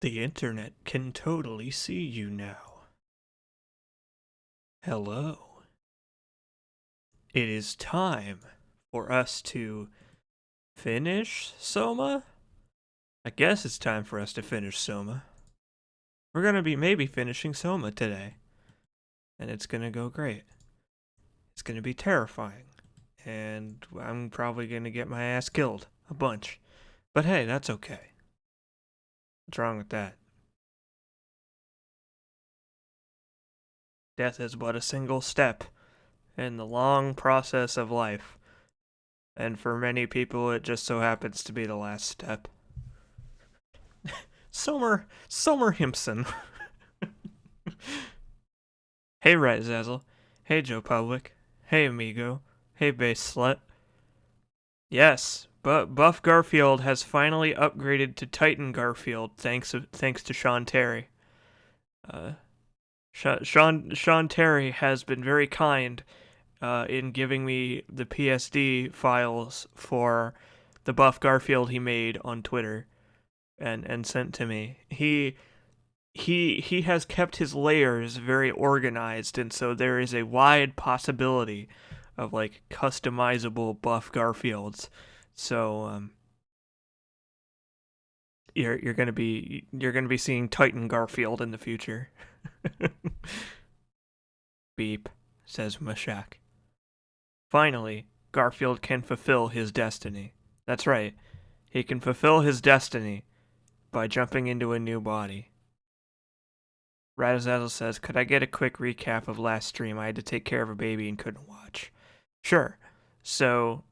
The internet can totally see you now. Hello. It is time for us to finish SOMA? I guess it's time for us to finish SOMA. We're gonna be maybe finishing SOMA today. And it's gonna go great. It's gonna be terrifying. And I'm probably gonna get my ass killed. A bunch. But hey, that's okay. What's wrong with that? Death is but a single step in the long process of life. And for many people, it just so happens to be the last step. Somer Himpson. Hey, Right Zazzle. Hey, Joe Public. Hey, Amigo. Hey, Bass Slut. Yes, but Buff Garfield has finally upgraded to Titan Garfield thanks to Sean Terry. Sean Terry has been very kind in giving me the PSD files for the Buff Garfield he made on Twitter and sent to me. He has kept his layers very organized, and so there is a wide possibility of like customizable Buff Garfields. So you're gonna be seeing Titan Garfield in the future. Beep, says Mashak. Finally, Garfield can fulfill his destiny. That's right. He can fulfill his destiny by jumping into a new body. Razazel says, could I get a quick recap of last stream? I had to take care of a baby and couldn't watch. Sure. So,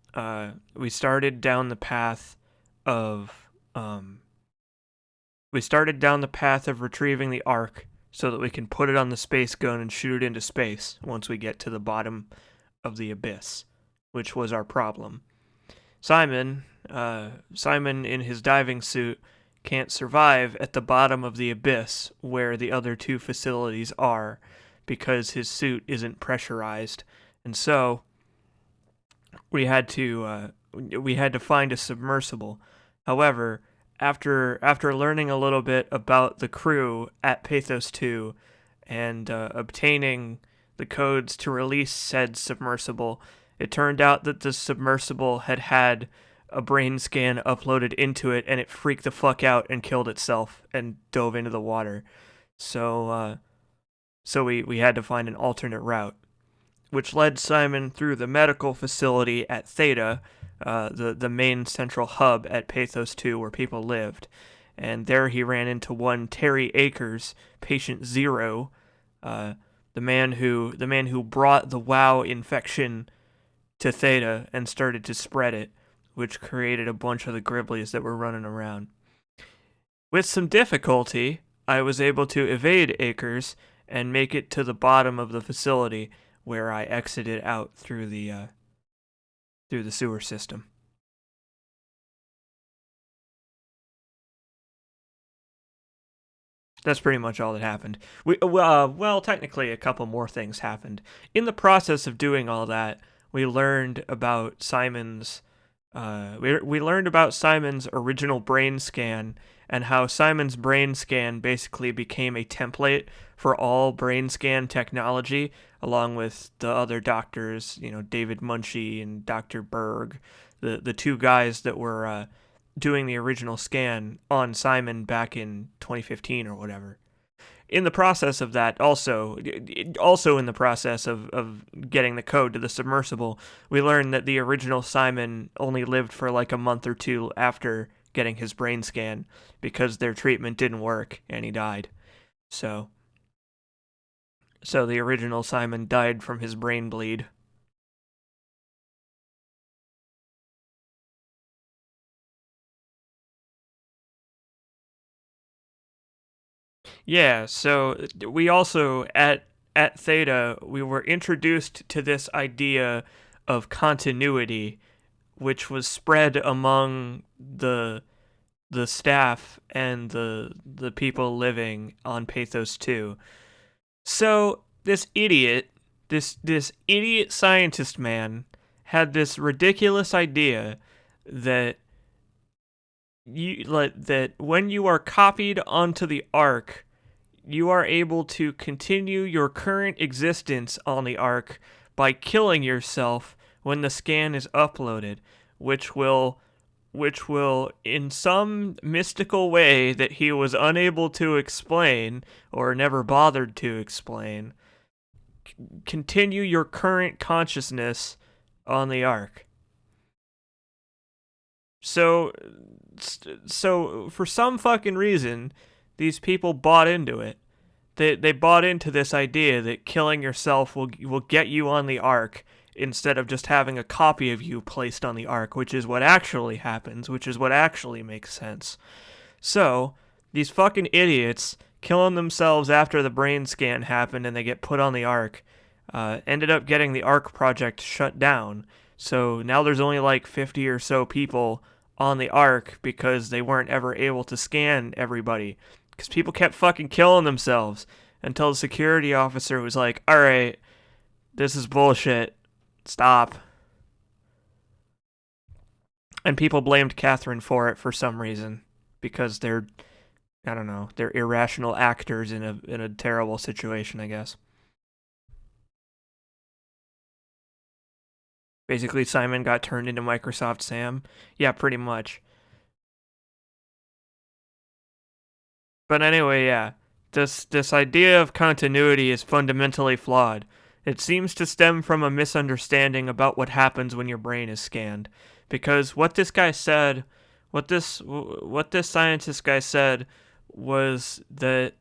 we started down the path of retrieving the Ark so that we can put it on the space gun and shoot it into space once we get to the bottom of the abyss, which was our problem. Simon in his diving suit can't survive at the bottom of the abyss where the other two facilities are because his suit isn't pressurized, and so we had to find a submersible. However, after learning a little bit about the crew at Pathos 2 and obtaining the codes to release said submersible, it turned out that the submersible had a brain scan uploaded into it, and it freaked the fuck out and killed itself and dove into the water. So we had to find an alternate route, which led Simon through the medical facility at Theta, the main central hub at Pathos 2 where people lived. And there he ran into one Terry Akers, Patient Zero, the man who brought the WoW infection to Theta and started to spread it, which created a bunch of the Griblies that were running around. With some difficulty, I was able to evade Akers and make it to the bottom of the facility, where I exited out through the sewer system. That's pretty much all that happened. Well, technically, a couple more things happened. In the process of doing all that, we learned about Simon's original brain scan and how Simon's brain scan basically became a template for all brain scan technology, along with the other doctors, David Munchie and Dr. Berg, the two guys that were doing the original scan on Simon back in 2015 or whatever. In the process of that, also in the process of getting the code to the submersible, we learned that the original Simon only lived for like a month or two after getting his brain scan because their treatment didn't work and he died. So the original Simon died from his brain bleed. Yeah, so we also at Theta we were introduced to this idea of continuity, which was spread among the staff and the people living on Pathos 2. So this idiot scientist man had this ridiculous idea that that when you are copied onto the Ark, you are able to continue your current existence on the Ark by killing yourself when the scan is uploaded, which will in some mystical way that he was unable to explain or never bothered to explain, continue your current consciousness on the Ark. So for some fucking reason, these people bought into it. They bought into this idea that killing yourself will get you on the Ark instead of just having a copy of you placed on the Ark, which is what actually happens, which is what actually makes sense. So, these fucking idiots killing themselves after the brain scan happened and they get put on the Ark ended up getting the Ark project shut down. So now there's only like 50 or so people on the Ark because they weren't ever able to scan everybody. Because people kept fucking killing themselves until the security officer was like, alright, this is bullshit. Stop. And people blamed Catherine for it for some reason. Because they're, I don't know, they're irrational actors in a terrible situation, I guess. Basically, Simon got turned into Microsoft Sam. Yeah, pretty much. But anyway, yeah. This idea of continuity is fundamentally flawed. It seems to stem from a misunderstanding about what happens when your brain is scanned. Because what this guy said, what this scientist guy said was that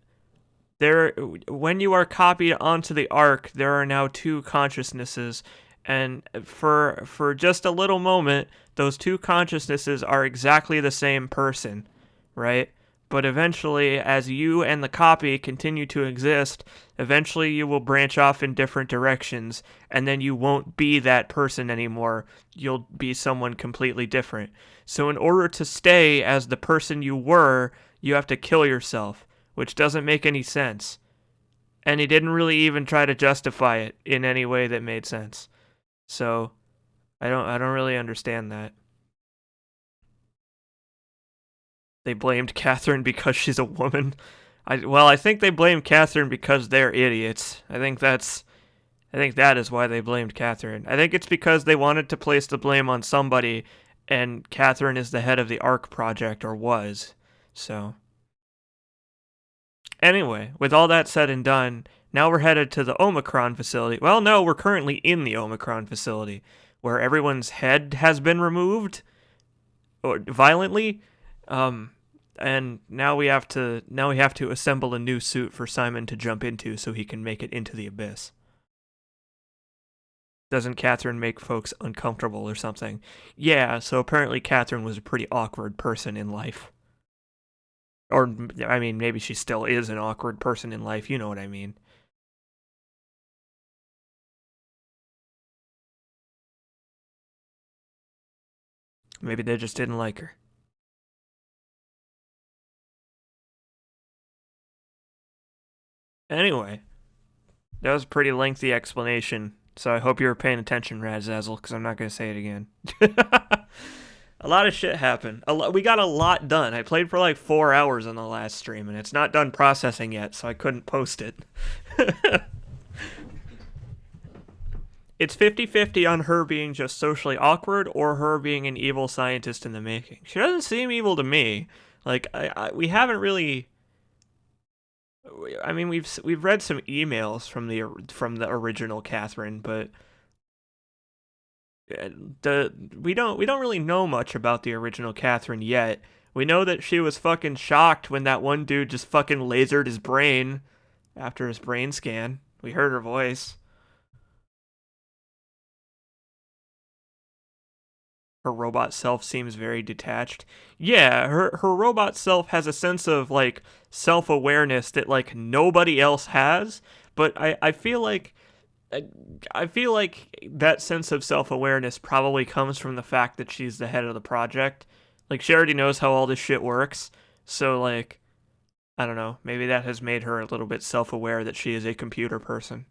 when you are copied onto the Ark, there are now two consciousnesses, and for just a little moment, those two consciousnesses are exactly the same person, right? But eventually, as you and the copy continue to exist, eventually you will branch off in different directions, and then you won't be that person anymore. You'll be someone completely different. So in order to stay as the person you were, you have to kill yourself, which doesn't make any sense. And he didn't really even try to justify it in any way that made sense. So I don't really understand that. They blamed Catherine because she's a woman. I think they blamed Catherine because they're idiots. I think that is why they blamed Catherine. I think it's because they wanted to place the blame on somebody, and Catherine is the head of the Ark project, or was. So anyway, with all that said and done, now we're headed to the Omicron facility. Well, no, we're currently in the Omicron facility, where everyone's head has been removed, or violently. And now we have to assemble a new suit for Simon to jump into so he can make it into the abyss. Doesn't Catherine make folks uncomfortable or something? Yeah, so apparently Catherine was a pretty awkward person in life. Or, I mean, maybe she still is an awkward person in life, you know what I mean. Maybe they just didn't like her. Anyway, that was a pretty lengthy explanation, so I hope you were paying attention, Razazel, because I'm not going to say it again. A lot of shit happened. We got a lot done. I played for like 4 hours on the last stream, and it's not done processing yet, so I couldn't post it. It's 50-50 on her being just socially awkward or her being an evil scientist in the making. She doesn't seem evil to me. Like, we haven't really... I mean, we've read some emails from the original Catherine, but we don't really know much about the original Catherine yet. We know that she was fucking shocked when that one dude just fucking lasered his brain after his brain scan. We heard her voice. Her robot self seems very detached. Yeah, her robot self has a sense of like self-awareness that like nobody else has, but I feel like I feel like that sense of self-awareness probably comes from the fact that she's the head of the project. Like she already knows how all this shit works. So like I don't know, maybe that has made her a little bit self-aware that she is a computer person.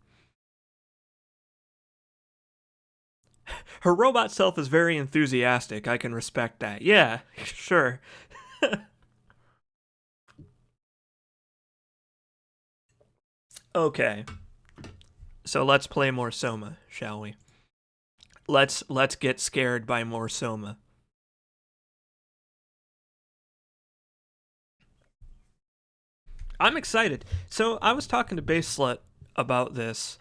Her robot self is very enthusiastic. I can respect that. Yeah, sure. Okay. So let's play more SOMA, shall we? Let's get scared by more SOMA. I'm excited. So I was talking to Base Slut about this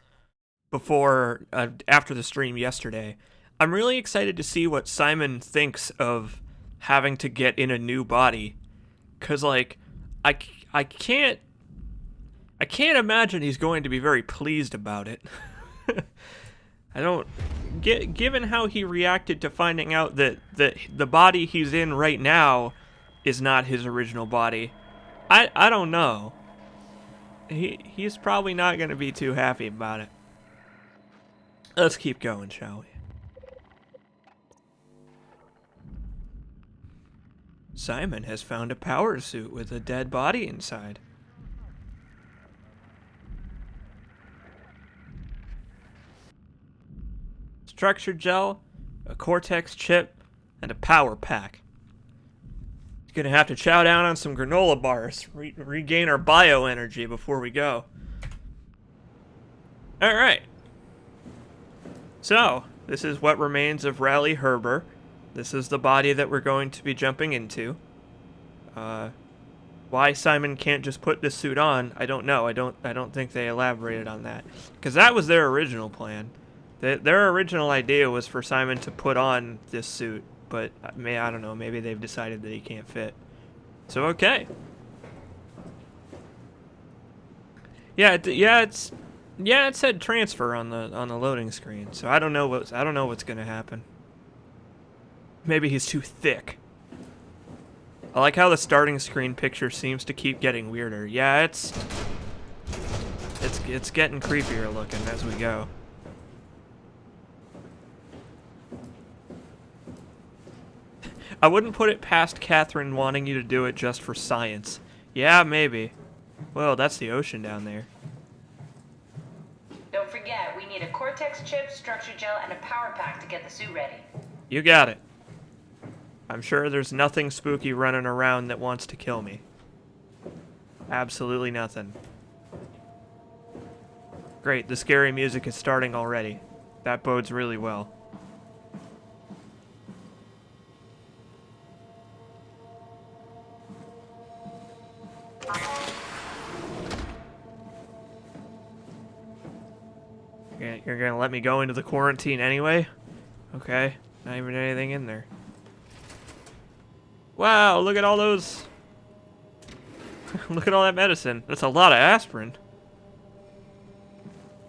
before, after the stream yesterday. I'm really excited to see what Simon thinks of having to get in a new body, cause like, I, I can't imagine he's going to be very pleased about it. I don't given how he reacted to finding out that the body he's in right now is not his original body. I don't know. He's probably not going to be too happy about it. Let's keep going, shall we? Simon has found a power suit with a dead body inside. Structure gel, a cortex chip, and a power pack. Gonna have to chow down on some granola bars, regain our bioenergy before we go. Alright. So, this is what remains of Rally Herber. This is the body that we're going to be jumping into. Why Simon can't just put this suit on, I don't know. I don't think they elaborated on that. Because that was their original plan. Their original idea was for Simon to put on this suit, but I don't know, maybe they've decided that he can't fit. So okay. It said transfer on the loading screen. So I don't know what's going to happen. Maybe he's too thick. I like how the starting screen picture seems to keep getting weirder. Yeah, it's getting creepier looking as we go. I wouldn't put it past Catherine wanting you to do it just for science. Yeah, maybe. Well, that's the ocean down there. Don't forget, we need a cortex chip, structure gel, and a power pack to get the suit ready. You got it. I'm sure there's nothing spooky running around that wants to kill me. Absolutely nothing. Great, the scary music is starting already. That bodes really well. You're gonna let me go into the quarantine anyway? Okay, not even anything in there. Wow, look at all those... look at all that medicine. That's a lot of aspirin.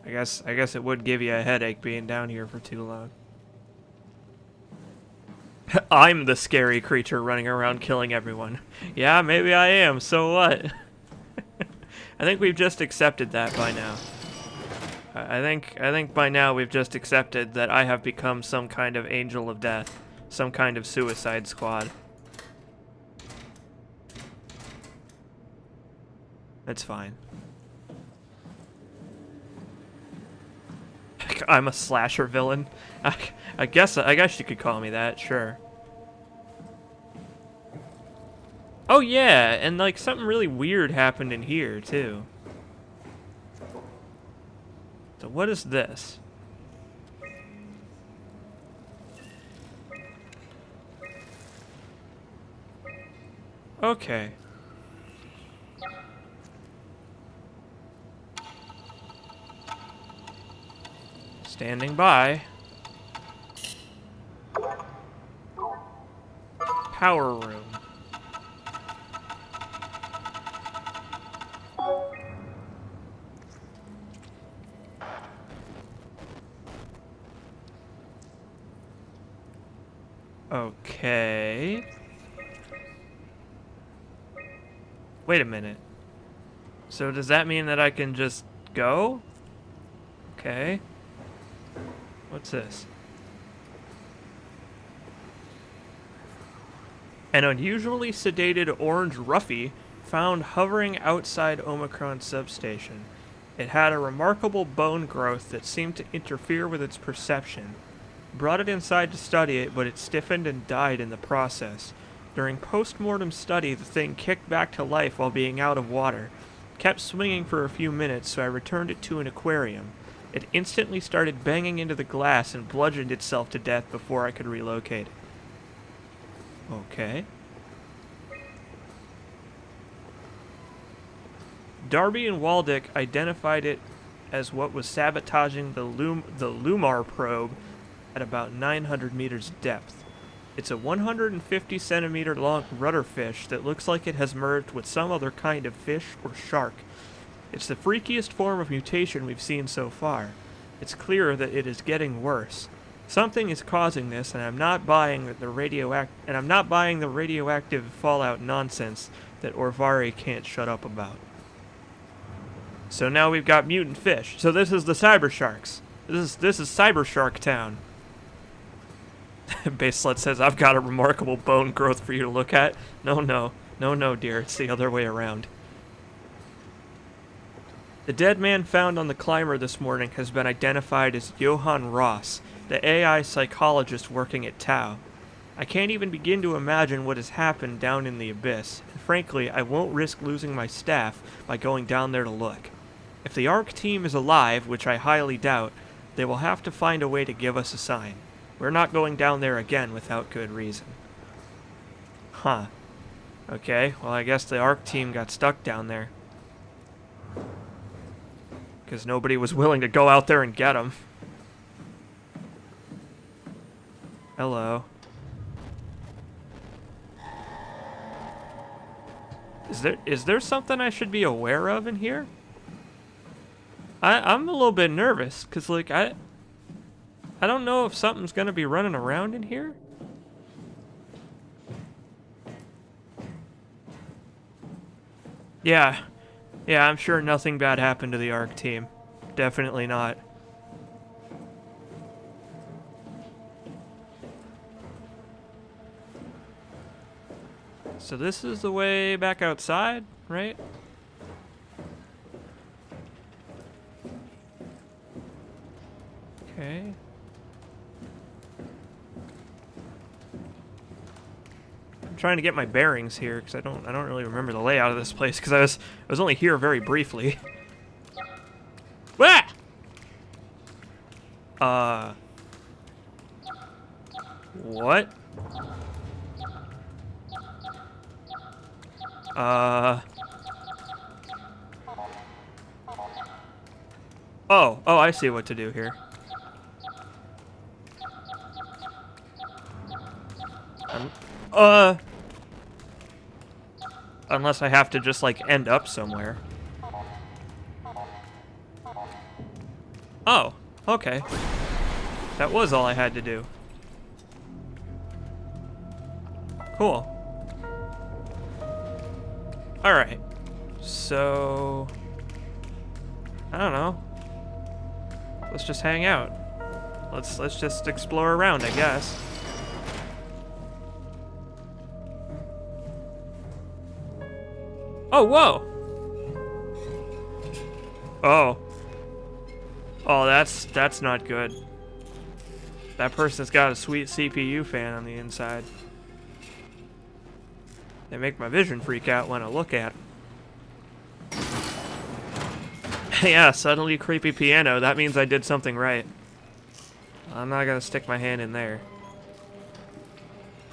I guess it would give you a headache being down here for too long. I'm the scary creature running around killing everyone. Yeah, maybe I am, so what? I think we've just accepted that by now. I think by now we've just accepted that I have become some kind of angel of death. Some kind of suicide squad. That's fine. I'm a slasher villain. I guess you could call me that, sure. Oh yeah, and like something really weird happened in here too. So what is this? Okay. Standing by. Power room. Okay. Wait a minute. So does that mean that I can just go? Okay. What's this? An unusually sedated orange Ruffy found hovering outside Omicron substation. It had a remarkable bone growth that seemed to interfere with its perception. Brought it inside to study it, but it stiffened and died in the process. During post-mortem study, the thing kicked back to life while being out of water. Kept swinging for a few minutes, so I returned it to an aquarium. It instantly started banging into the glass and bludgeoned itself to death before I could relocate it. Okay. Darby and Waldick identified it as what was sabotaging the Lumar probe at about 900 meters depth. It's a 150 centimeter long rudderfish that looks like it has merged with some other kind of fish or shark. It's the freakiest form of mutation we've seen so far. It's clear that it is getting worse. Something is causing this, and I'm not buying the radioactive fallout nonsense that Orvari can't shut up about. So now we've got mutant fish. So this is the cyber sharks. This is Cyber Shark Town. Baselet says, I've got a remarkable bone growth for you to look at. No, dear. It's the other way around. The dead man found on the climber this morning has been identified as Johann Ross, the AI psychologist working at Tau. I can't even begin to imagine what has happened down in the abyss, and frankly, I won't risk losing my staff by going down there to look. If the ARC team is alive, which I highly doubt, they will have to find a way to give us a sign. We're not going down there again without good reason. Huh. Okay, well I guess the ARC team got stuck down there. Because nobody was willing to go out there and get them. Hello. Is there something I should be aware of in here? I'm a little bit nervous, because like I don't know if something's gonna be running around in here. Yeah, I'm sure nothing bad happened to the ARC team. Definitely not. So this is the way back outside, right? Okay. I'm trying to get my bearings here because I don't really remember the layout of this place because I was only here very briefly. Wah! What? Oh, I see what to do here. Unless I have to just, like, end up somewhere. Oh, okay. That was all I had to do. Cool. Alright. So... I don't know. Let's just hang out. Let's just explore around, I guess. Oh, whoa! Oh. Oh, that's not good. That person's got a sweet CPU fan on the inside. They make my vision freak out when I look at them. Yeah, suddenly creepy piano. That means I did something right. I'm not gonna stick my hand in there.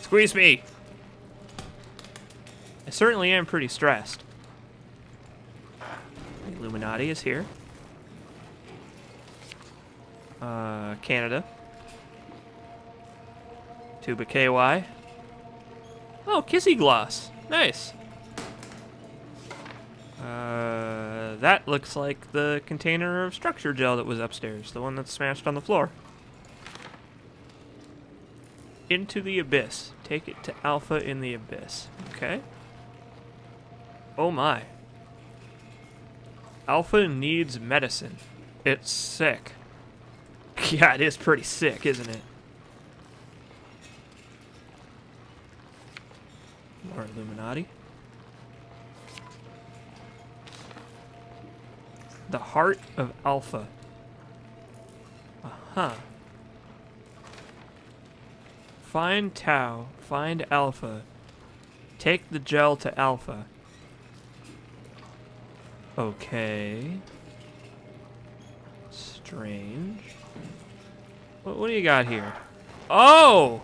Squeeze me! I certainly am pretty stressed. The Illuminati is here. Canada. Tuba KY. Oh, Kissy Gloss. Nice. That looks like the container of structure gel that was upstairs. The one that's smashed on the floor. Into the abyss. Take it to Alpha in the abyss. Okay. Oh my. Alpha needs medicine. It's sick. Yeah, it is pretty sick, isn't it? More Illuminati. The heart of Alpha. Uh-huh. Find Tau, find Alpha, Take the gel to Alpha. Okay. Strange. What do you got here? Oh!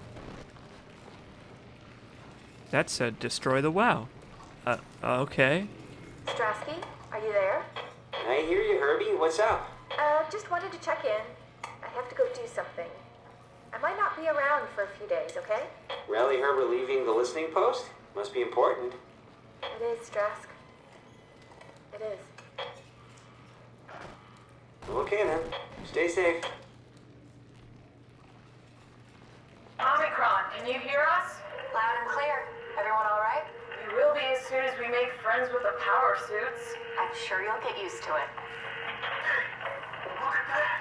That said destroy the WoW. Okay. Strasky, are you there? I hear you, Herbie. What's up? Just wanted to check in. I have to go do something. I might not be around for a few days, okay? Rally Herbert leaving the listening post? Must be important. It is, Strask. It is. Okay then. Stay safe. Omicron, can you hear us? Loud and clear. Everyone all right? We will be as soon as we make friends with the power suits. I'm sure you'll get used to it. Look at that.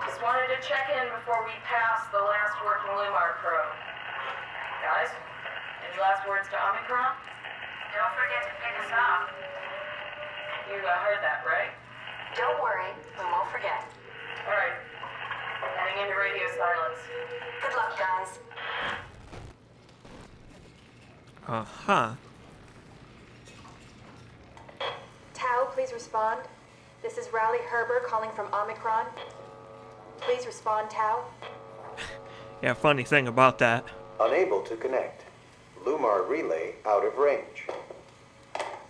Just wanted to check in before we pass the last working Lumar probe. Guys, any last words to Omicron? Don't forget to pick us up. You heard that, right? Don't worry, we won't forget. Alright. Heading into radio silence. Good luck, guys. Uh-huh. Tau, please respond. This is Rowley Herber calling from Omicron. Please respond, Tau. Yeah, funny thing about that. Unable to connect. Lumar relay out of range.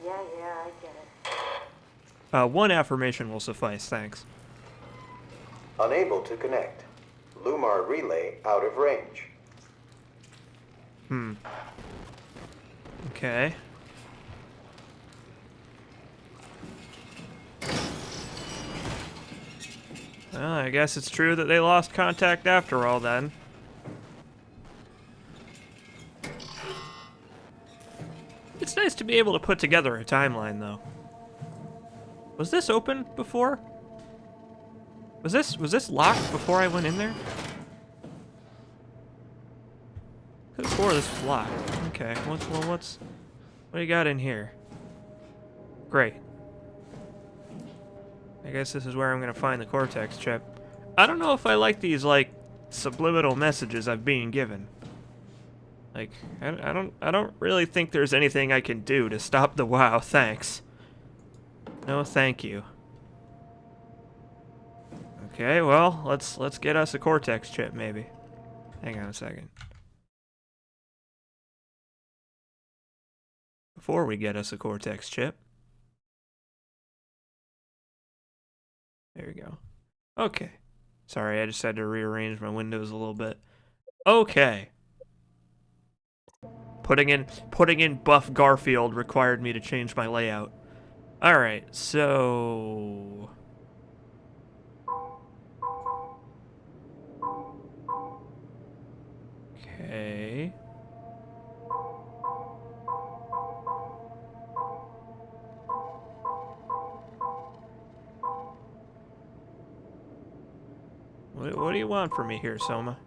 Yeah, I get it. One affirmation will suffice, thanks. Unable to connect. Lumar relay out of range. Okay. Well, I guess it's true that they lost contact after all then. It's nice to be able to put together a timeline, though. Was this open before? Was this locked before I went in there? Could have swore this was locked. Okay, what do you got in here? Great. I guess this is where I'm gonna find the Cortex chip. I don't know if I like these, like, subliminal messages I've been given. Like, I don't really think there's anything I can do to stop the WoW, thanks. No, thank you. Okay, well, let's get us a Cortex chip, maybe. Hang on a second. Before we get us a Cortex chip. There we go. Okay. Sorry, I just had to rearrange my windows a little bit. Okay. Putting in Buff Garfield required me to change my layout. Alright, so... Okay... What do you want from me here, Soma?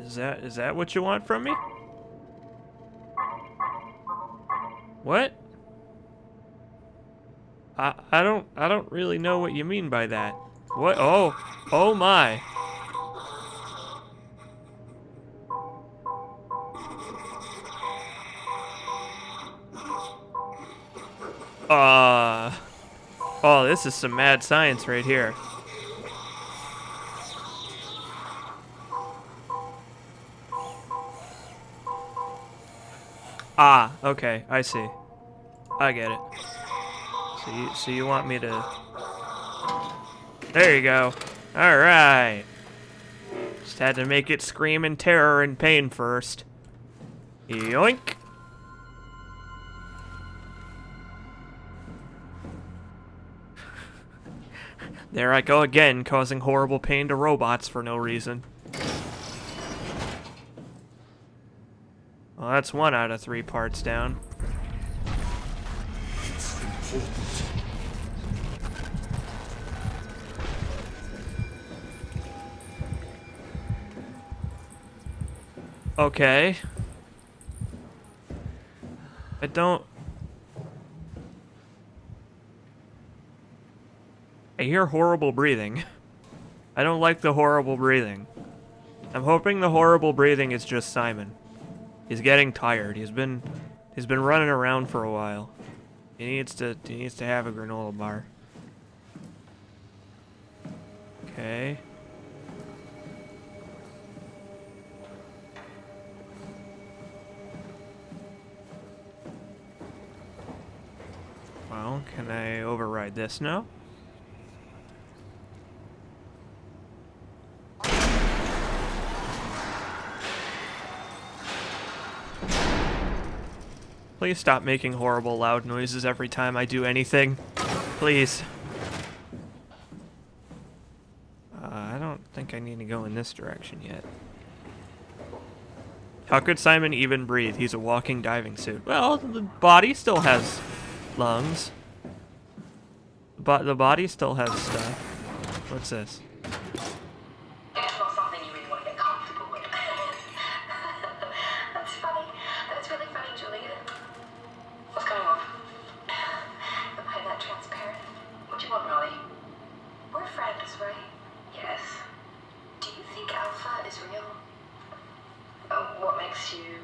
Is that what you want from me? What? I don't really know what you mean by that. What? Oh my. Oh, this is some mad science right here. Ah, okay, I see. I get it. So you want me to... There you go. Alright. Just had to make it scream in terror and pain first. Yoink. There I go again, causing horrible pain to robots for no reason. Well, that's 1 out of 3 parts down. Okay. I hear horrible breathing. I don't like the horrible breathing. I'm hoping the horrible breathing is just Simon. He's getting tired. He's been running around for a while. He needs to have a granola bar. Okay. Well, can I override this now? Please stop making horrible loud noises every time I do anything. Please. I don't think I need to go in this direction yet. How could Simon even breathe? He's a walking diving suit. Well, the body still has lungs. But the body still has stuff. What's this? It's not something you really want to get comfortable with. That's funny. That's really funny, Julia. What's going on? Am I that transparent? What do you want, Molly? We're friends, right? Yes. Do you think Alpha is real? What makes you...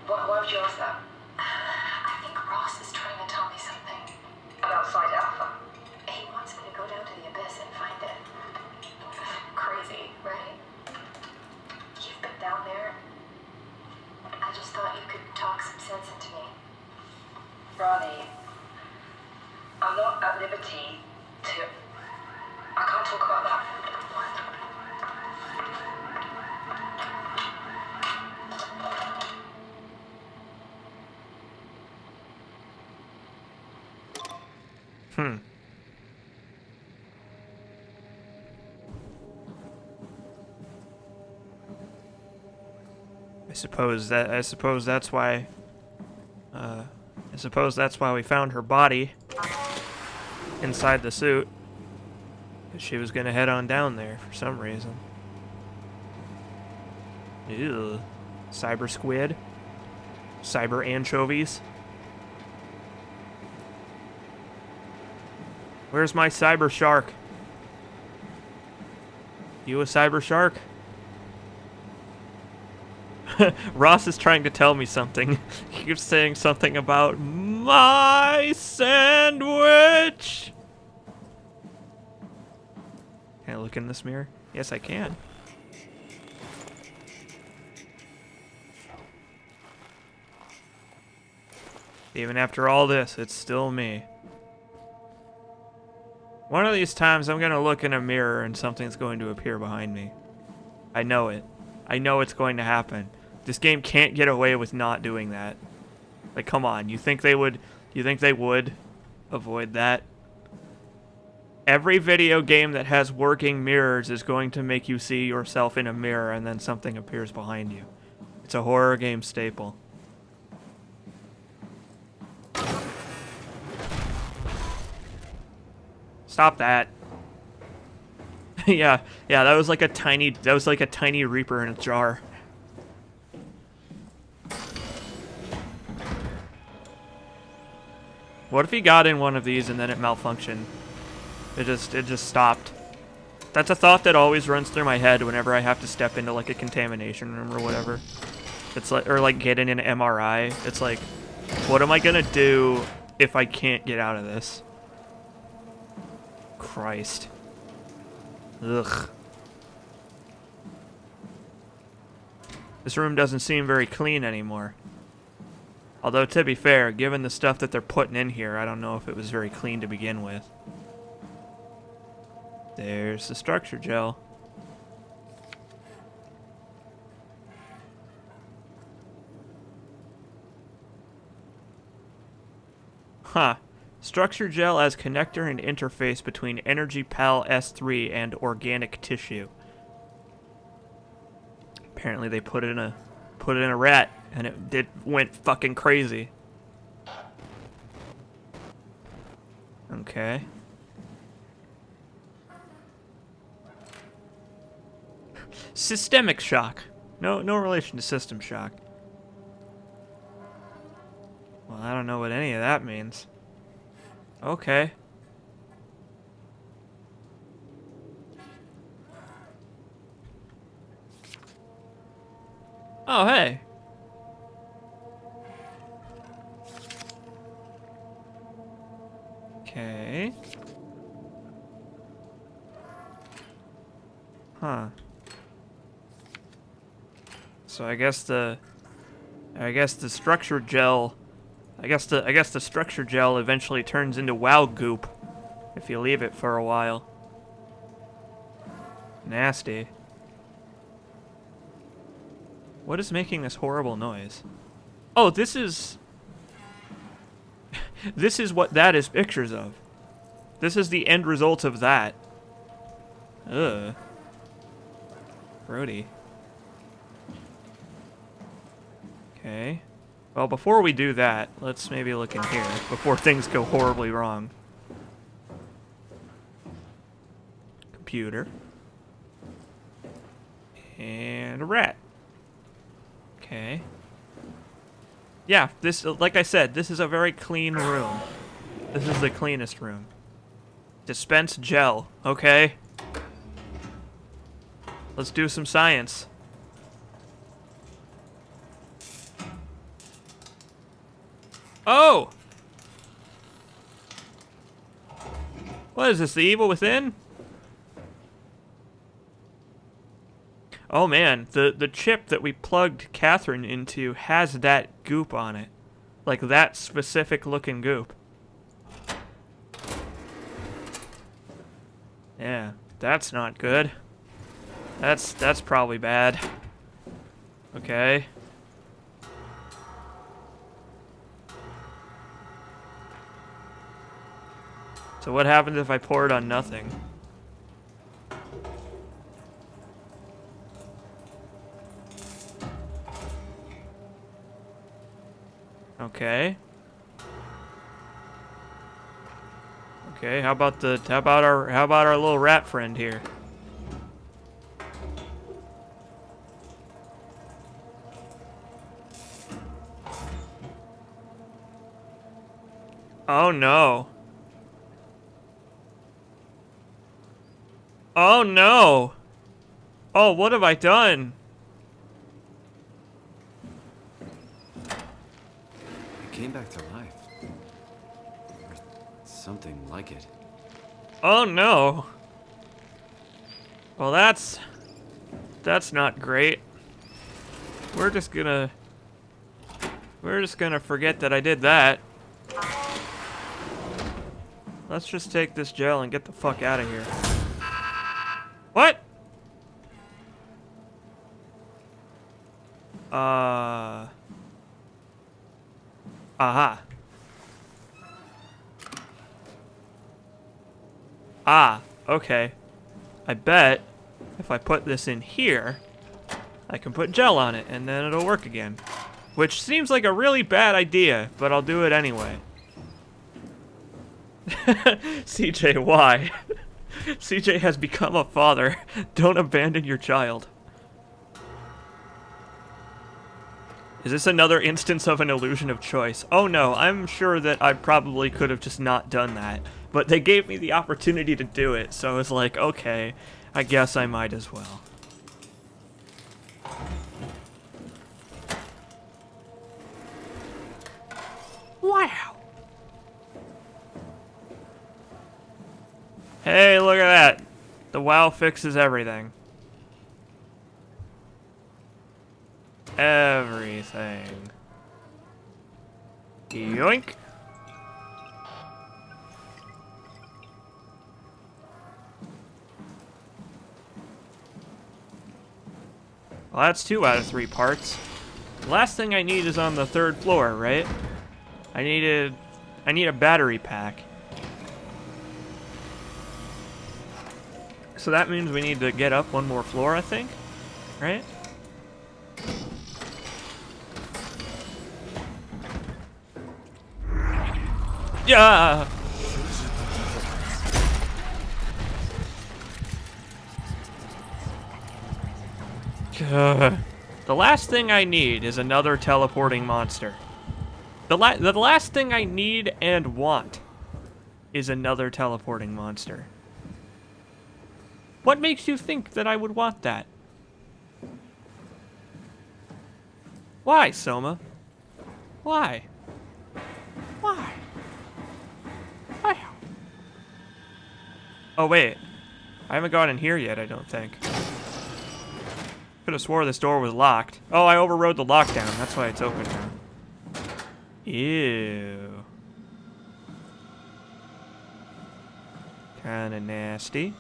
Why would you ask that? I think Ross is trying to tell me something. About Side Alpha? He wants me to go down to the abyss and find it. Crazy, right? You've been down there. I just thought you could talk some sense into me. Ronnie, I'm not at liberty to... I can't talk about that. I suppose that's why we found her body inside the suit. 'Cause she was gonna head on down there for some reason. Ew. Cyber squid. Cyber anchovies. Where's my cyber shark? You a cyber shark? Ross is trying to tell me something. He keeps saying something about my sandwich. Can I look in this mirror? Yes, I can. Even after all this, it's still me. One of these times, I'm gonna look in a mirror and something's going to appear behind me. I know it. I know it's going to happen. This game can't get away with not doing that. Like, come on. You think they would avoid that? Every video game that has working mirrors is going to make you see yourself in a mirror and then something appears behind you. It's a horror game staple. Stop that. yeah, that was like a tiny Reaper in a jar. What if he got in one of these and then it malfunctioned? It just stopped. That's a thought that always runs through my head whenever I have to step into like a contamination room or whatever. It's like, or like get in an MRI. It's like, what am I gonna do if I can't get out of this? Christ. Ugh. This room doesn't seem very clean anymore. Although, to be fair, given the stuff that they're putting in here, I don't know if it was very clean to begin with. There's the structure gel. Huh. Structure gel as connector and interface between Energy Pal S3 and organic tissue. Apparently they put it in a rat and it went fucking crazy. Okay. Systemic shock. No relation to system shock. Well, I don't know what any of that means. Okay. Oh, hey. Okay. Huh. So I guess the structure gel, I guess the structure gel eventually turns into wow goop if you leave it for a while. Nasty. What is making this horrible noise? Oh, this is this is what that is pictures of. This is the end result of that. Ugh. Brody. Okay. Well, before we do that, let's maybe look in here before things go horribly wrong. Computer. And a rat. Okay. Yeah, this, like I said, this is a very clean room. This is the cleanest room. Dispense gel, okay? Let's do some science. Oh! What is this, the evil within? Oh man, the chip that we plugged Catherine into has that goop on it. Like that specific looking goop. Yeah, that's not good. That's probably bad. Okay. So what happens if I pour it on nothing? Okay. Okay, how about our little rat friend here? Oh no. Oh no. Oh, what have I done? It came back to life. Or something like it. Oh no. Well, that's not great. We're just gonna forget that I did that. Let's just take this gel and get the fuck out of here. What? Aha. Ah, okay. I bet if I put this in here, I can put gel on it and then it'll work again. Which seems like a really bad idea, but I'll do it anyway. CJ, why? CJ has become a father. Don't abandon your child. Is this another instance of an illusion of choice? Oh no, I'm sure that I probably could have just not done that. But they gave me the opportunity to do it, so it's like, okay, I guess I might as well. Wow. Hey, look at that. The WoW fixes everything. Everything. Yoink. Well, that's 2 out of 3 parts. The last thing I need is on the 3rd floor, right? I need a battery pack. So that means we need to get up 1 more floor, I think. Right? Yeah. The last thing I need is another teleporting monster. The last thing I need and want is another teleporting monster. What makes you think that I would want that? Why, Soma? Why? Why? Why? Oh, wait. I haven't gone in here yet, I don't think. Could have swore this door was locked. Oh, I overrode the lockdown. That's why it's open now. Ew. Kinda nasty.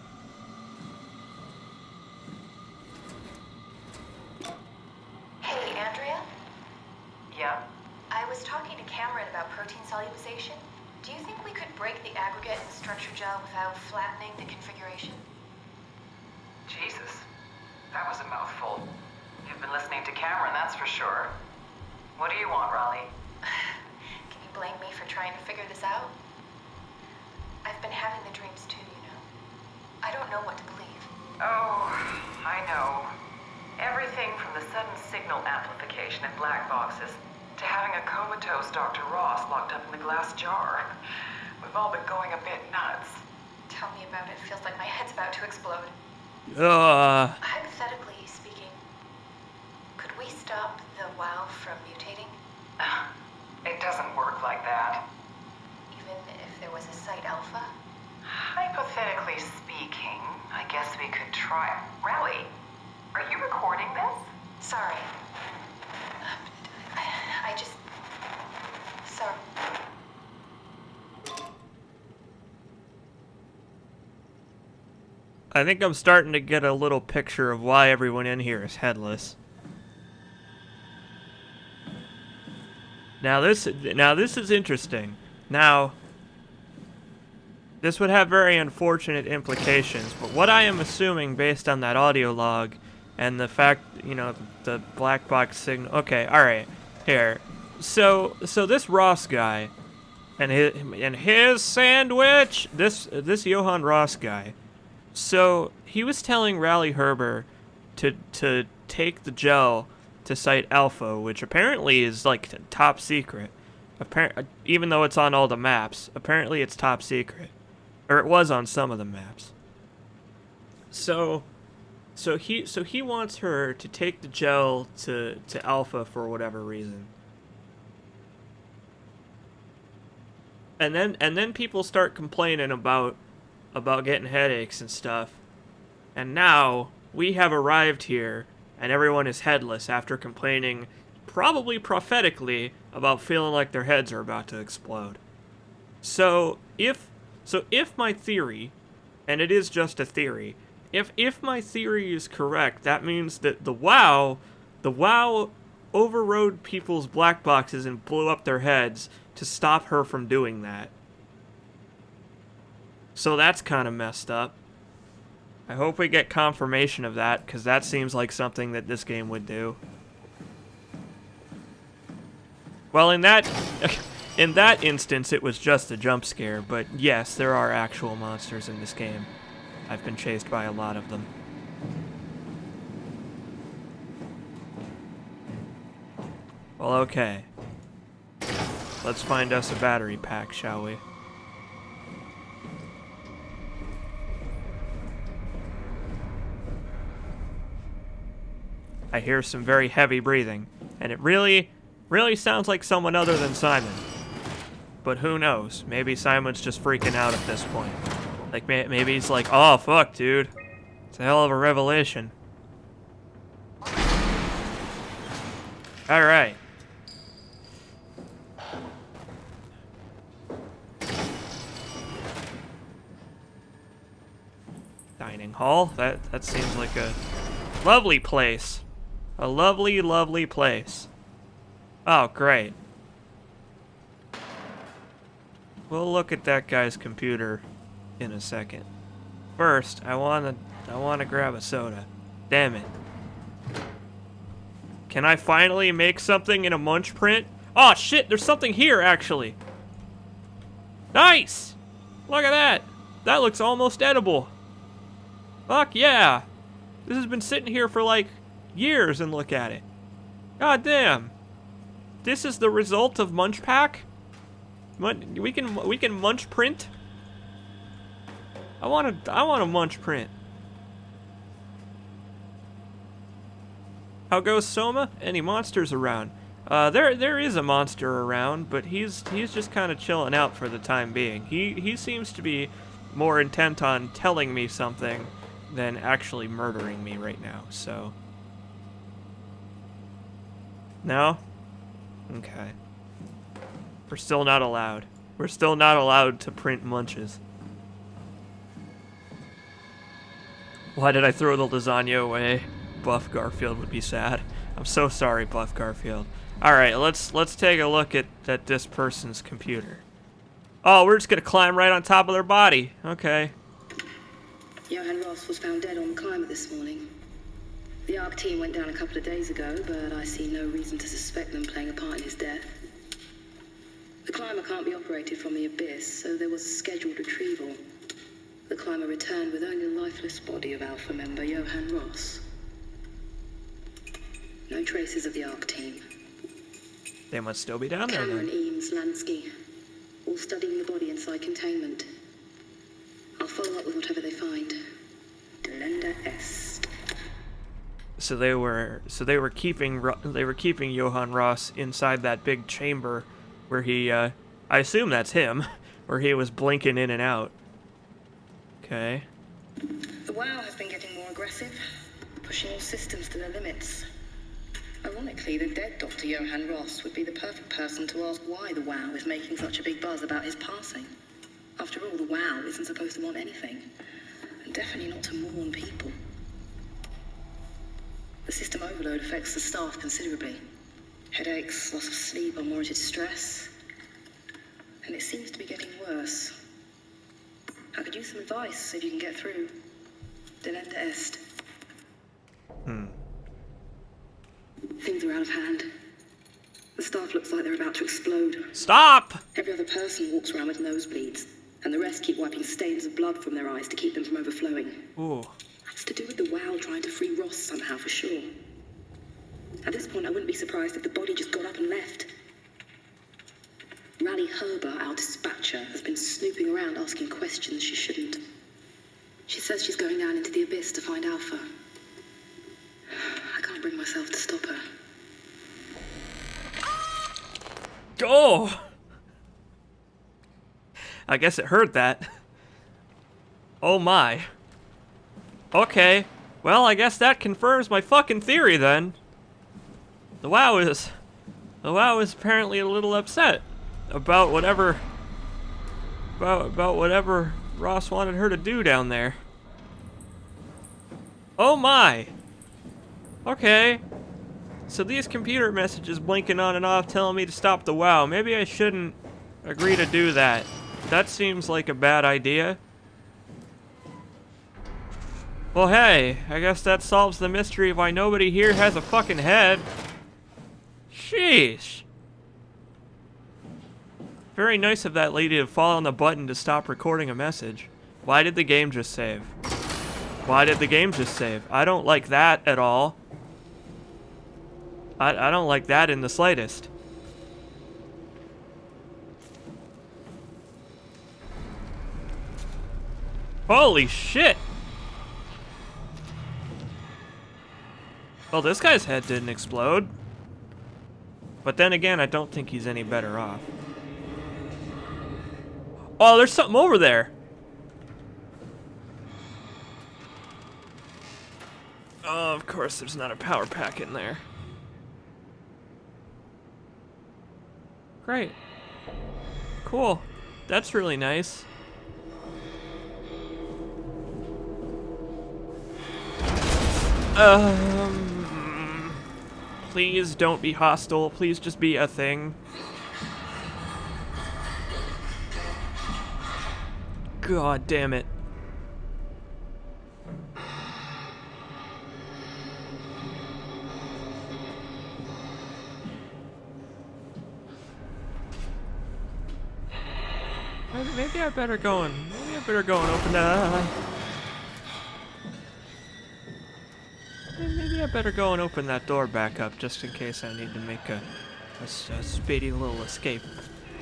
Hey, Andrea? Yeah? I was talking to Cameron about protein solubilization. Do you think we could break the aggregate in the structure gel without flattening the configuration? Jesus. That was a mouthful. You've been listening to Cameron, that's for sure. What do you want, Raleigh? Can you blame me for trying to figure this out? I've been having the dreams too, you know. I don't know what to believe. Oh, I know. Everything from the sudden signal amplification in black boxes to having a comatose Dr. Ross locked up in the glass jar. We've all been going a bit nuts. Tell me about it. Feels like my head's about to explode. Hypothetically speaking, could we stop the WoW from mutating? It doesn't work like that. Even if there was a Site Alpha? Hypothetically speaking, I guess we could try. Raleigh, are you recording this? Sorry. I just... Sorry. I think I'm starting to get a little picture of why everyone in here is headless. Now this is interesting. Now, this would have very unfortunate implications, but what I am assuming based on that audio log and the fact, you know, the black box signal. Okay, all right. Here. So this Ross guy and his sandwich, this Johann Ross guy. So he was telling Raleigh Herber to take the gel to Site Alpha, which apparently is like top secret. Even though it's on all the maps, apparently it's top secret, or it was on some of the maps. So he wants her to take the gel to Alpha for whatever reason. And then people start complaining about getting headaches and stuff. And now we have arrived here and everyone is headless after complaining, probably prophetically, about feeling like their heads are about to explode. So if my theory, and it is just a theory, if my theory is correct, that means that the WoW overrode people's black boxes and blew up their heads to stop her from doing that. So that's kind of messed up. I hope we get confirmation of that, because that seems like something that this game would do. Well, in that instance, it was just a jump scare, but yes, there are actual monsters in this game. I've been chased by a lot of them. Well, okay. Let's find us a battery pack, shall we? I hear some very heavy breathing, and it really sounds like someone other than Simon. But who knows? Maybe Simon's just freaking out at this point. Like, maybe he's like, oh, fuck, dude. It's a hell of a revelation. Alright. Dining hall? That seems like a lovely place. A lovely, lovely place. Oh, great. We'll look at that guy's computer in a second. First, I wanna grab a soda. Damn it. Can I finally make something in a munch print? Oh shit, there's something here actually. Nice! Look at that. That looks almost edible. Fuck yeah. This has been sitting here for like years, and look at it. God damn. This is the result of Munch Pack? We can munch print? I want a munch print. How goes Soma? Any monsters around? There is a monster around, but he's just kind of chilling out for the time being. He seems to be more intent on telling me something than actually murdering me right now, so. No? Okay. We're still not allowed. We're still not allowed to print munches. Why did I throw the lasagna away? Buff Garfield would be sad. I'm so sorry, Buff Garfield. Alright, let's take a look at this person's computer. Oh, we're just gonna climb right on top of their body. Okay. Johan Ross was found dead on the climber this morning. The ARC team went down a couple of days ago, but I see no reason to suspect them playing a part in his death. The climber can't be operated from the abyss, so there was a scheduled retrieval. The climber returned with only the lifeless body of Alpha member Johan Ross. No traces of the ARC team. They must still be down there Cameron, then. Eames, Lansky, all studying the body inside containment. I'll follow up with whatever they find. Delenda Est. So they were keeping Johann Ross inside that big chamber where he I assume that's him, where he was blinking in and out. Okay. The WoW has been getting more aggressive, pushing all systems to their limits. Ironically, the dead Dr. Johan Ross would be the perfect person to ask why the WoW is making such a big buzz about his passing. After all, the WoW isn't supposed to want anything, and definitely not to mourn people. The system overload affects the staff considerably. Headaches, loss of sleep, unwarranted stress. And it seems to be getting worse. I could use some advice if you can get through. Delenda Est. Things are out of hand. The staff looks like they're about to explode. Stop! Every other person walks around with nosebleeds, and the rest keep wiping stains of blood from their eyes to keep them from overflowing. Ooh. That's to do with the WoW trying to free Ross somehow, for sure. At this point, I wouldn't be surprised if the body just got up and left. Rally Herber, our dispatcher, has been snooping around asking questions she shouldn't. She says she's going down into the abyss to find Alpha. I can't bring myself to stop her. Go! I guess it heard that. Oh my. Okay. Well, I guess that confirms my fucking theory then. The WoW is apparently a little upset about whatever Ross wanted her to do down there. Oh my. Okay. So these computer messages blinking on and off telling me to stop the WoW. Maybe I shouldn't agree to do that. That seems like a bad idea. Well, hey, I guess that solves the mystery of why nobody here has a fucking head. Sheesh. Very nice of that lady to fall on the button to stop recording a message. Why did the game just save? Why did the game just save? I don't like that at all. I don't like that in the slightest. Holy shit! Well, this guy's head didn't explode. But then again, I don't think he's any better off. Oh, there's something over there! Oh, of course there's not a power pack in there. Great. Cool. That's really nice. Please don't be hostile. Please just be a thing. God damn it. Maybe I better go and open that. Maybe I better go and open that door back up just in case I need to make a speedy little escape.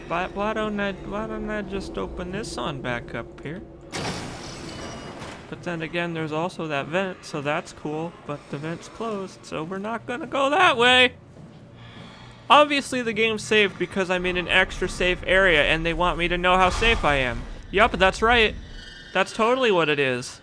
Why don't I just open this on back up here? But then again, there's also that vent, so that's cool. But the vent's closed, so we're not gonna go that way. Obviously, the game's saved because I'm in an extra safe area, and they want me to know how safe I am. Yup, that's right. That's totally what it is.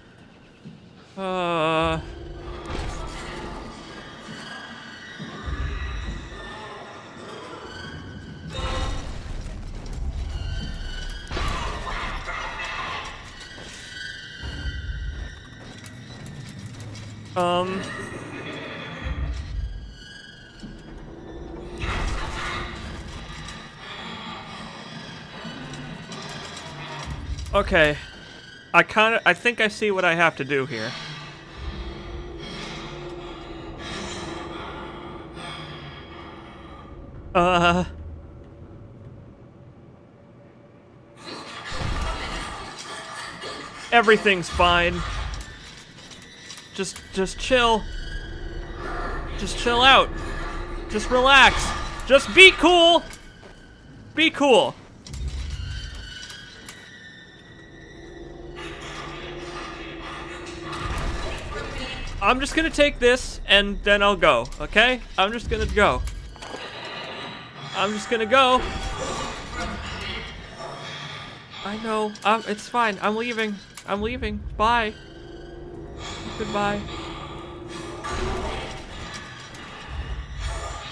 Okay. I think I see what I have to do here. Everything's fine. Just chill. Just chill out. Just relax. Just be cool. Be cool. I'm just gonna take this and then I'll go, okay? I'm just gonna go. I'm just gonna go. I know. It's fine. I'm leaving. I'm leaving. Bye. Goodbye.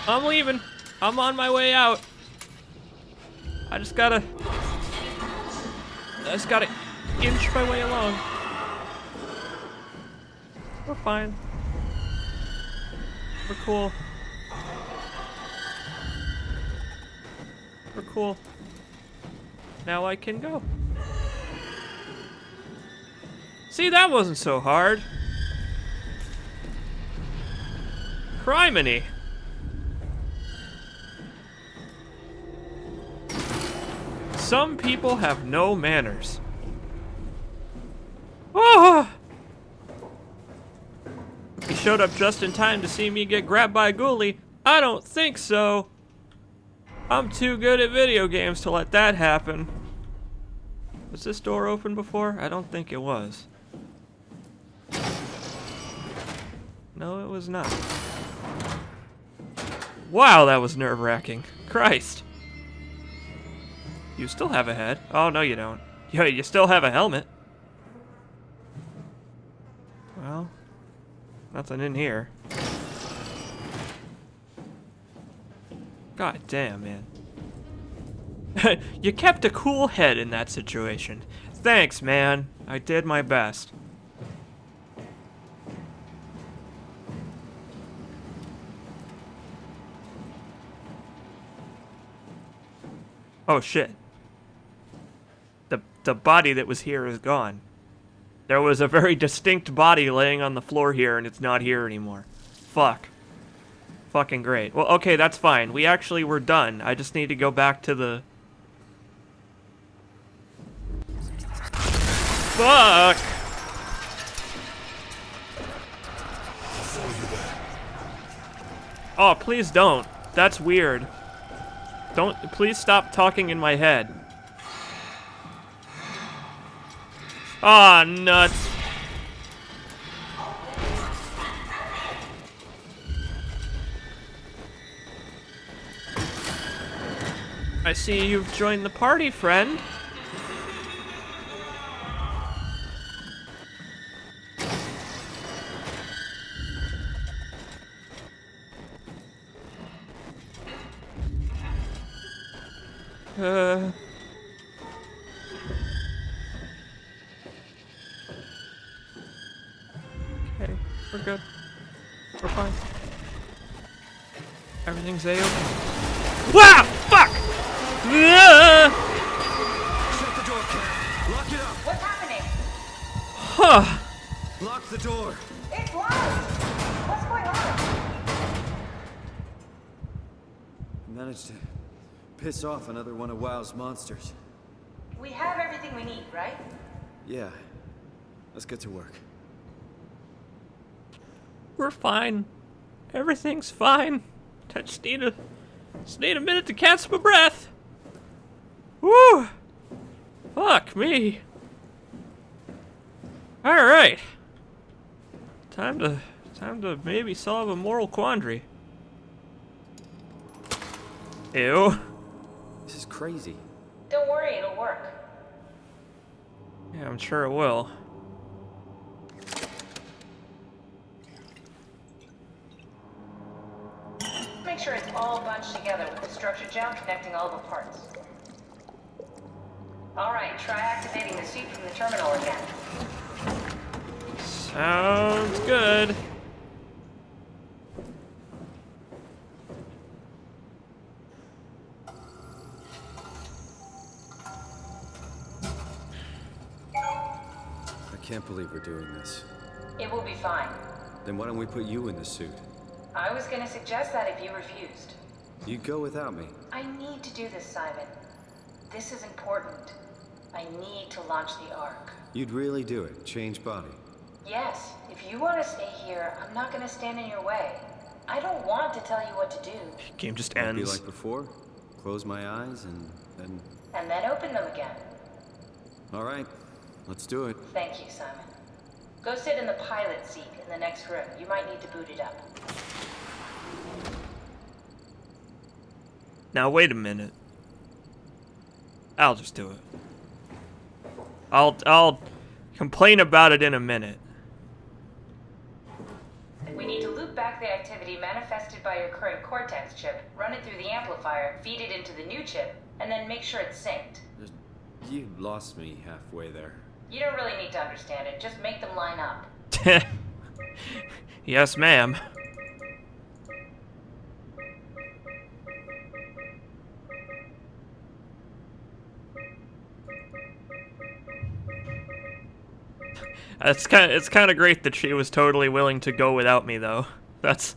I'm leaving. I'm on my way out. I just gotta inch my way along. We're fine. We're cool. We're cool. Now I can go. See, that wasn't so hard. Criminy. Some people have no manners. Oh! He showed up just in time to see me get grabbed by a ghoulie. I don't think so. I'm too good at video games to let that happen. Was this door open before? I don't think it was. No, it was not. Wow, that was nerve-wracking. Christ. You still have a head. Oh, no you don't. Yeah, you still have a helmet. Well, nothing in here. God damn, man. You kept a cool head in that situation. Thanks, man. I did my best. Oh shit. The body that was here is gone. There was a very distinct body laying on the floor here and it's not here anymore. Fuck. Fucking great. Well, okay, that's fine. We actually were done. I just need to go back to the... Fuck! Oh, please don't. That's weird. Don't, please stop talking in my head. Ah, nuts. I see you've joined the party, friend. Okay, we're good. We're fine. Everything's A-okay. Wow! Fuck! Shut the door, Cat. Lock it up. What's happening? Huh. Lock the door. It's locked. What's going on? Managed to piss off another one of WoW's monsters. We have everything we need, right? Yeah. Let's get to work. We're fine. Everything's fine. I just need a minute to catch my breath. Woo! Fuck me. Alright. Time to maybe solve a moral quandary. Ew. This is crazy. Don't worry, it'll work. Yeah, I'm sure it will. Make sure it's all bunched together with the structure gel connecting all the parts. Alright, try activating the suit from the terminal again. Sounds good. I can't believe we're doing this. It will be fine. Then why don't we put you in the suit? I was gonna suggest that if you refused. You go without me. I need to do this, Simon. This is important. I need to launch the Ark. You'd really do it. Change body. Yes, if you want to stay here, I'm not gonna stand in your way. I don't want to tell you what to do. Game just I'll be ends. like before. Close my eyes and then... And then open them again. All right. Let's do it. Thank you, Simon. Go sit in the pilot seat in the next room. You might need to boot it up. Now wait a minute. I'll just do it. I'll complain about it in a minute. We need to loop back the activity manifested by your current Cortex chip, run it through the amplifier, feed it into the new chip, and then make sure it's synced. You lost me halfway there. You don't really need to understand it, just make them line up. Yes, ma'am. It's kind of great that she was totally willing to go without me, though. That's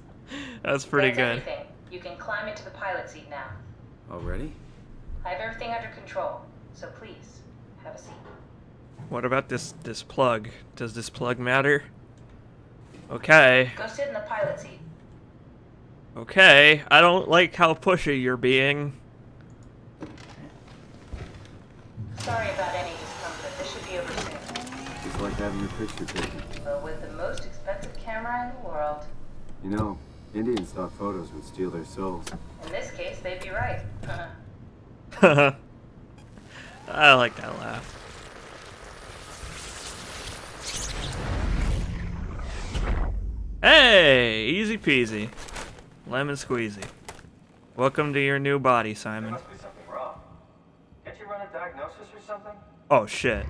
pretty That's good. everything. You can climb into the pilot seat now. Already? I have everything under control, so please, have a seat. What about this plug? Does this plug matter? Okay. Go sit in the pilot seat. Okay. I don't like how pushy you're being. Sorry about any discomfort. This should be over soon. It's like having your picture taken. But with the most expensive camera in the world, You know, Indian stock photos would steal their souls. in this case, they'd be right. I like that laugh. Hey, easy peasy. Lemon squeezy. Welcome to your new body, Simon. Must be something wrong. Can't you run a diagnosis or something? Oh shit.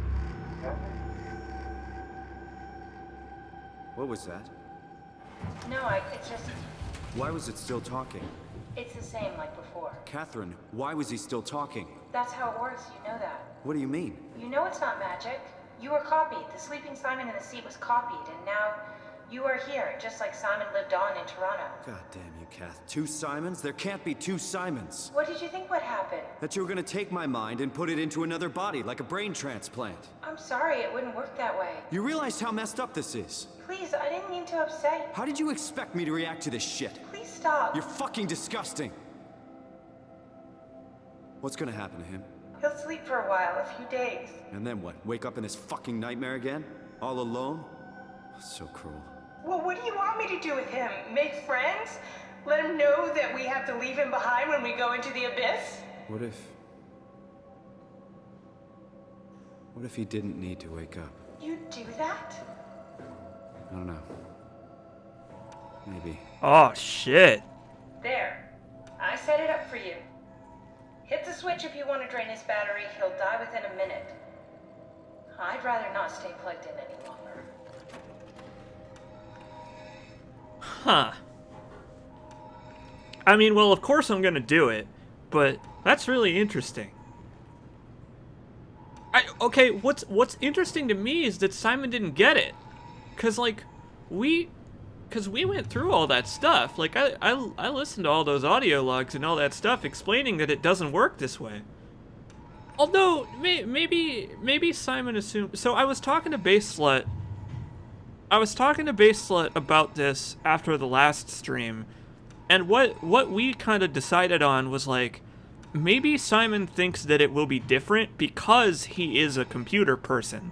What was that? No, it's just, Why was it still talking? it's the same like before. Catherine, why was he still talking? That's how it works, you know that. What do you mean? You know it's not magic. You were copied. The sleeping Simon in the seat was copied, and now you are here, just like Simon lived on in Toronto. God damn you, Kath. 2 Simons? There can't be 2 Simons. What did you think would happen? That you were gonna take my mind and put it into another body, like a brain transplant. I'm sorry, it wouldn't work that way. You realize how messed up this is? Please, I didn't mean to upset. How did you expect me to react to this shit? Please stop. You're fucking disgusting. What's gonna happen to him? He'll sleep for a while, a few days. And then what? Wake up in this fucking nightmare again? All alone? So cruel. Well, what do you want me to do with him? Make friends? Let him know that we have to leave him behind when we go into the abyss? What if he didn't need to wake up? You'd do that? I don't know. Maybe. Oh shit. There. I set it up for you. Hit the switch if you want to drain his battery. He'll die within a minute. I'd rather not stay plugged in any longer. Huh. I mean, well, of course I'm gonna do it, but that's really interesting. Okay, what's interesting to me is that Simon didn't get it. Cause we went through all that stuff. Like I listened to all those audio logs and all that stuff explaining that it doesn't work this way. Although maybe Simon assumed. So I was talking to Base Slut about this after the last stream, and what we kind of decided on was like, maybe Simon thinks that it will be different because he is a computer person.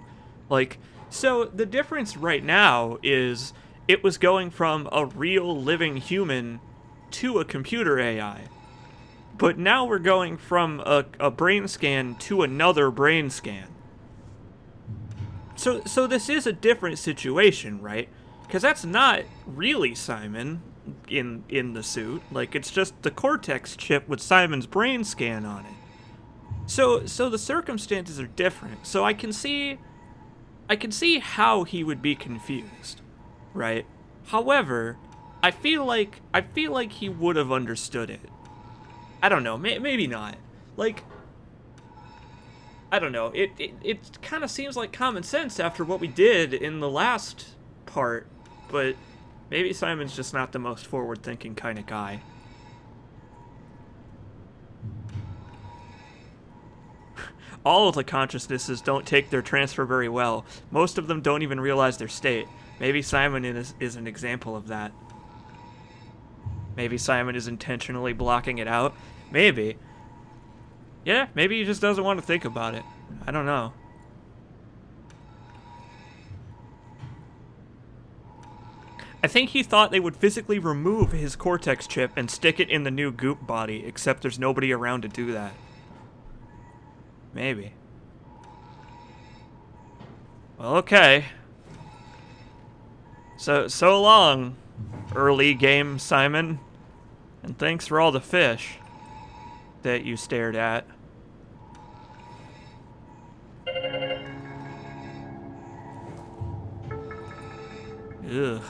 Like, So the difference right now is it was going from a real living human to a computer AI. But now we're going from a brain scan to another brain scan. So this is a different situation, right? Because that's not really Simon in the suit. Like, it's just the Cortex chip with Simon's brain scan on it. So the circumstances are different. So I can see how he would be confused, right? However, I feel like he would have understood it. I don't know, maybe not. Like, I don't know. It kind of seems like common sense after what we did in the last part, but maybe Simon's just not the most forward-thinking kind of guy. All of the consciousnesses don't take their transfer very well. Most of them don't even realize their state. Maybe Simon is an example of that. Maybe Simon is intentionally blocking it out. Maybe. Yeah, maybe he just doesn't want to think about it. I don't know. I think he thought they would physically remove his Cortex chip and stick it in the new Goop body, except there's nobody around to do that. Maybe. Well, okay. So long, early game Simon. And thanks for all the fish that you stared at. Ugh.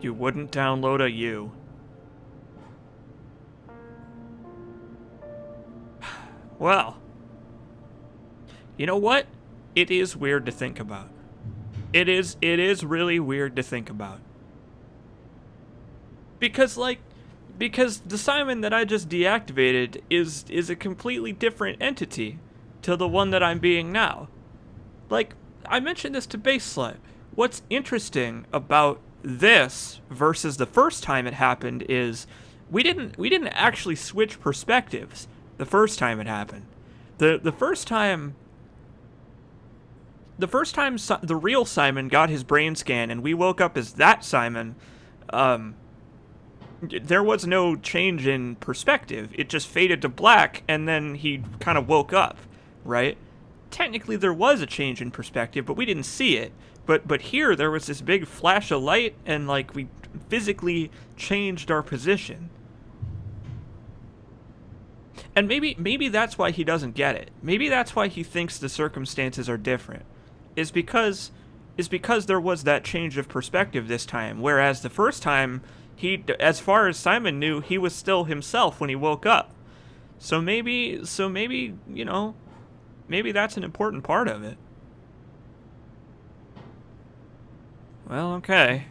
You wouldn't download a U. Well, you know what? It is weird to think about. It is really weird to think about. Because the Simon that I just deactivated is a completely different entity to the one that I'm being now. Like, I mentioned this to Baseslut. What's interesting about this versus the first time it happened is we didn't actually switch perspectives the first time it happened. The first time the real Simon got his brain scan and we woke up as that Simon, there was no change in perspective. It just faded to black and then he kind of woke up, right? Technically there was a change in perspective, but we didn't see it. But here there was this big flash of light and like we physically changed our position. And maybe that's why he doesn't get it. Maybe that's why he thinks the circumstances are different. Is because there was that change of perspective this time, whereas the first time he, as far as Simon knew, he was still himself when he woke up. So maybe, you know, maybe that's an important part of it. Well, okay.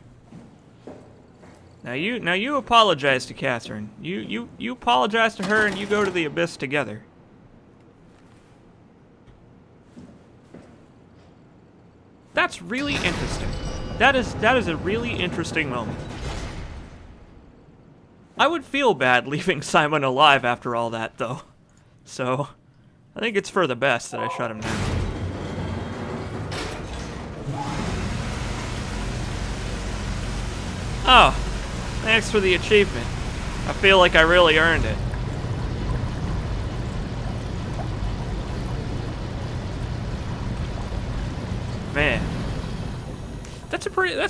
Now you apologize to Catherine. You apologize to her and you go to the abyss together. That's really interesting. That is a really interesting moment. I would feel bad leaving Simon alive after all that, though. So, I think it's for the best that I shut him down. Oh, thanks for the achievement. I feel like I really earned it. Man. That's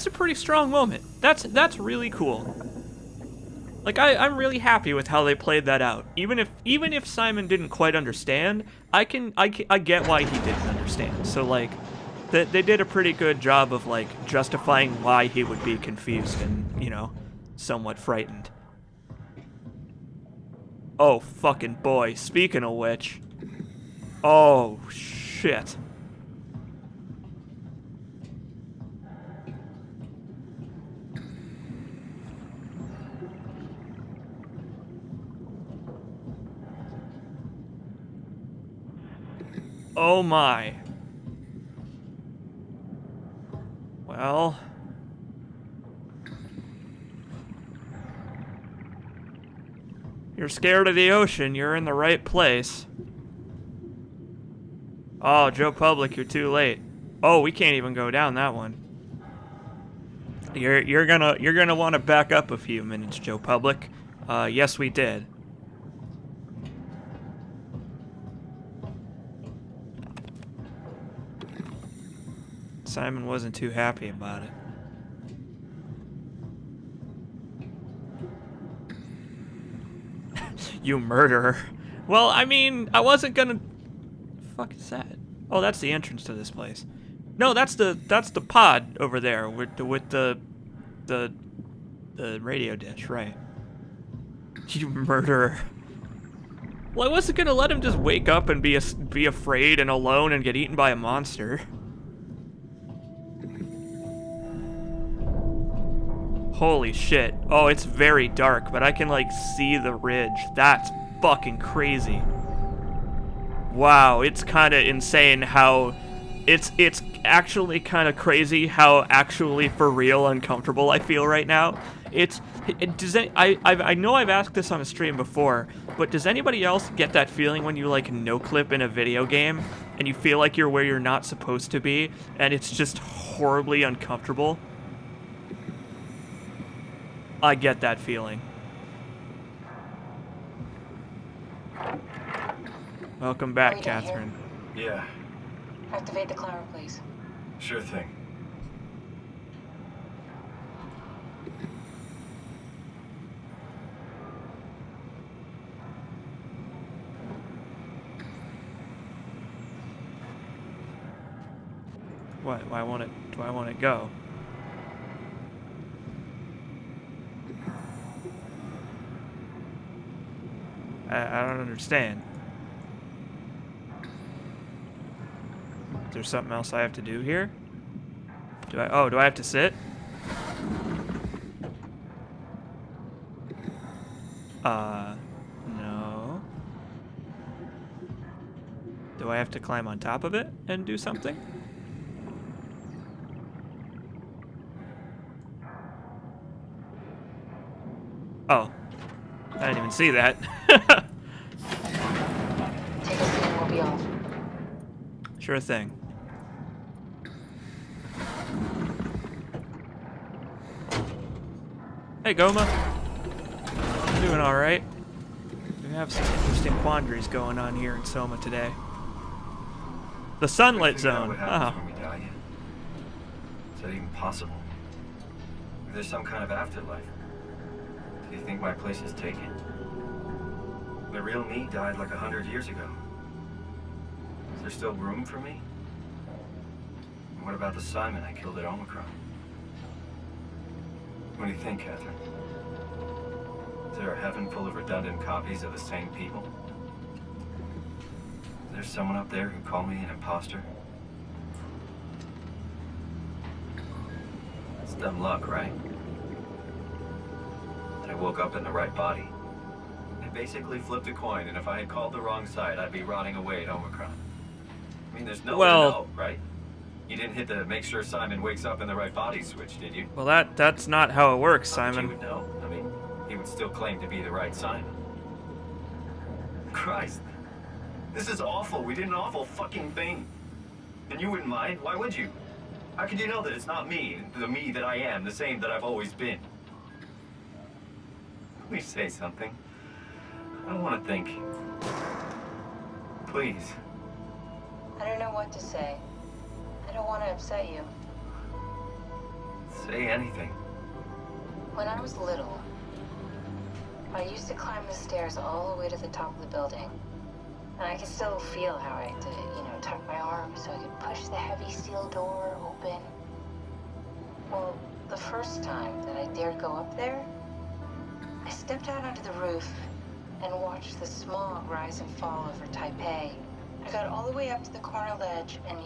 a pretty strong moment. That's really cool. Like I'm really happy with how they played that out. Even if Simon didn't quite understand, I get why he didn't understand. So like they did a pretty good job of like justifying why he would be confused and, you know, somewhat frightened. Oh fucking boy, speaking of which. Oh shit. Oh my. Well... You're scared of the ocean, you're in the right place. Oh, Joe Public, you're too late. Oh, we can't even go down that one. You're gonna want to back up a few minutes, Joe Public. Yes, we did. Simon wasn't too happy about it. You murderer. Well, I mean, I wasn't gonna... Fuck is that? Oh, that's the entrance to this place. No, that's the pod over there with the radio dish, right? You murderer. Well, I wasn't gonna let him just wake up and be afraid and alone and get eaten by a monster. Holy shit. Oh, it's very dark, but I can, like, see the ridge. That's fucking crazy. Wow, it's kind of insane how... It's actually kind of crazy how actually for real uncomfortable I feel right now. I know I've asked this on a stream before, but does anybody else get that feeling when you, like, no-clip in a video game, and you feel like you're where you're not supposed to be, and it's just horribly uncomfortable? I get that feeling. Welcome back, Catherine. Yeah, Activate the climber, please. sure thing. What? Why won't it? Why won't it go? I don't understand. Is there something else I have to do here? Do I have to sit? No. Do I have to climb on top of it and do something? Oh. I didn't even see that. Take a seat and we'll be off. Sure thing. Hey, Goma. I'm doing alright. We have some interesting quandaries going on here in Soma today. The Sunlit Zone. Oh. When we die yet? Is that even possible? Is there some kind of afterlife? Do you think my place is taken? The real me died like 100 years ago. Is there still room for me? And what about the Simon I killed at Omicron? What do you think, Catherine? Is there a heaven full of redundant copies of the same people? Is there someone up there who called me an imposter? It's dumb luck, right? I woke up in the right body. I basically flipped a coin, and if I had called the wrong side, I'd be rotting away at Omicron. I mean, there's no way to know, right? You didn't hit the make sure Simon wakes up in the right body switch, did you? Well, that's not how it works, Simon. You would know. I mean, he would still claim to be the right Simon. Christ. This is awful. We did an awful fucking thing. And you wouldn't mind? Why would you? How could you know that it's not me, the me that I am, the same that I've always been? Please say something. I don't want to think. Please. I don't know what to say. I don't want to upset you. Say anything. When I was little, I used to climb the stairs all the way to the top of the building. And I could still feel how I had to, tuck my arms so I could push the heavy steel door open. Well, the first time that I dared go up there, I stepped out onto the roof and watched the smog rise and fall over Taipei. I got all the way up to the corner ledge and,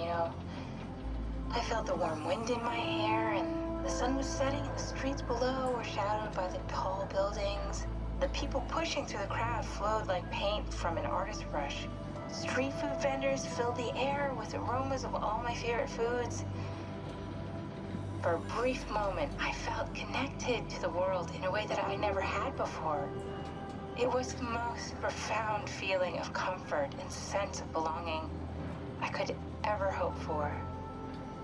I felt the warm wind in my hair and the sun was setting and the streets below were shadowed by the tall buildings. The people pushing through the crowd flowed like paint from an artist's brush. Street food vendors filled the air with aromas of all my favorite foods. For a brief moment, I felt connected to the world in a way that I never had before. It was the most profound feeling of comfort and sense of belonging I could ever hope for.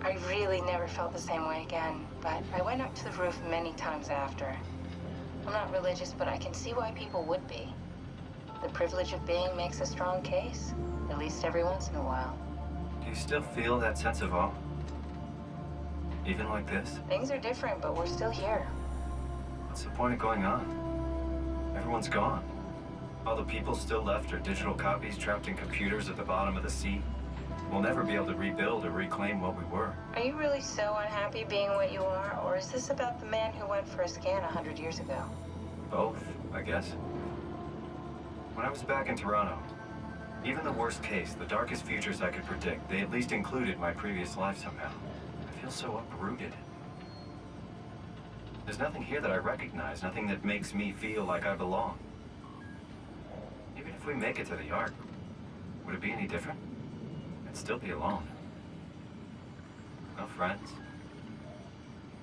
I really never felt the same way again, but I went up to the roof many times after. I'm not religious, but I can see why people would be. The privilege of being makes a strong case, at least every once in a while. Do you still feel that sense of awe? Even like this? Things are different, but we're still here. What's the point of going on? Everyone's gone. All the people still left are digital copies trapped in computers at the bottom of the sea. We'll never be able to rebuild or reclaim what we were. Are you really so unhappy being what you are, or is this about the man who went for a scan 100 years ago? Both, I guess. When I was back in Toronto, even the worst case, the darkest futures I could predict, they at least included my previous life somehow. I feel so uprooted. There's nothing here that I recognize, nothing that makes me feel like I belong. Even if we make it to the Ark, would it be any different? I'd still be alone. No friends.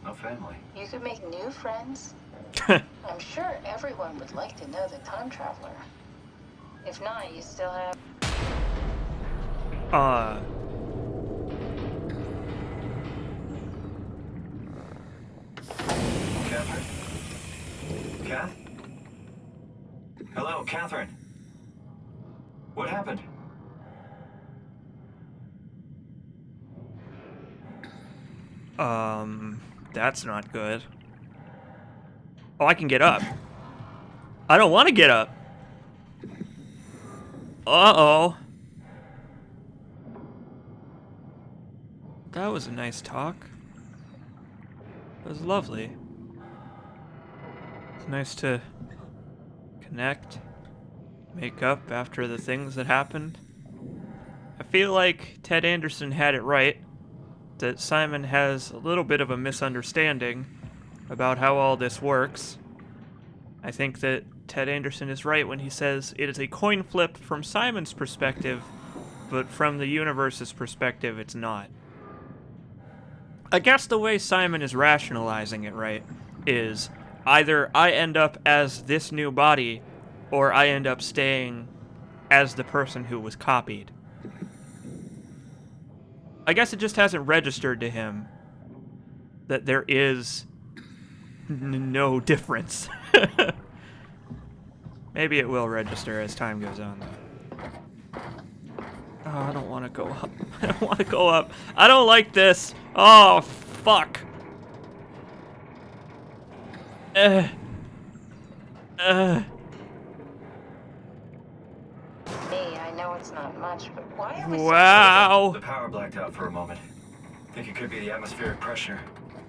No family. You could make new friends. I'm sure everyone would like to know the time traveler. If not, you still have... Catherine? Kath? Hello, Catherine. What happened? That's not good. Oh, I can get up. I don't want to get up. Uh-oh. That was a nice talk. It was lovely. It's nice to connect, make up after the things that happened. I feel like Ted Anderson had it right, that Simon has a little bit of a misunderstanding about how all this works. I think that Ted Anderson is right when he says it is a coin flip from Simon's perspective, but from the universe's perspective, it's not. I guess the way Simon is rationalizing it, right, is either I end up as this new body, or I end up staying as the person who was copied. I guess it just hasn't registered to him that there is no difference. Maybe it will register as time goes on, though. Oh, I don't want to go up. I don't want to go up. I don't like this. Oh, fuck. Me, I know it's not much, but why are we Wow. The power blacked out for a moment. Think it could be the atmospheric pressure.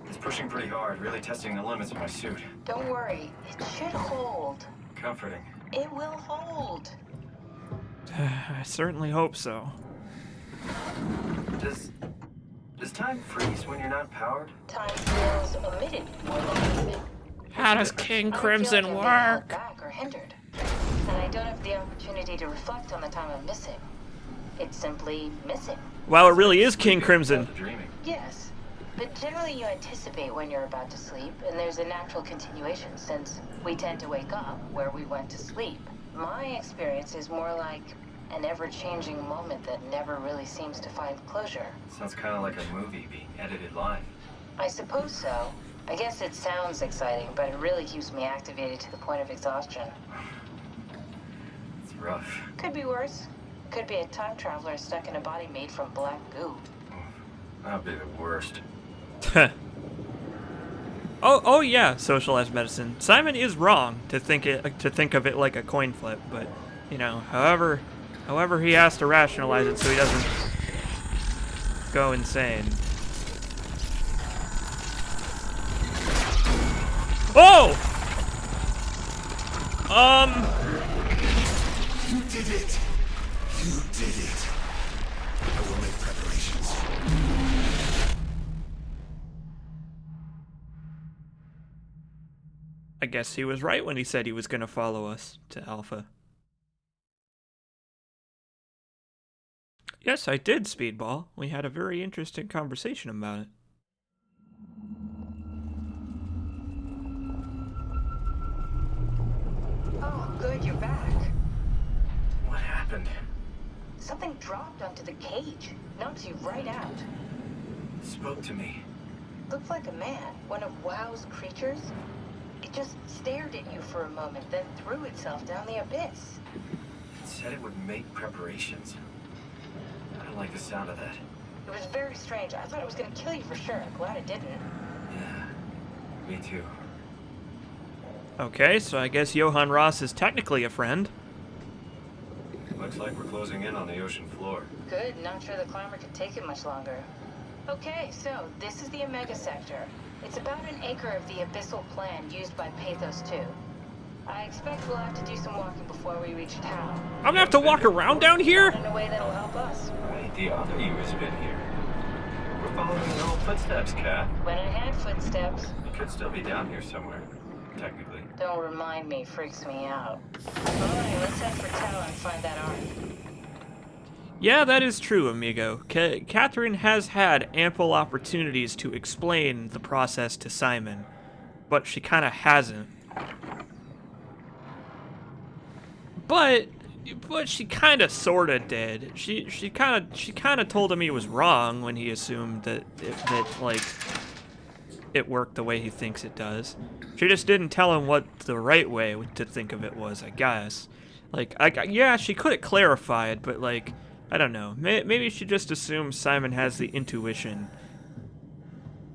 It's pushing pretty hard, really testing the limits of my suit. Don't worry, it should hold. Comforting. It will hold. I certainly hope so. Does time freeze when you're not powered? Time feels omitted more than anything. How does King I don't Crimson feel like I'm being held work? back or hindered. And I don't have the opportunity to reflect on the time I'm missing. It's simply missing. Wow, it really is King Crimson. Dreaming. Yes, but generally you anticipate when you're about to sleep, and there's a natural continuation since we tend to wake up where we went to sleep. My experience is more like an ever-changing moment that never really seems to find closure. Sounds kind of like a movie being edited live. I suppose so. I guess it sounds exciting, but it really keeps me activated to the point of exhaustion. It's rough. Could be worse. Could be a time traveler stuck in a body made from black goo. That'd be the worst. Oh yeah, socialized medicine. Simon is wrong to think of it like a coin flip, but you know, however he has to rationalize it so he doesn't go insane. Oh! You did it! You did it! I will make preparations. I guess he was right when he said he was going to follow us to Alpha. Yes, I did, Speedball. We had a very interesting conversation about it. happened? Something dropped onto the cage. Knocks you right out. It spoke to me. Looked like a man, one of WoW's creatures. It just stared at you for a moment, then threw itself down the abyss. It said it would make preparations. I don't like the sound of that. It was very strange. I thought it was going to kill you for sure. I'm glad it didn't. Yeah, me too. Okay, so I guess Johann Ross is technically a friend. Looks like we're closing in on the ocean floor. Good. Not sure the climber could take it much longer. Okay, so this is the Omega Sector. It's about an acre of the abyssal plan used by Pathos 2. I expect we'll have to do some walking before we reach town. I'm gonna have to walk around down here? Not in a way that'll help us. Right, the other you has been here. We're following your old footsteps, Kat. When I had footsteps. You could still be down here somewhere, technically. Don't remind me, freaks me out. Alright, let's head for town and find that ark. Yeah, that is true, amigo. Catherine has had ample opportunities to explain the process to Simon, but she kind of hasn't. But she kind of sort of did. She kind of told him he was wrong when he assumed that like it worked the way he thinks it does. She just didn't tell him what the right way to think of it was, I guess. Like, yeah, she could have clarified, but like, I don't know. Maybe she just assumes Simon has the intuition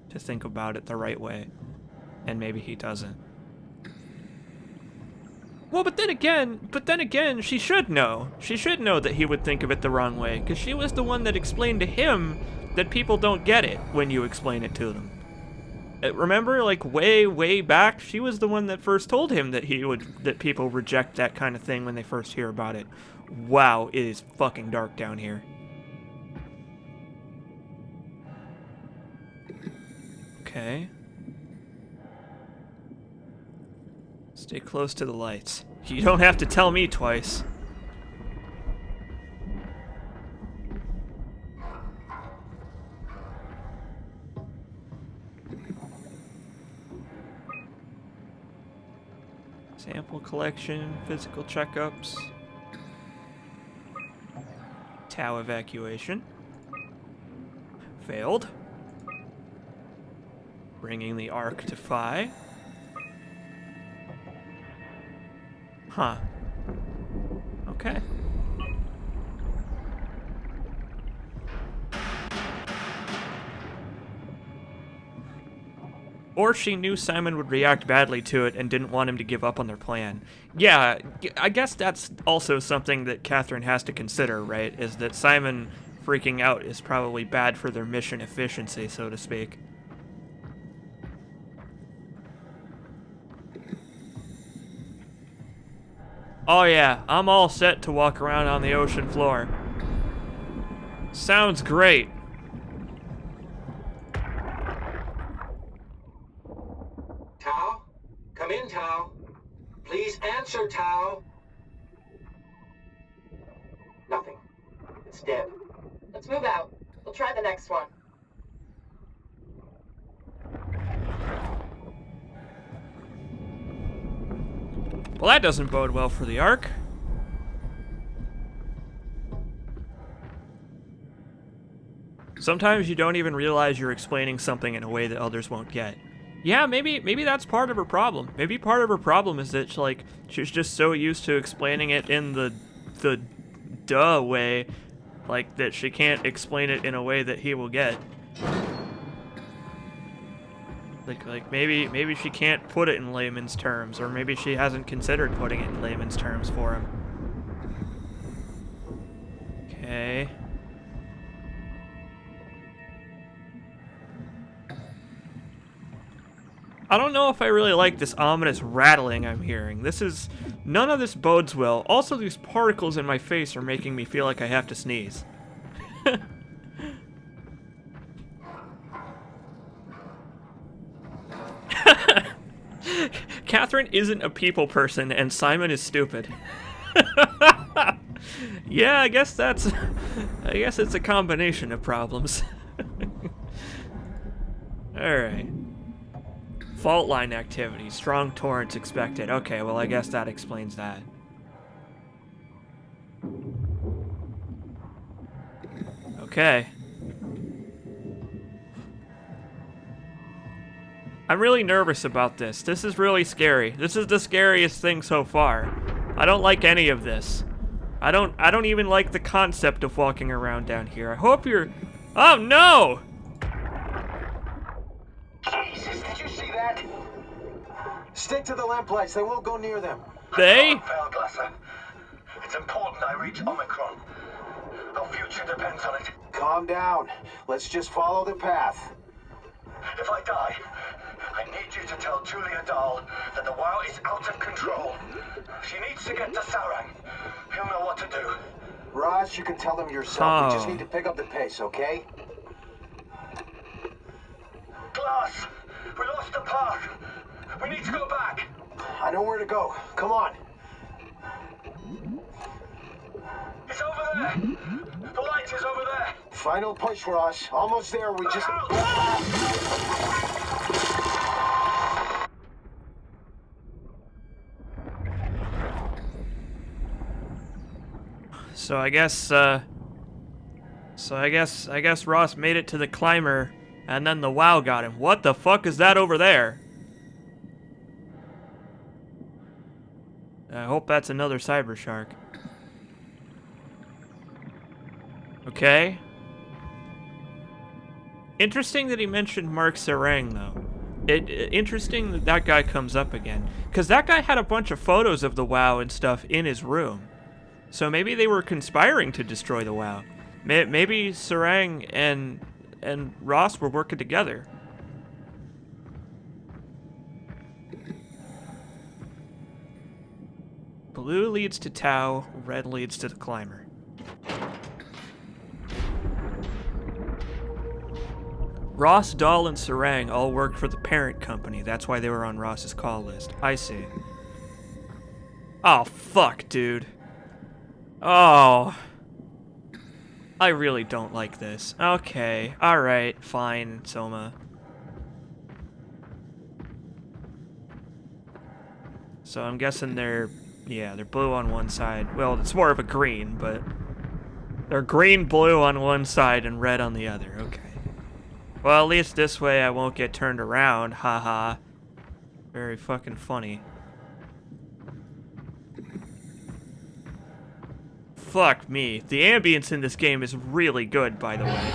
to think about it the right way, and maybe he doesn't. Well, but then again, she should know. She should know that he would think of it the wrong way, because she was the one that explained to him that people don't get it when you explain it to them. Remember, like, way back, she was the one that first told him that that people reject that kind of thing when they first hear about it. Wow, it is fucking dark down here. Okay. Stay close to the lights. You don't have to tell me twice. Sample collection, physical checkups. Tau evacuation. Failed. Bringing the Ark to Phi. Huh. Okay. Or she knew Simon would react badly to it and didn't want him to give up on their plan. Yeah, I guess that's also something that Catherine has to consider, right? Is that Simon freaking out is probably bad for their mission efficiency, so to speak. Oh yeah, I'm all set to walk around on the ocean floor. Sounds great. Tao? Come in, Tao. Please answer, Tao. Nothing. It's dead. Let's move out. We'll try the next one. Well, that doesn't bode well for the Ark. Sometimes you don't even realize you're explaining something in a way that others won't get. Yeah, maybe that's part of her problem. Maybe part of her problem is that she's just so used to explaining it in the duh way, like that she can't explain it in a way that he will get. Like maybe she can't put it in layman's terms, or maybe she hasn't considered putting it in layman's terms for him. Okay. I don't know if I really like this ominous rattling I'm hearing. None of this bodes well. Also, these particles in my face are making me feel like I have to sneeze. Catherine isn't a people person, and Simon is stupid. Yeah, I guess it's a combination of problems. Alright. Fault line activity. Strong torrents expected. Okay, well, I guess that explains that. Okay. I'm really nervous about this. This is really scary. This is the scariest thing so far. I don't like any of this. I don't even like the concept of walking around down here. I hope you're... Oh, no! Jesus, did you see that? Stick to the lamplights. They won't go near them. They? It's important I reach Omicron. Our future depends on it. Calm down. Let's just follow the path. If I die, I need you to tell Julia Dahl that the WoW is out of control. She needs to get to Sarang. He'll know what to do. Raj, you can tell them yourself. We just Oh. need to pick up the pace, okay? Glass! We lost the path! We need to go back! I know where to go. Come on. It's over there! The light is over there! Final push, Raj. Almost there. We just... So I guess Ross made it to the climber, and then the WoW got him. What the fuck is that over there? I hope that's another cyber shark. Okay. Interesting that he mentioned Mark Sarang, though. Interesting that that guy comes up again. Because that guy had a bunch of photos of the WoW and stuff in his room. So maybe they were conspiring to destroy the WoW. Maybe Sarang and Ross were working together. Blue leads to Tau, red leads to the climber. Ross, Dahl, and Sarang all worked for the parent company. That's why they were on Ross's call list. I see. Oh, fuck, dude. Oh. I really don't like this. Okay. Alright. Fine, Soma. So I'm guessing they're blue on one side. Well, it's more of a green, but... They're green-blue on one side and red on the other. Okay. Well, at least this way I won't get turned around. Haha. Very fucking funny. Fuck me. The ambience in this game is really good, by the way.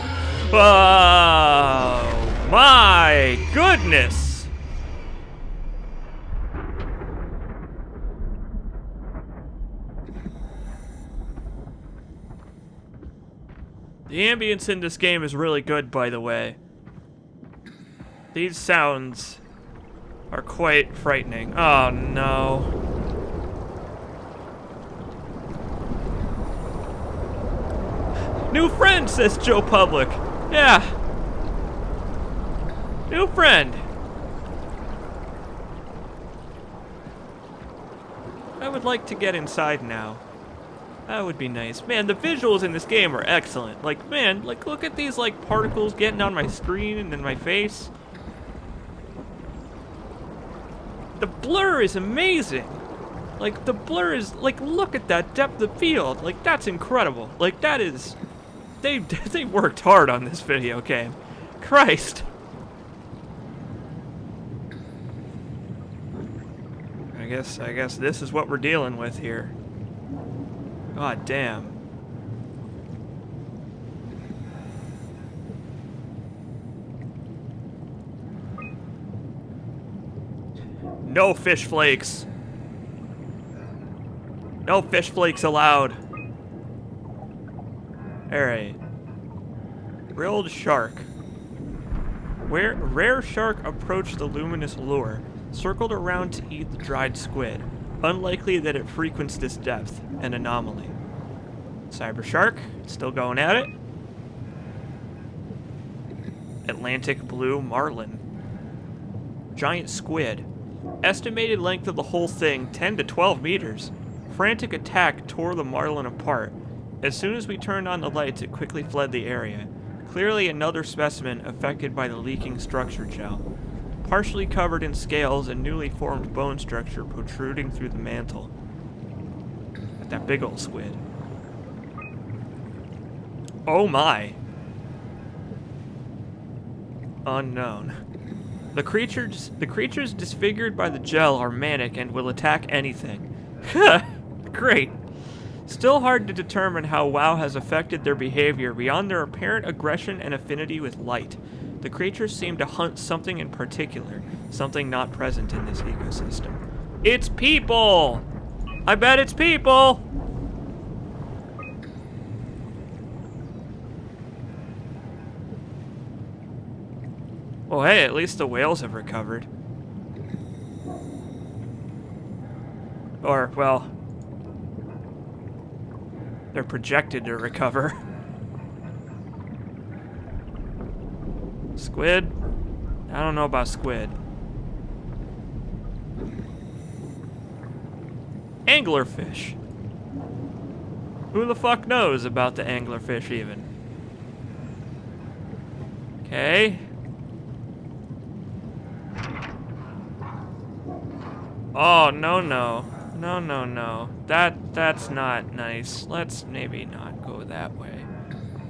Oh my goodness! The ambience in this game is really good, by the way. These sounds are quite frightening. Oh no. New friend, says Joe Public. Yeah. New friend. I would like to get inside now. That would be nice. Man, the visuals in this game are excellent. Like, man, like, look at these, like, particles getting on my screen and in my face. The blur is amazing. Like, the blur is, like, look at that depth of field. Like, that's incredible. Like, that is... They worked hard on this video game. Christ. I guess this is what we're dealing with here. God damn. No fish flakes. No fish flakes allowed. Alright. Grilled shark. Rare shark approached the luminous lure, circled around to eat the dried squid. Unlikely that it frequents this depth. An anomaly. Cyber shark, still going at it. Atlantic blue marlin. Giant squid. Estimated length of the whole thing, 10 to 12 meters. Frantic attack tore the marlin apart. As soon as we turned on the lights, it quickly fled the area. Clearly another specimen affected by the leaking structure gel. Partially covered in scales and newly formed bone structure protruding through the mantle. At that big old squid. Oh my. unknown. The creatures disfigured by the gel are manic and will attack anything. Great. Still hard to determine how WoW has affected their behavior beyond their apparent aggression and affinity with light. The creatures seem to hunt something in particular, something not present in this ecosystem. It's people! I bet it's people! Well, hey, at least the whales have recovered. Or, well, they're projected to recover. Squid? I don't know about squid. Anglerfish. Who the fuck knows about the anglerfish even? Okay. Oh, no. No. That's not nice. Let's maybe not go that way.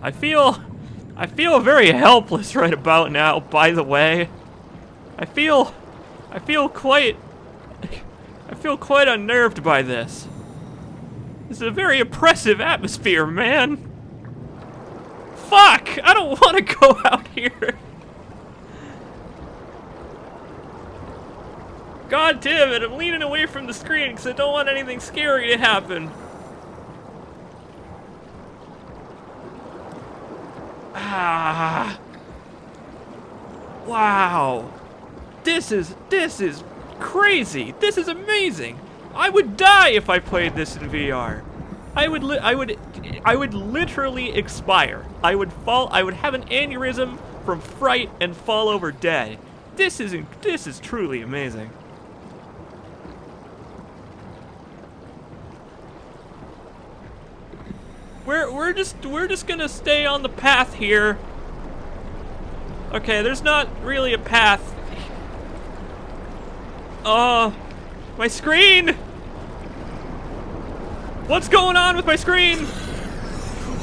I feel very helpless right about now, by the way. I feel quite unnerved by this. This is a very oppressive atmosphere, man. Fuck! I don't want to go out here. God damn it, I'm leaning away from the screen because I don't want anything scary to happen. Ah. Wow. This is crazy. This is amazing. I would die if I played this in VR. I would literally expire. I would have an aneurysm from fright and fall over dead. This is truly amazing. We're just gonna stay on the path here. Okay, there's not really a path. My screen! What's going on with my screen?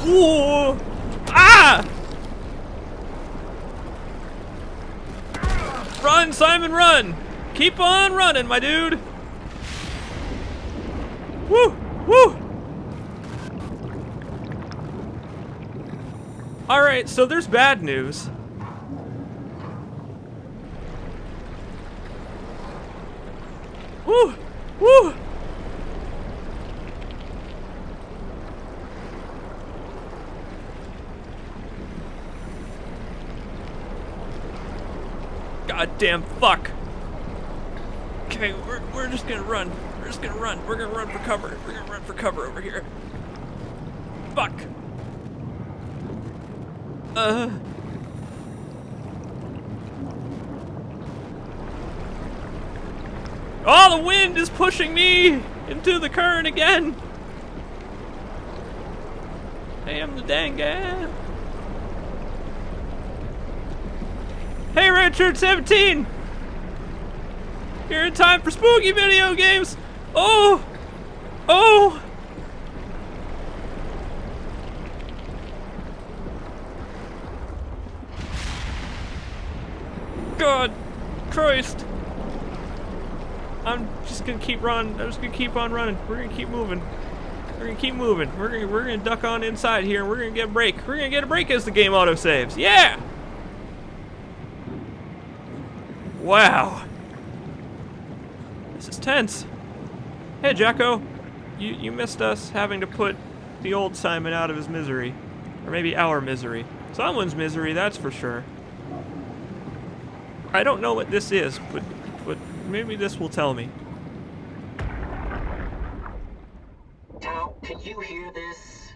Ooh! Ah! Run, Simon, run! Keep on running, my dude! Woo! Woo! Alright, so there's bad news. Woo! Woo! Goddamn fuck! Okay, we're just gonna run. We're just gonna run. We're gonna run for cover. We're gonna run for cover over here. Fuck! Oh, the wind is pushing me into the current again. I am the dang guy. Hey, Richard 17. You're in time for spooky video games. Oh, oh. God, Christ. I'm just gonna keep running. I'm just gonna keep on running. We're gonna keep moving. We're gonna keep moving. We're gonna duck on inside here and we're gonna get a break. We're gonna get a break as the game auto saves. Yeah! Wow. This is tense. Hey, Jacko. You missed us having to put the old Simon out of his misery. Or maybe our misery. Someone's misery, that's for sure. I don't know what this is, but maybe this will tell me. Tao, can you hear this?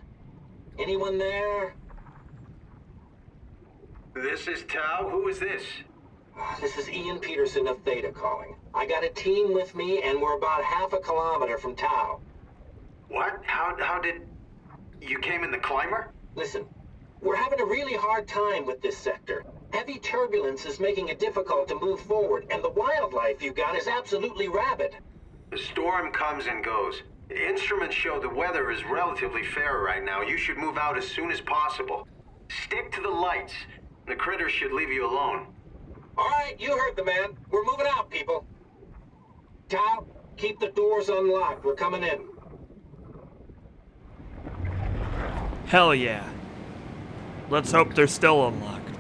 Anyone there? This is Tao. Who is this? This is Ian Peterson of Theta calling. I got a team with me and we're about half a kilometer from Tao. What? How did... You came in the climber? Listen, we're having a really hard time with this sector. Heavy turbulence is making it difficult to move forward, and the wildlife you got is absolutely rabid. The storm comes and goes. The instruments show the weather is relatively fair right now. You should move out as soon as possible. Stick to the lights. The critters should leave you alone. All right, you heard the man. We're moving out, people. Tao, keep the doors unlocked. We're coming in. Hell yeah. Let's hope they're still unlocked.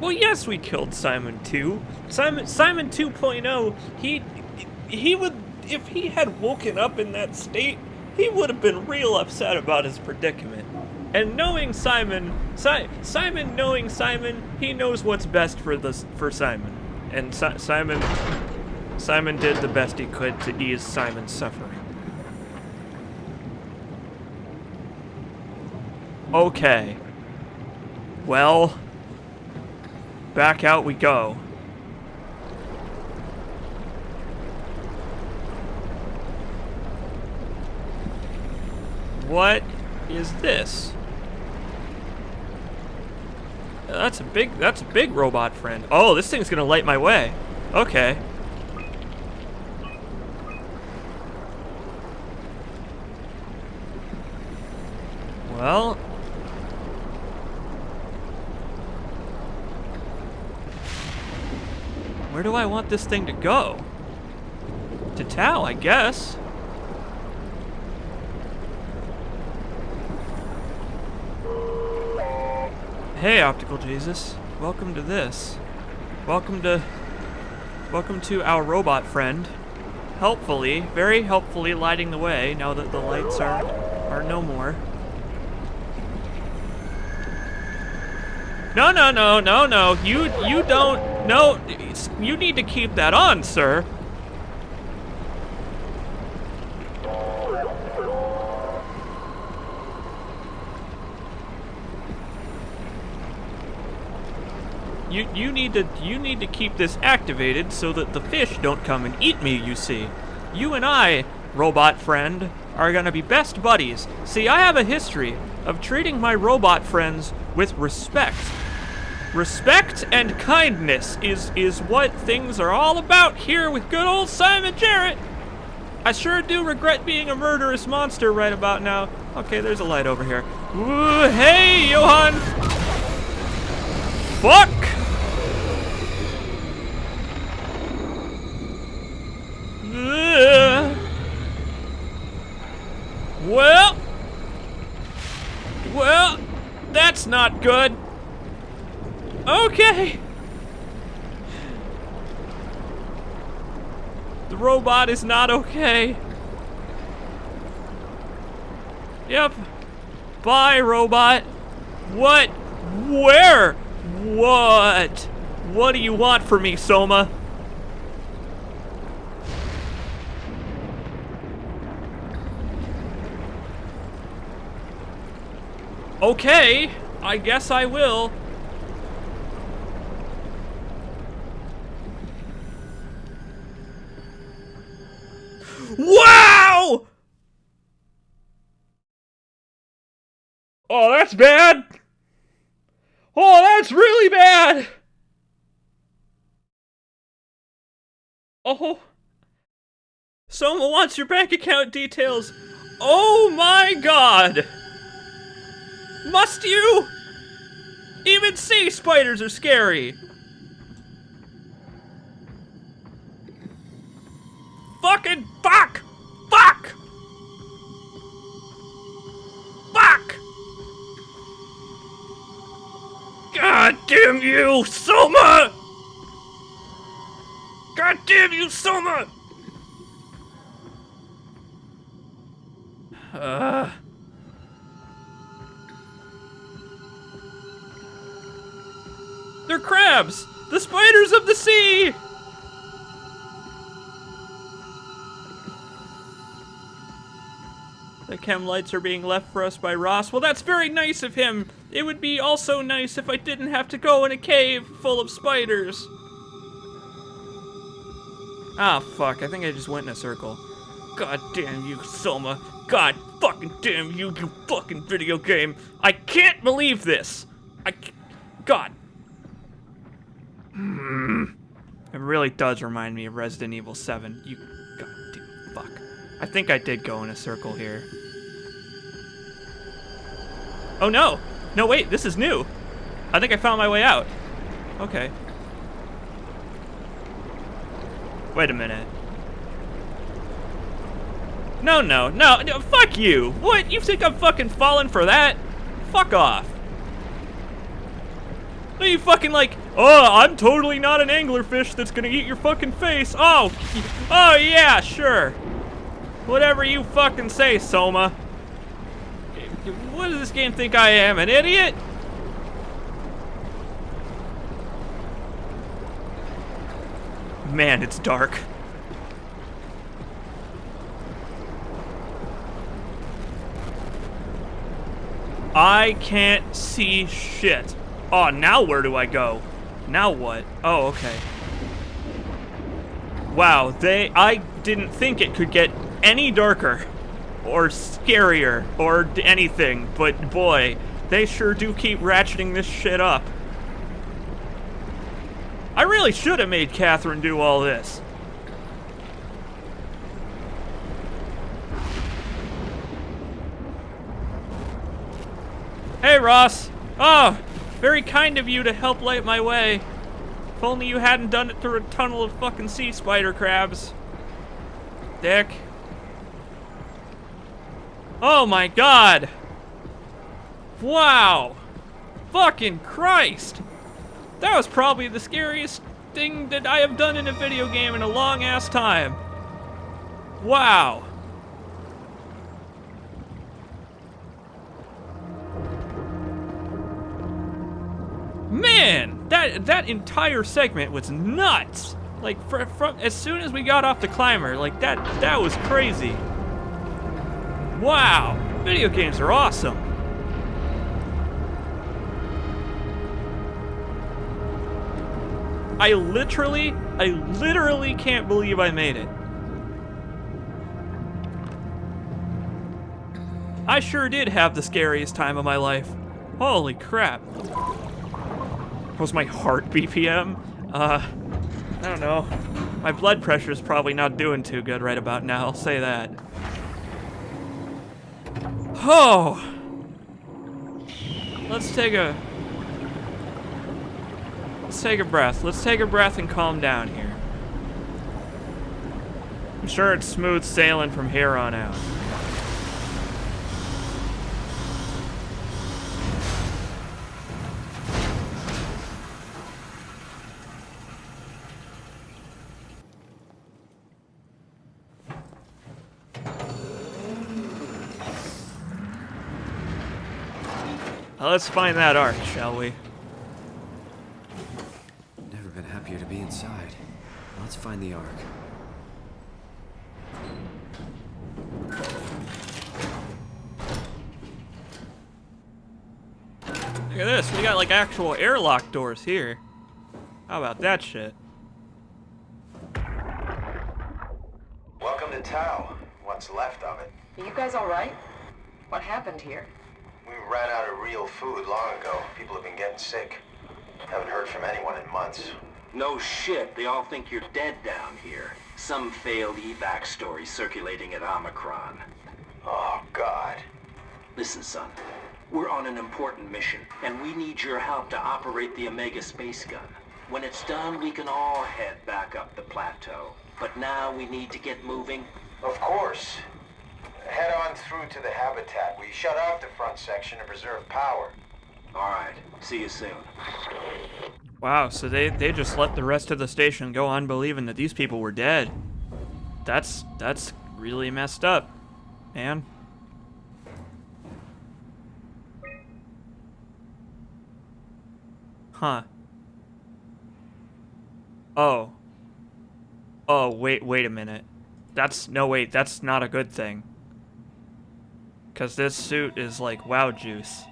Well, yes, we killed Simon 2. Simon 2.0, he would, if he had woken up in that state, he would have been real upset about his predicament. And knowing Simon, knowing Simon, he knows what's best for Simon. And Simon did the best he could to ease Simon's suffering. Okay. Well, back out we go. What is this? That's a big robot friend. Oh, this thing's gonna light my way. Okay. Well, where do I want this thing to go? To Tao, I guess. Hey, Optical Jesus. Welcome to this. Welcome to our robot friend. Helpfully, very helpfully lighting the way now that the lights are no more. No. You don't. No, you need to keep that on, sir. You need to keep this activated so that the fish don't come and eat me, you see. You and I, robot friend, are gonna be best buddies. See, I have a history of treating my robot friends with respect. Respect and kindness is what things are all about here with good old Simon Jarrett. I sure do regret being a murderous monster right about now. Okay, there's a light over here. Ooh, hey, Johan! Fuck! Well, that's not good. Okay. The robot is not okay. Yep. Bye, robot. What? Where? What? What do you want from me, Soma? Okay, I guess I will. Wow! Oh, that's bad. Oh, that's really bad. Oh. Soma wants your bank account details. Oh my god. Must you? Even sea spiders are scary. Fucking fuck! Fuck! Fuck! God damn you, Soma! God damn you, Soma! They're crabs! The spiders of the sea! The chem lights are being left for us by Ross. Well, that's very nice of him. It would be also nice if I didn't have to go in a cave full of spiders. Ah, fuck. I think I just went in a circle. God damn you, Soma. God fucking damn you, you fucking video game. I can't believe this. God. It really does remind me of Resident Evil 7. You goddamn fuck. I think I did go in a circle here. Oh no! No wait, this is new. I think I found my way out. Okay. Wait a minute. No, no, no, no, fuck you! What? You think I'm fucking falling for that? Fuck off. Are you fucking like, oh, I'm totally not an anglerfish that's gonna eat your fucking face. Oh, oh yeah, sure. Whatever you fucking say, Soma. What does this game think I am, an idiot? Man, it's dark. I can't see shit. Oh, now where do I go? Now what? Oh, okay. Wow, I didn't think it could get any darker or scarier or anything, but boy, they sure do keep ratcheting this shit up. I really should have made Catherine do all this. Hey, Ross. Oh, very kind of you to help light my way. If only you hadn't done it through a tunnel of fucking sea spider crabs. Dick. Oh my god. Wow. Fucking Christ. That was probably the scariest thing that I have done in a video game in a long ass time. Wow. Man, that entire segment was nuts. Like from as soon as we got off the climber, like that was crazy. Wow, video games are awesome. I literally can't believe I made it. I sure did have the scariest time of my life. Holy crap. Was my heart BPM? I don't know. My blood pressure's probably not doing too good right about now, I'll say that. Oh! Let's take a breath. Let's take a breath and calm down here. I'm sure it's smooth sailing from here on out. Let's find that ark, shall we? Never been happier to be inside. Let's find the ark. Look at this, we got like actual airlock doors here. How about that shit? Welcome to Tau. What's left of it. Are you guys alright? What happened here? We ran out of real food long ago. People have been getting sick. Haven't heard from anyone in months. No shit, they all think you're dead down here. Some failed evac story circulating at Omicron. Oh, God. Listen, son. We're on an important mission, and we need your help to operate the Omega space gun. When it's done, we can all head back up the plateau. But now we need to get moving. Of course. Head on through to the habitat. We shut off the front section to preserve power. All right. See you soon. Wow, so they just let the rest of the station go on believing that these people were dead. That's really messed up, man. Huh. Oh. Oh, wait a minute. That's not a good thing. 'Cause this suit is like wow juice.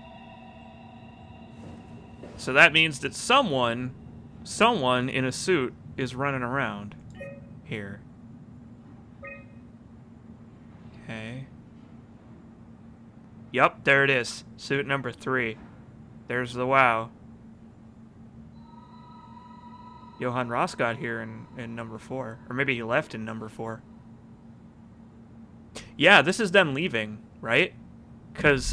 So that means that someone in a suit is running around here. Okay. Yup, there it is. Suit number 3. There's the wow. Johann Ross got here in number 4. Or maybe he left in number 4. Yeah, this is them leaving, right? Cause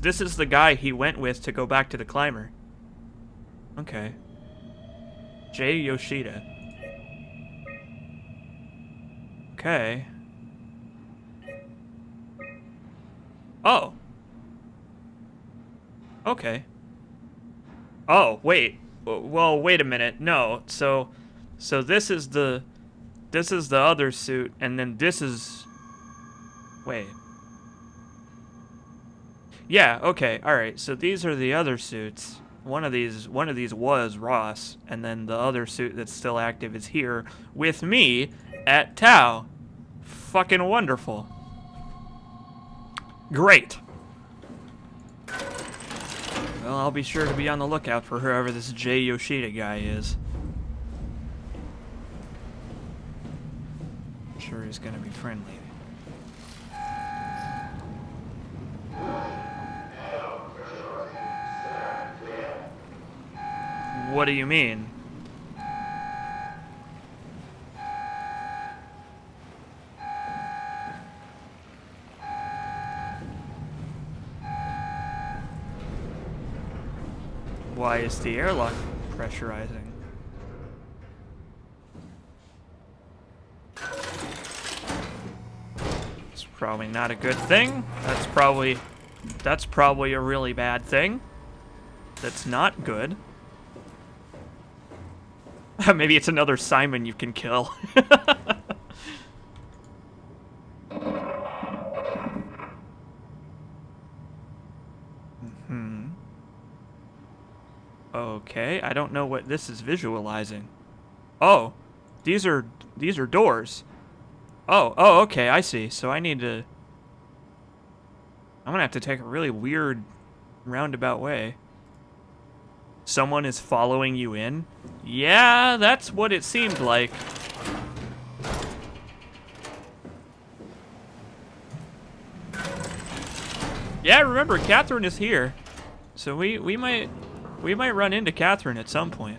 this is the guy he went with to go back to the climber. Okay. J. Yoshida. Okay. Oh. Okay. Oh, wait. Well, wait a minute. No. So this is the other suit, and then this is... Wait. Yeah, okay. All right. So these are the other suits. One of these was Ross, and then the other suit that's still active is here with me at Tau. Fucking wonderful. Great. Well, I'll be sure to be on the lookout for whoever this J. Yoshida guy is. I'm sure he's gonna be friendly. What do you mean? Why is the airlock pressurizing? It's probably not a good thing. That's probably a really bad thing. That's not good. Maybe it's another Simon you can kill. Okay, I don't know what this is visualizing. Oh, these are doors. Oh, okay, I see. So I'm gonna have to take a really weird roundabout way. Someone is following you in? Yeah, that's what it seemed like. Yeah, remember, Catherine is here. So we might run into Catherine at some point.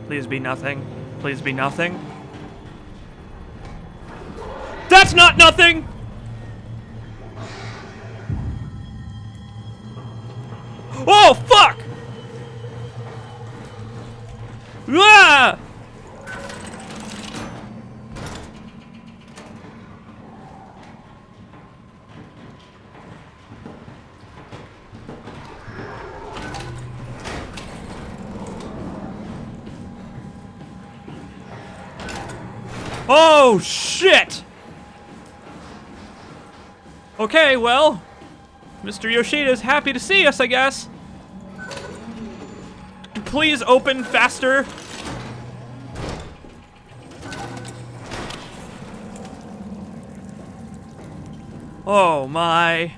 Please be nothing. Please be nothing. That's not nothing! Oh, fuck! Ah! Oh, shit! Okay, well, Mr. Yoshida is happy to see us, I guess. Please open faster. Oh, my.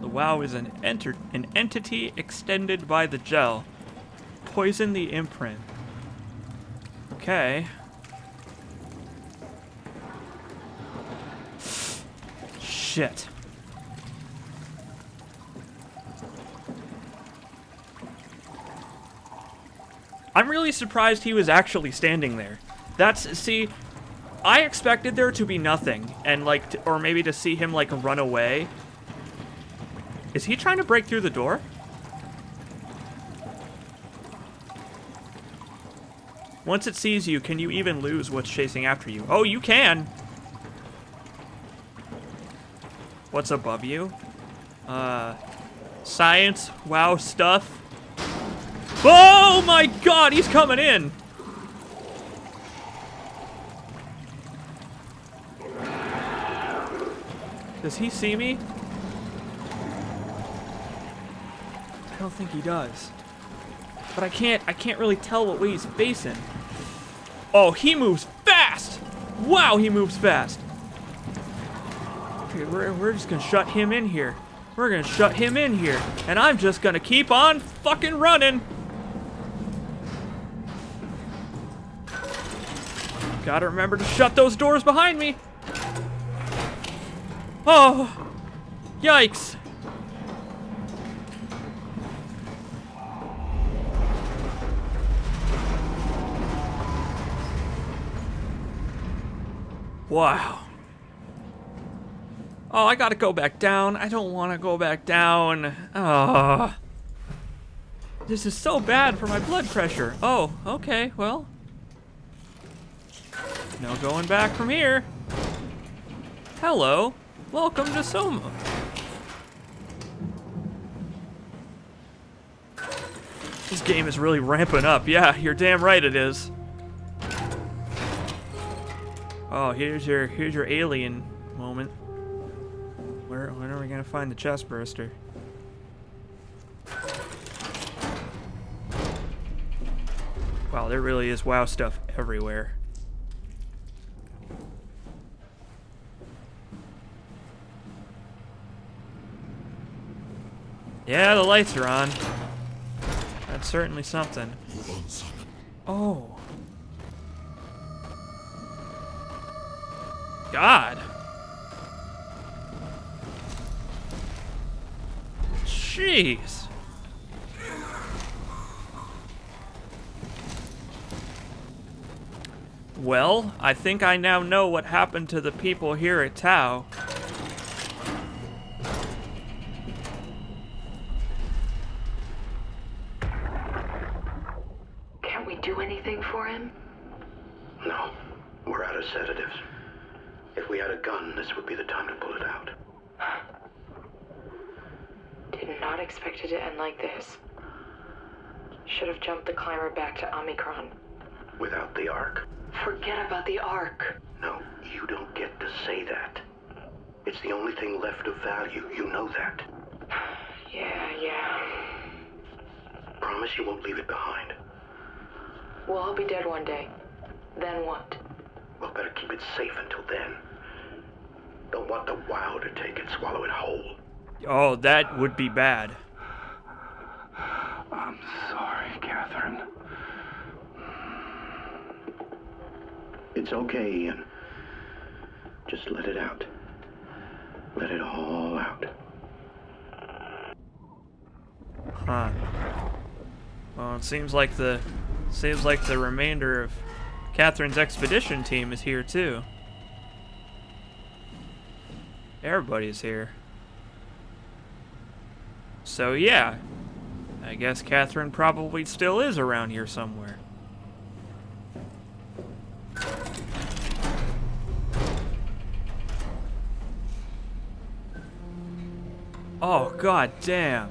The WoW is an entity extended by the gel. Poison the imprint. Okay. Shit. I'm really surprised he was actually standing there. See, I expected there to be nothing, and like, or maybe to see him like run away. Is he trying to break through the door? Once it sees you, can you even lose what's chasing after you? Oh, you can! What's above you? Science, WoW stuff. Oh my god, he's coming in! Does he see me? I don't think he does. But I can't really tell what way he's facing. Oh, he moves fast! Wow, he moves fast. We're just gonna shut him in here. We're gonna shut him in here. And I'm just gonna keep on fucking running. Gotta remember to shut those doors behind me. Oh, yikes. Wow. Oh, I gotta go back down. I don't want to go back down. This is so bad for my blood pressure. Oh, okay, well. No going back from here. Hello. Welcome to SOMA. This game is really ramping up. Yeah, you're damn right it is. Oh, here's your alien moment. When are we gonna find the chest burster? Wow, there really is WoW stuff everywhere. Yeah, the lights are on. That's certainly something. Oh. God. Jeez. Well, I think I now know what happened to the people here at Tau. Can't we do anything for him? No, we're out of sedatives. If we had a gun, this would be the time to pull it out. Did not expect it to end like this. Should have jumped the climber back to Omicron. Without the Ark. Forget about the Ark. No, you don't get to say that. It's the only thing left of value, you know that. Yeah. Promise you won't leave it behind. Well, I'll be dead one day. Then what? Well, better keep it safe until then. Don't want the WoW to take it, swallow it whole. Oh, that would be bad. I'm sorry, Catherine. It's okay, Ian. Just let it out. Let it all out. Huh. Well, it seems like the remainder of Catherine's expedition team is here too. Everybody's here. So yeah, I guess Catherine probably still is around here somewhere. Oh, god damn.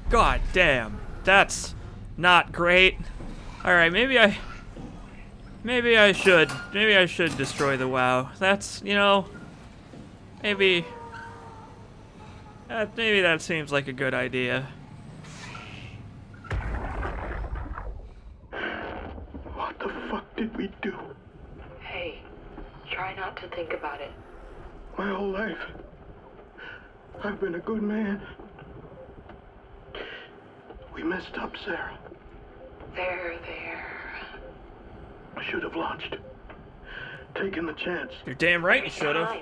God damn. That's not great. Alright, maybe I should destroy the WoW. That's, you know, maybe that seems like a good idea. What the fuck did we do? Hey, try not to think about it. My whole life, I've been a good man. We messed up, Sarah. There. I should have launched. Taken the chance. You're damn right you should have.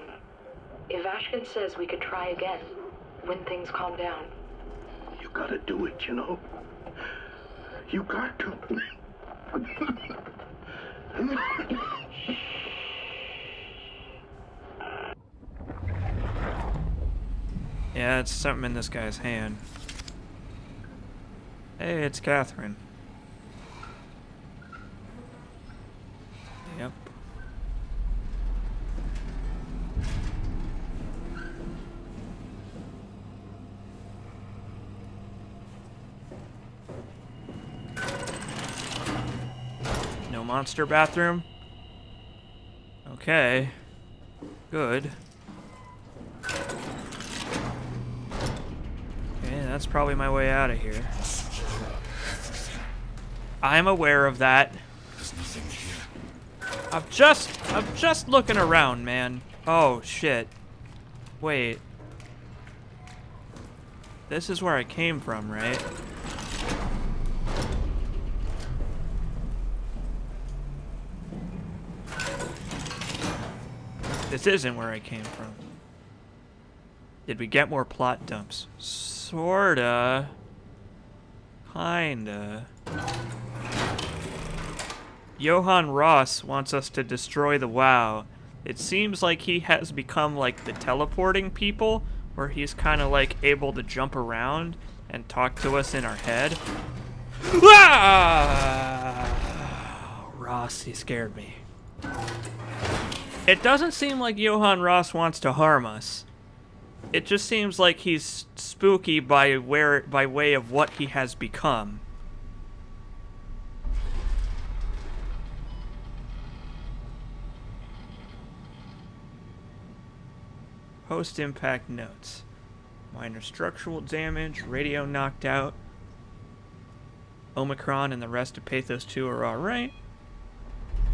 If Ashkin says we could try again, when things calm down. You gotta do it, you know? You got to. Yeah, it's something in this guy's hand. Hey, it's Catherine. Yep. No monster bathroom? Okay. Good. that's probably my way out of here. I'm aware of that. There's nothing here. I'm just looking around, man. Oh, shit. Wait. This is where I came from, right? This isn't where I came from. Did we get more plot dumps? Sorta. Kinda. Johann Ross wants us to destroy the WoW. It seems like he has become like the teleporting people, where he's kind of like able to jump around and talk to us in our head. Ah! Ross, he scared me. It doesn't seem like Johann Ross wants to harm us. It just seems like he's spooky by way of what he has become. Post-impact notes. Minor structural damage, radio knocked out. Omicron and the rest of Pathos 2 are alright.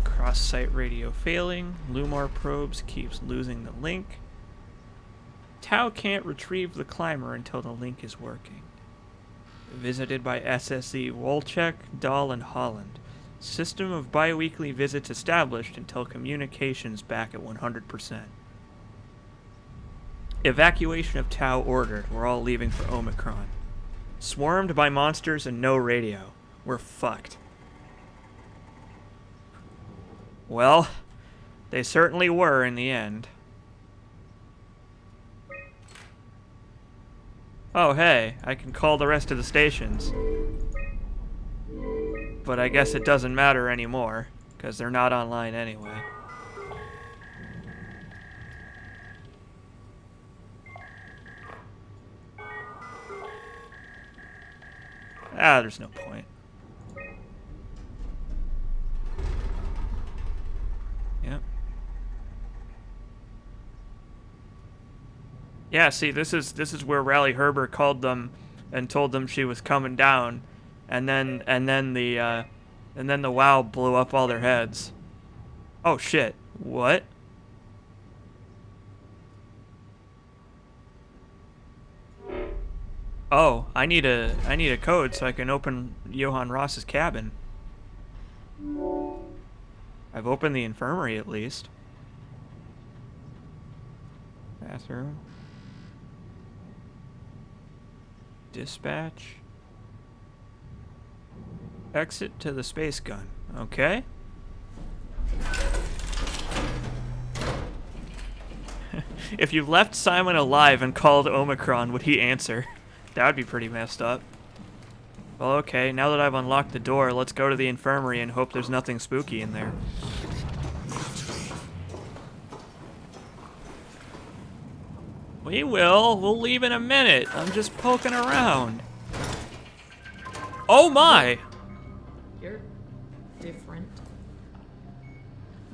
Cross-site radio failing. Lumar probes keeps losing the link. Tau can't retrieve the climber until the link is working. Visited by SSE Wolchek, Dahl, and Holland. System of bi-weekly visits established until communications back at 100%. Evacuation of Tau ordered. We're all leaving for Omicron. Swarmed by monsters and no radio. We're fucked. Well, they certainly were in the end. Oh, hey, I can call the rest of the stations. But I guess it doesn't matter anymore, because they're not online anyway. Ah, there's no point. Yep. Yeah, see, this is where Rally Herber called them and told them she was coming down, and then the WoW blew up all their heads. Oh shit! What? Oh, I need a code so I can open Johann Ross's cabin. I've opened the infirmary at least. Bathroom. Dispatch. Exit to the space gun. Okay. If you left Simon alive and called Omicron, would he answer? That would be pretty messed up. Well, okay, now that I've unlocked the door, let's go to the infirmary and hope there's nothing spooky in there. We will. We'll leave in a minute. I'm just poking around. Oh my! You're different.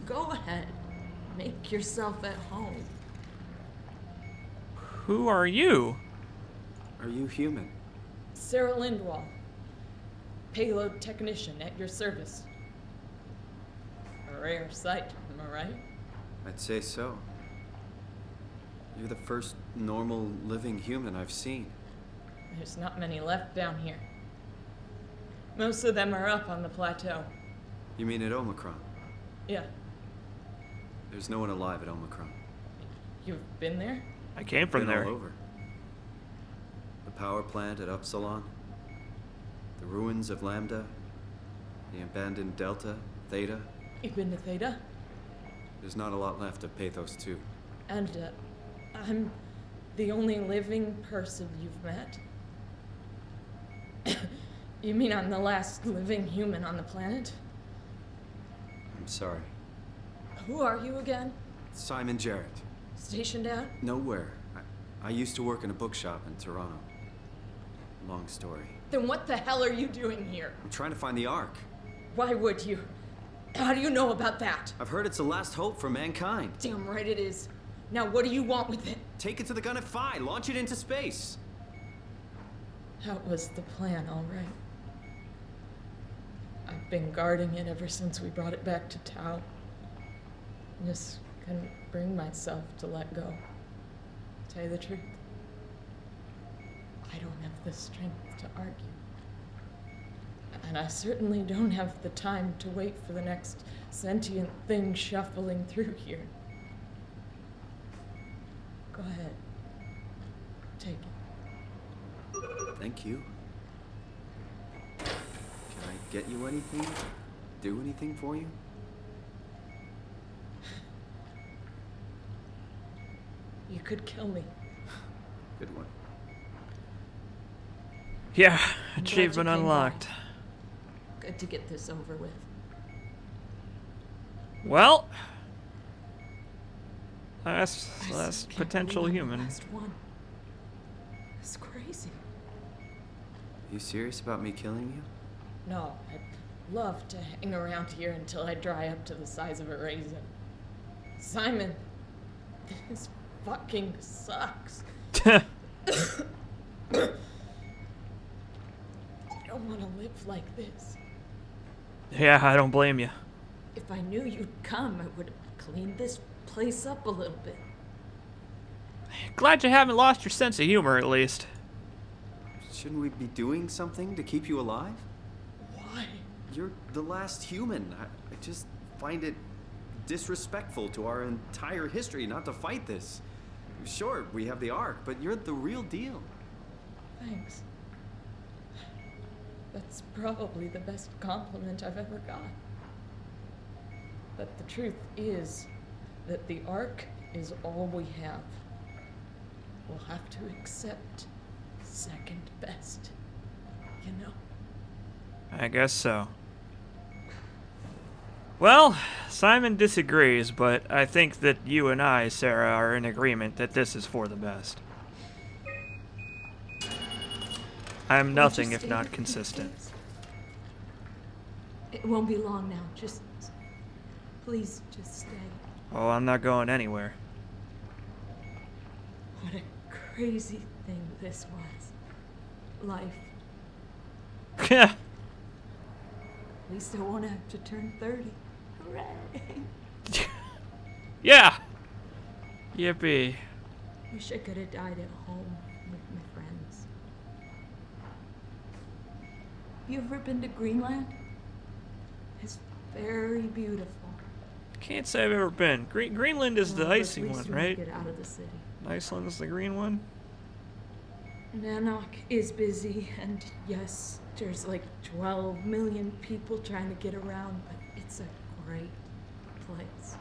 Go ahead. Make yourself at home. Who are you? Are you human? Sarah Lindwall. Payload technician at your service. A rare sight, am I right? I'd say so. You're the first normal living human I've seen. There's not many left down here. Most of them are up on the plateau. You mean at Omicron? Yeah. There's no one alive at Omicron. You've been there? I came from there. All over. The power plant at Upsilon, the ruins of Lambda, the abandoned Delta, Theta. You've been to Theta? There's not a lot left of Pathos 2. And, I'm the only living person you've met? You mean I'm the last living human on the planet? I'm sorry. Who are you again? Simon Jarrett. Stationed out? Nowhere. I used to work in a bookshop in Toronto. Long story. Then what the hell are you doing here? I'm trying to find the Ark. Why would you? How do you know about that? I've heard it's the last hope for mankind. Damn right it is. Now what do you want with it? Take it to the gun at Phi. Launch it into space. That was the plan, all right. I've been guarding it ever since we brought it back to Tau. Just couldn't bring myself to let go. Tell you the truth, I don't have the strength to argue. And I certainly don't have the time to wait for the next sentient thing shuffling through here. Go ahead. Take it. Thank you. Can I get you anything? Do anything for you? You could kill me. Good one. Yeah, I'm glad achievement you came unlocked. by. Good to get this over with. Well, last Can't potential believe I'm the human. last one. It's crazy. You serious about me killing you? No, I'd love to hang around here until I dry up to the size of a raisin. Simon, this fucking sucks. I don't want to live like this. Yeah, I don't blame you. If I knew you'd come, I would have cleaned this place up a little bit. Glad you haven't lost your sense of humor, at least. Shouldn't we be doing something to keep you alive? Why? You're the last human. I just find it disrespectful to our entire history not to fight this. Sure, we have the Ark, but you're the real deal. Thanks. That's probably the best compliment I've ever got. But the truth is that the Ark is all we have. We'll have to accept second best, you know? I guess so. Well, Simon disagrees, but I think that you and I, Sarah, are in agreement that this is for the best. I'm nothing if not consistent. It won't be long now. Just, please, just stay. Oh, I'm not going anywhere. What a crazy thing this was. Life. Yeah. At least I won't have to turn 30. Hooray! Yeah. Yippee. Wish I could have died at home with my friends. You ever been to Greenland? It's very beautiful. Can't say I've ever been. Greenland is the Well, at icy least one, when right? you get out of the city. Iceland's the green one? Nanook is busy, and yes, there's like 12 million people trying to get around, but it's a great place.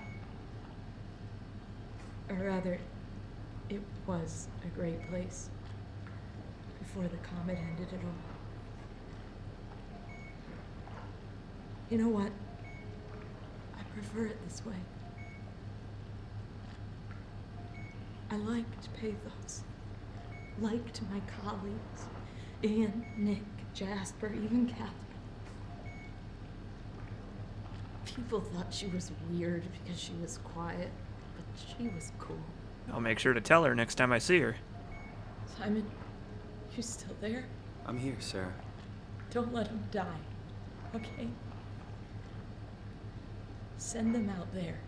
Or rather, it was a great place before the comet ended it all. You know what? I prefer it this way. I liked pathos. Liked my colleagues. Ian, Nick, Jasper, even Catherine. People thought she was weird because she was quiet, but she was cool. I'll make sure to tell her next time I see her. Simon, you still there? I'm here, Sarah. Don't let him die, okay? Send them out there.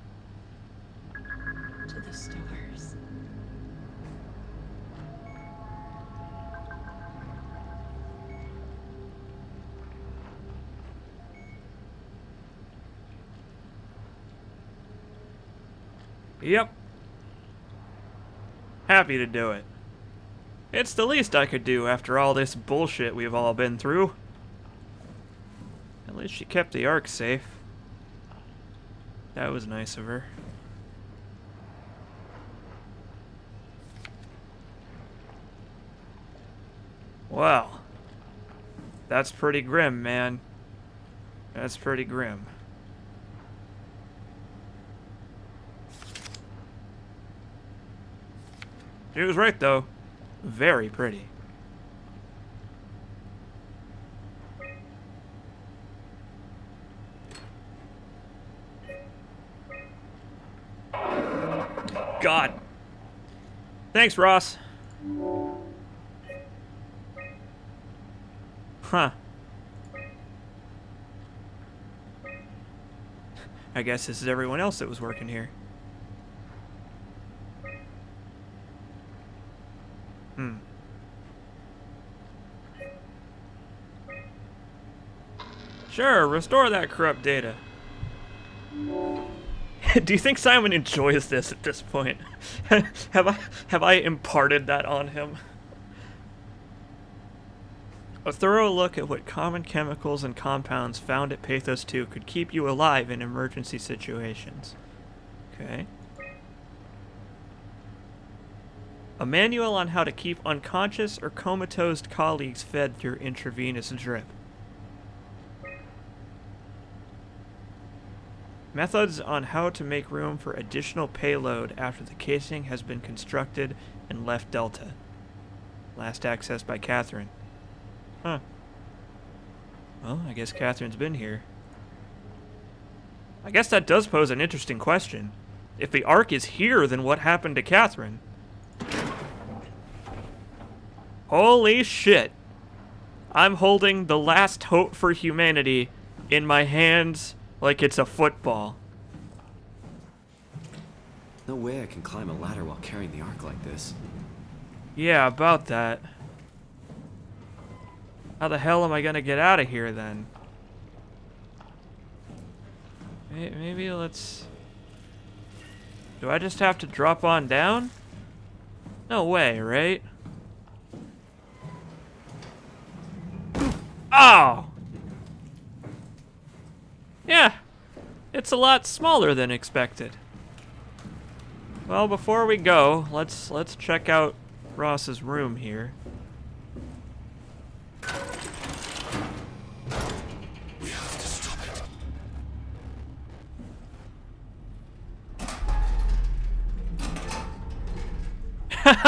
To the stars. Yep. Happy to do it. It's the least I could do after all this bullshit we've all been through. At least she kept the Ark safe. That was nice of her. Well, that's pretty grim, man. That's pretty grim. She was right, though. Very pretty. God. Thanks, Ross. Huh. I guess this is everyone else that was working here. Sure, restore that corrupt data. Do you think Simon enjoys this at this point? have I imparted that on him? A thorough look at what common chemicals and compounds found at Pathos 2 could keep you alive in emergency situations. Okay. A manual on how to keep unconscious or comatose colleagues fed through intravenous drip. Methods on how to make room for additional payload after the casing has been constructed and left Delta. Last accessed by Catherine. Huh. Well, I guess Catherine's been here. I guess that does pose an interesting question. If the Ark is here, then what happened to Catherine? Holy shit. I'm holding the last hope for humanity in my hands like it's a football. No way I can climb a ladder while carrying the Ark like this. Yeah, about that. How the hell am I gonna get out of here then? Maybe let's... Do I just have to drop on down? No way, right? Oh! Yeah, it's a lot smaller than expected. Well, before we go, let's check out Ross's room here. We have to stop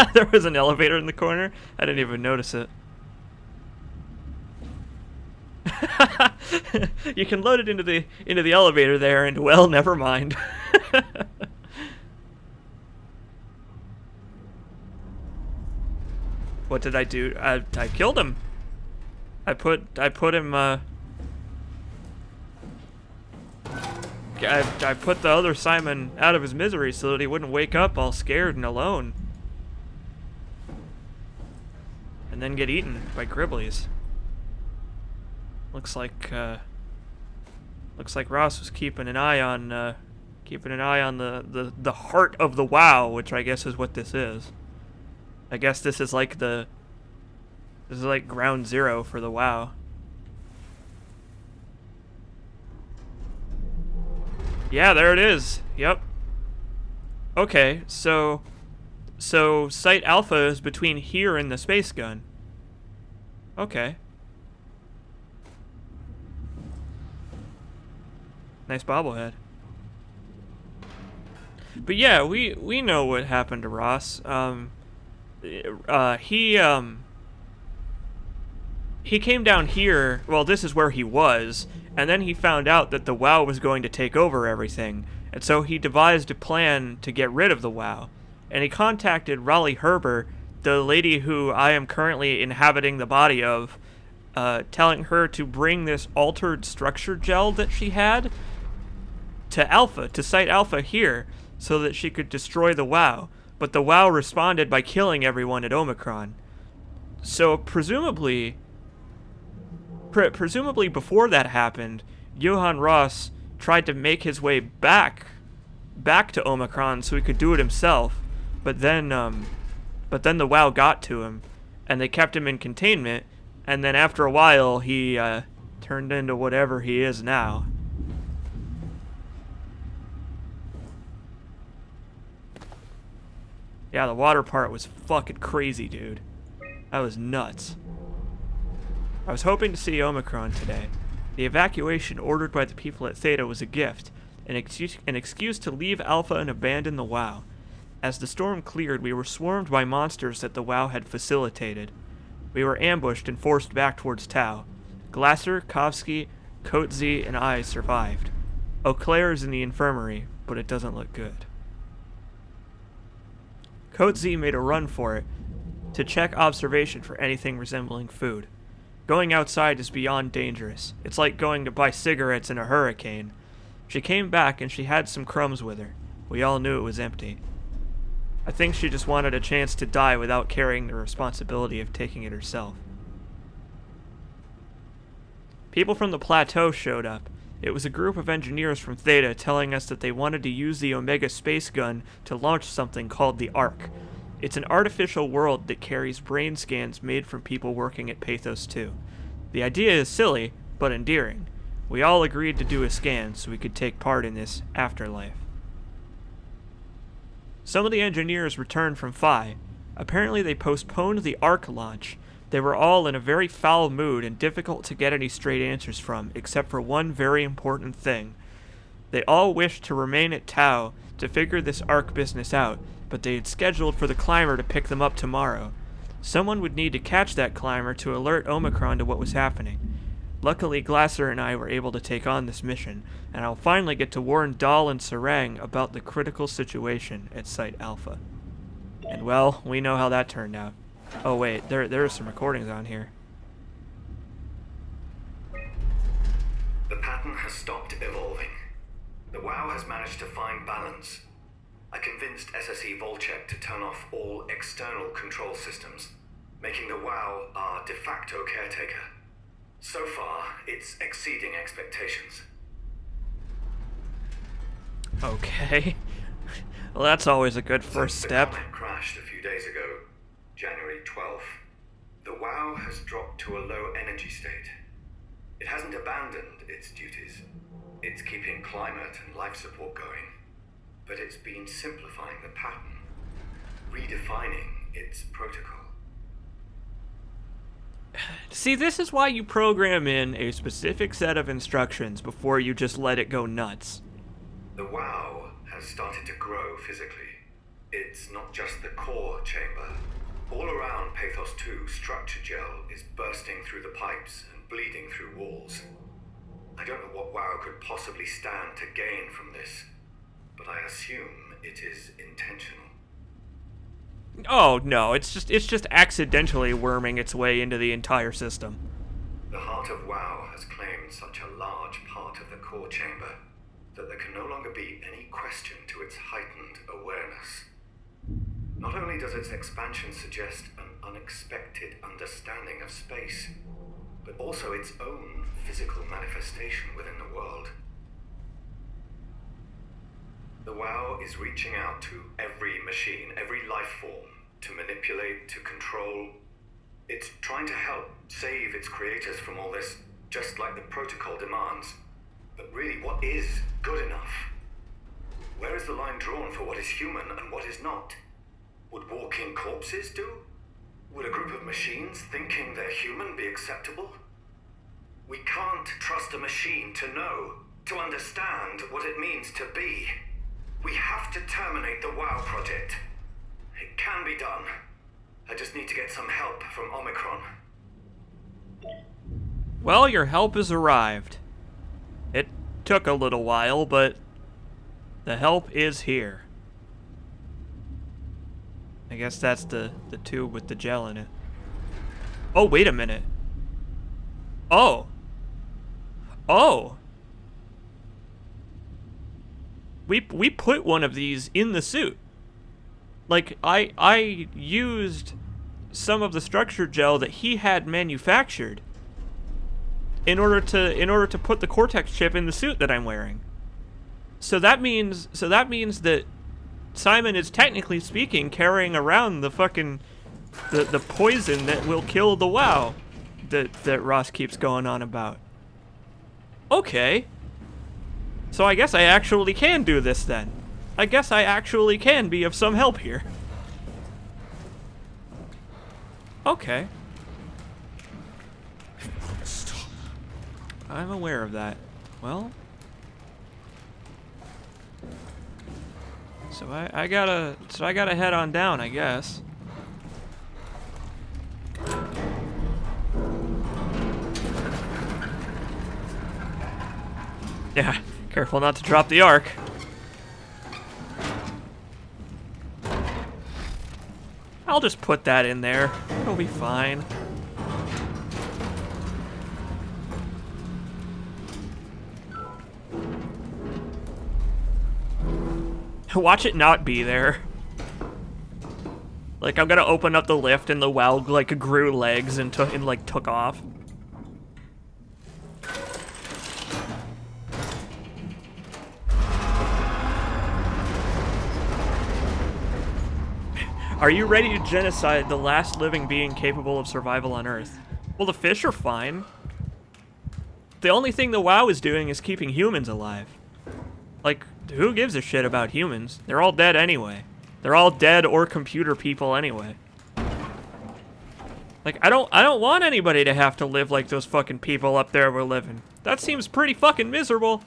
it. There was an elevator in the corner. I didn't even notice it. You can load it into the elevator there, and well, never mind. What did I do? I killed him. I put him. I put the other Simon out of his misery so that he wouldn't wake up all scared and alone, and then get eaten by Gribblies. Looks like Ross was keeping an eye on the heart of the WoW, which I guess is what this is. I guess this is like ground zero for the WoW. Yeah, there it is. Yep. Okay, so Site Alpha is between here and the space gun. Okay. Nice bobblehead. But yeah, we know what happened to Ross. He came down here. Well, this is where he was, and then he found out that the WoW was going to take over everything, and so he devised a plan to get rid of the WoW. And he contacted Raleigh Herber, the lady who I am currently inhabiting the body of, telling her to bring this altered structure gel that she had to Site Alpha here, so that she could destroy the WoW. But the WoW responded by killing everyone at Omicron. So presumably before that happened, Johann Ross tried to make his way back to Omicron so he could do it himself. But then the WoW got to him, and they kept him in containment. And then after a while, he turned into whatever he is now. Yeah, the water part was fucking crazy, dude. That was nuts. I was hoping to see Omicron today. The evacuation ordered by the people at Theta was a gift, an excuse to leave Alpha and abandon the WoW. As the storm cleared, we were swarmed by monsters that the WoW had facilitated. We were ambushed and forced back towards Tau. Glasser, Kovsky, Coetzee, and I survived. Eau Claire is in the infirmary, but it doesn't look good. Coetzee made a run for it to check observation for anything resembling food. Going outside is beyond dangerous. It's like going to buy cigarettes in a hurricane. She came back and she had some crumbs with her. We all knew it was empty. I think she just wanted a chance to die without carrying the responsibility of taking it herself. People from the plateau showed up. It was a group of engineers from Theta telling us that they wanted to use the Omega space gun to launch something called the Ark. It's an artificial world that carries brain scans made from people working at Pathos 2. The idea is silly, but endearing. We all agreed to do a scan so we could take part in this afterlife. Some of the engineers returned from Phi. Apparently they postponed the Ark launch. They were all in a very foul mood and difficult to get any straight answers from, except for one very important thing. They all wished to remain at Tau to figure this Ark business out, but they had scheduled for the climber to pick them up tomorrow. Someone would need to catch that climber to alert Omicron to what was happening. Luckily, Glasser and I were able to take on this mission, and I'll finally get to warn Dahl and Sarang about the critical situation at Site Alpha. And well, we know how that turned out. Oh wait, there are some recordings on here. The pattern has stopped evolving. The WoW has managed to find balance. I convinced SSE Volchek to turn off all external control systems, making the WoW our de facto caretaker. So far, it's exceeding expectations. Okay. Well, that's always a good first step. The comet crashed a few days ago, January 12th. The WoW has dropped to a low energy state. It hasn't abandoned its duties. It's keeping climate and life support going. But it's been simplifying the pattern, redefining its protocol. See, this is why you program in a specific set of instructions before you just let it go nuts. The WoW has started to grow physically. It's not just the core chamber. All around Pathos 2, structure gel is bursting through the pipes and bleeding through walls. I don't know what WoW could possibly stand to gain from this, but I assume it is intentional. Oh no, it's just accidentally worming its way into the entire system. The heart of WoW has claimed such a large part of the core chamber that there can no longer be any question to its heightened awareness. Not only does its expansion suggest an unexpected understanding of space, but also its own physical manifestation within the world. The WoW is reaching out to every machine, every life form, to manipulate, to control. It's trying to help save its creators from all this, just like the protocol demands. But really, what is good enough? Where is the line drawn for what is human and what is not? Would walking corpses do? Would a group of machines thinking they're human be acceptable? We can't trust a machine to know, to understand what it means to be. We have to terminate the WoW project. It can be done. I just need to get some help from Omicron. Well, your help has arrived. It took a little while, but the help is here. I guess that's the tube with the gel in it. Oh, wait a minute. Oh. Oh. We put one of these in the suit. Like, I used some of the structure gel that he had manufactured in order to put the Cortex chip in the suit that I'm wearing. So that means that Simon is technically speaking carrying around the fucking the poison that will kill the WoW that Ross keeps going on about. Okay. So I guess I actually can do this then. I guess I actually can be of some help here. Okay. I'm aware of that. Well, so I gotta head on down, I guess. Yeah, careful not to drop the Ark. I'll just put that in there. It'll be fine. Watch it not be there. Like, I'm gonna open up the lift and the WoW, like, grew legs and took off. Are you ready to genocide the last living being capable of survival on Earth? Well, the fish are fine. The only thing the WoW is doing is keeping humans alive. Like, who gives a shit about humans? They're all dead anyway. They're all dead or computer people anyway. Like, I don't want anybody to have to live like those fucking people up there were living. That seems pretty fucking miserable.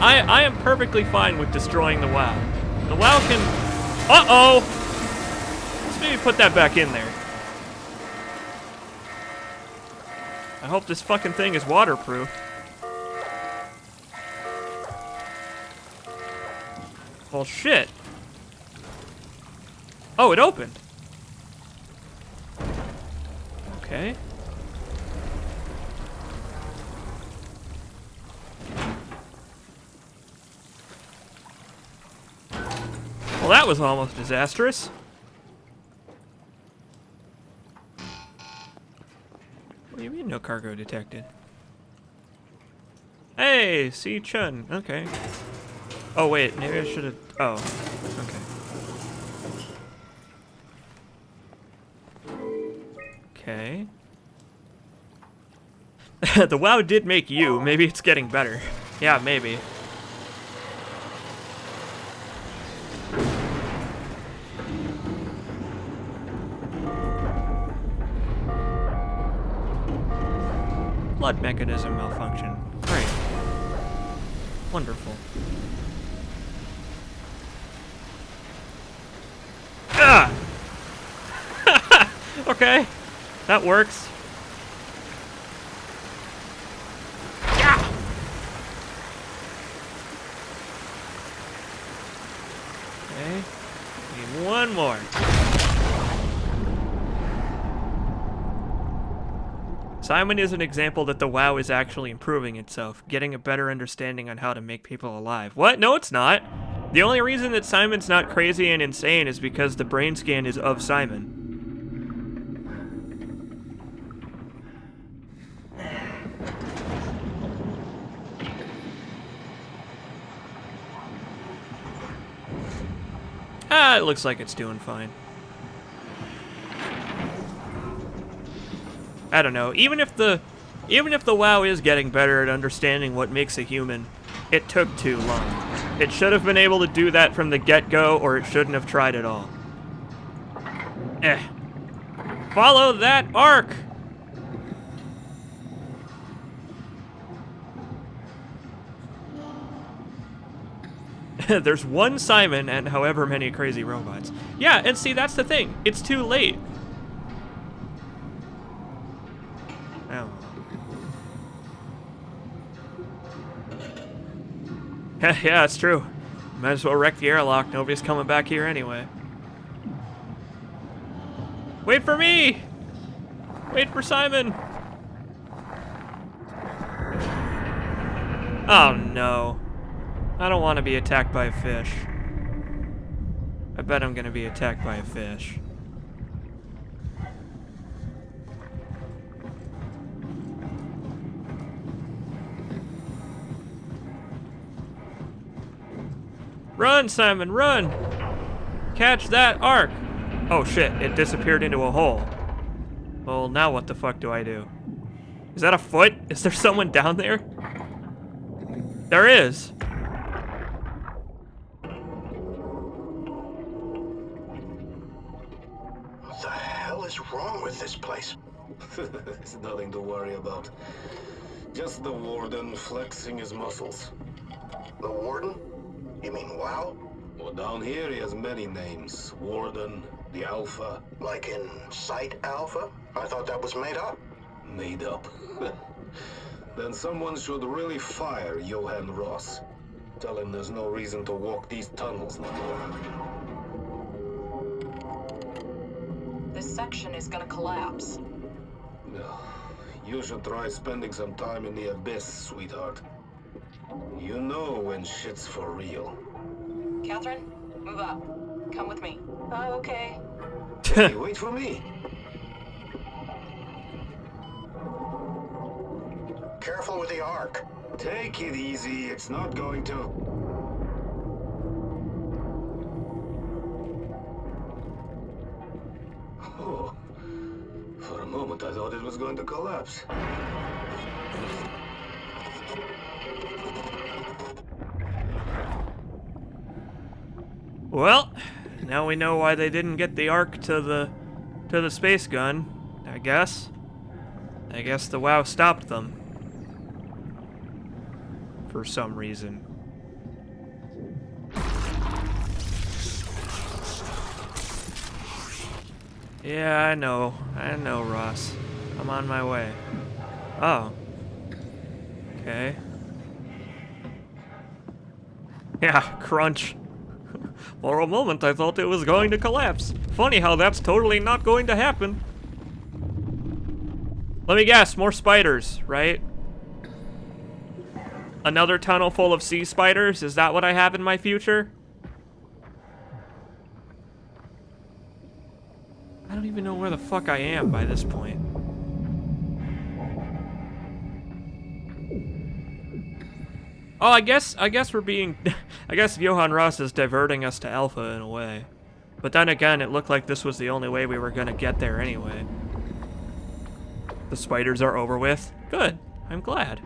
I am perfectly fine with destroying the WoW. The WoW can... Uh-oh! Let's maybe put that back in there. I hope this fucking thing is waterproof. Well, shit. Oh, it opened. Okay. Well, that was almost disastrous. What do you mean, no cargo detected? Hey, C. Chun. Okay. Oh, wait, maybe I should have... Oh, okay. Okay. The WoW did make you. Maybe it's getting better. Yeah, maybe. Blood mechanism malfunction. Great. Wonderful. Ah! Okay, that works. Yeah. Okay, need one more. Simon is an example that the WoW is actually improving itself, getting a better understanding on how to make people alive. What? No, it's not. The only reason that Simon's not crazy and insane is because the brain scan is of Simon. Ah, it looks like it's doing fine. I don't know. Even if the WoW is getting better at understanding what makes a human, it took too long. It should have been able to do that from the get-go, or it shouldn't have tried at all. Follow that arc! There's one Simon and however many crazy robots. Yeah, and see, that's the thing. It's too late. Oh. Yeah, it's true. Might as well wreck the airlock. Nobody's coming back here anyway. Wait for me! Wait for Simon! Oh no. I don't want to be attacked by a fish. I bet I'm gonna be attacked by a fish. Run, Simon, run! Catch that arc! Oh shit, it disappeared into a hole. Well, now what the fuck do I do? Is that a foot? Is there someone down there? There is! What the hell is wrong with this place? It's nothing to worry about. Just the warden flexing his muscles. The warden? You mean WoW? Well, down here he has many names. Warden, the Alpha. Like in Site Alpha? I thought that was made up. Made up. Then someone should really fire Johann Ross. Tell him there's no reason to walk these tunnels no more. The section is gonna collapse. You should try spending some time in the abyss, sweetheart. You know when shit's for real. Catherine, move up. Come with me. Oh, okay. Hey, wait for me. Careful with the arc. Take it easy. It's not going to. Oh. For a moment, I thought it was going to collapse. Well, now we know why they didn't get the arc to the space gun, I guess. I guess the WoW stopped them. For some reason. Yeah, I know, Ross. I'm on my way. Oh. Okay. Yeah, crunch. For a moment, I thought it was going to collapse. Funny how that's totally not going to happen. Let me guess, more spiders, right? Another tunnel full of sea spiders? Is that what I have in my future? I don't even know where the fuck I am by this point. Oh, I guess we're being... I guess Johann Ross is diverting us to Alpha in a way. But then again, it looked like this was the only way we were gonna get there anyway. The spiders are over with? Good. I'm glad.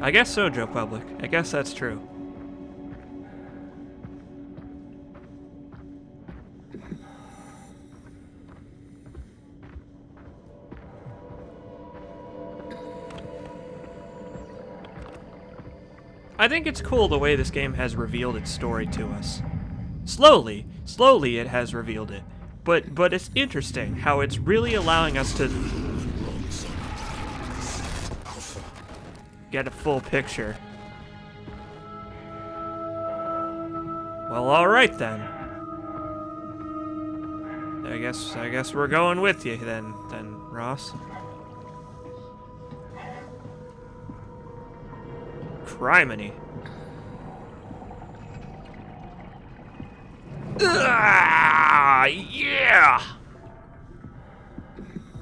I guess so, Joe Public. I guess that's true. I think it's cool the way this game has revealed its story to us. Slowly it has revealed it. But it's interesting how it's really allowing us to get a full picture. Well, all right then. I guess we're going with you then, Ross. Criminy. Yeah!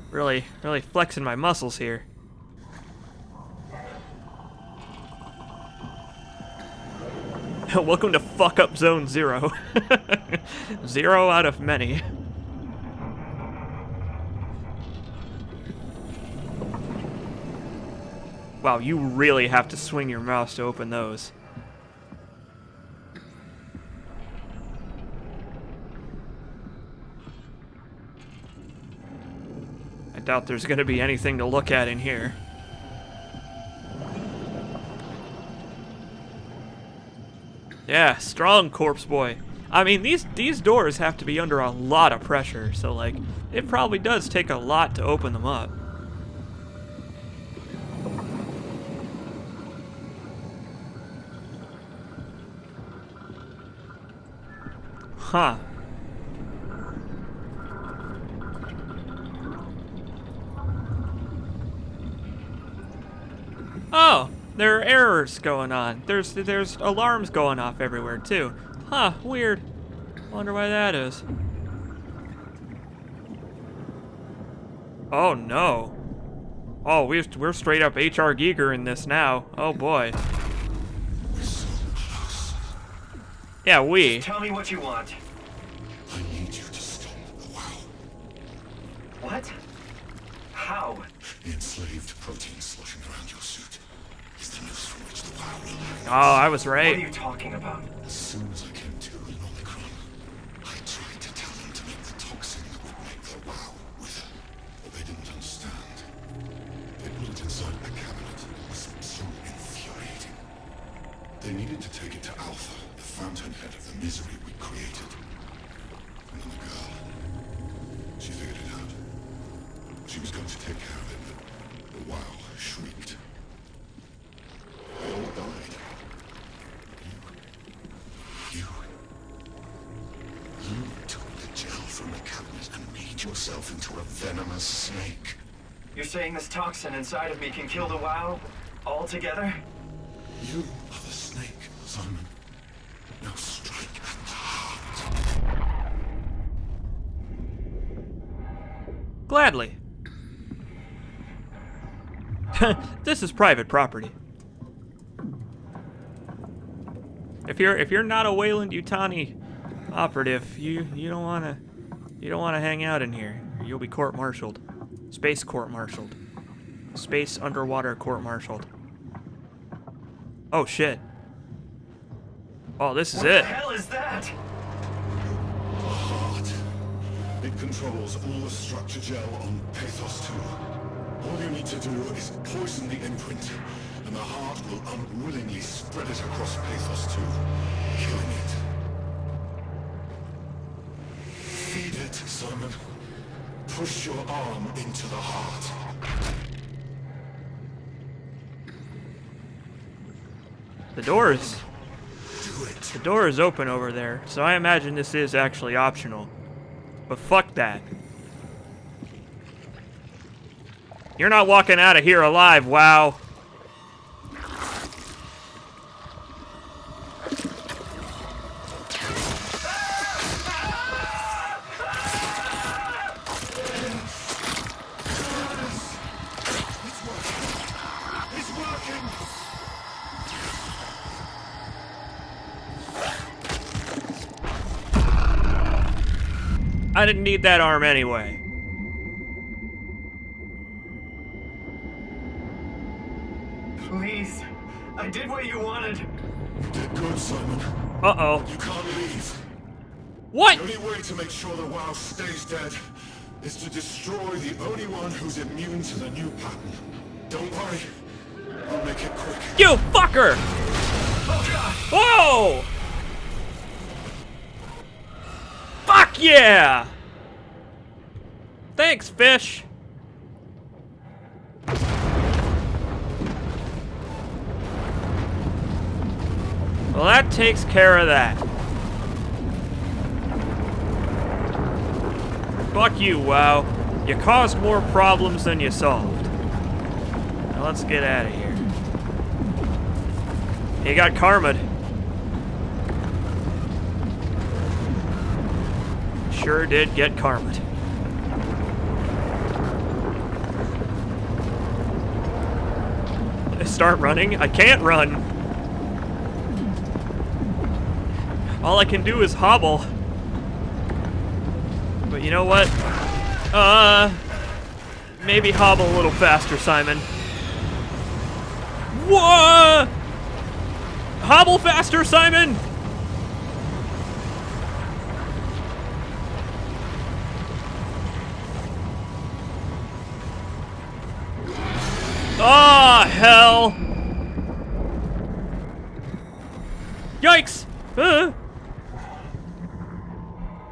Really flexing my muscles here. Welcome to Fuck Up Zone 0. 0 out of many. Wow, you really have to swing your mouse to open those. I doubt there's gonna be anything to look at in here. Yeah, strong corpse boy. I mean, these doors have to be under a lot of pressure, so like, it probably does take a lot to open them up. Huh. Oh, there are errors going on. There's alarms going off everywhere too. Huh, weird. Wonder why that is. Oh no. Oh, we're straight up HR Giger in this now. Oh boy. Yeah, we. Just tell me what you want. I need you to stop the WoW. What? How? The enslaved protein sloshing around your suit is the news from which the WoW will live. Oh, I was right. What are you talking about? As soon as I came to in Omicron, I tried to tell them to make the toxin that would make their WoW wither, but they didn't understand. They put it inside a cabinet. It was so infuriating. They needed to take it to Alpha, the fountainhead of the misery we created. And then the girl, she figured it out. She was going to take care of it, but the WoW shrieked. They all died. You cabinet and made yourself into a venomous snake. You're saying this toxin inside of me can kill the WoW altogether? You are the snake, Simon. Now strike at the heart. Gladly. This is private property. If you're not a Wayland-Yutani operative, you don't wanna hang out in here. You'll be court-martialed. Space court-martialed. Space underwater court-martialed. Oh shit. Oh, this is it. What the hell is that? The heart. It controls all the structure gel on Pathos 2. All you need to do is poison the imprint, and the heart will unwillingly spread it across Pathos 2, killing it. Feed it, Simon. Push your arm into the heart. The door is open over there, so I imagine this is actually optional. But fuck that. You're not walking out of here alive, WoW. I didn't need that arm anyway. Please. I did what you wanted. You did good, Simon. Uh-oh. You can't leave. What? The only way to make sure the WoW stays dead is to destroy the only one who's immune to the new pattern. Don't worry. I'll make it quick. You fucker! Oh god! Whoa! Fuck yeah! Thanks, fish. Well, that takes care of that. Fuck you, WoW. You caused more problems than you solved. Now let's get out of here. You got karma'd. Sure did get karma'd. Start running? I can't run. All I can do is hobble. But you know what? Maybe hobble a little faster, Simon. Whoa! Hobble faster, Simon! Ah, hell! Yikes!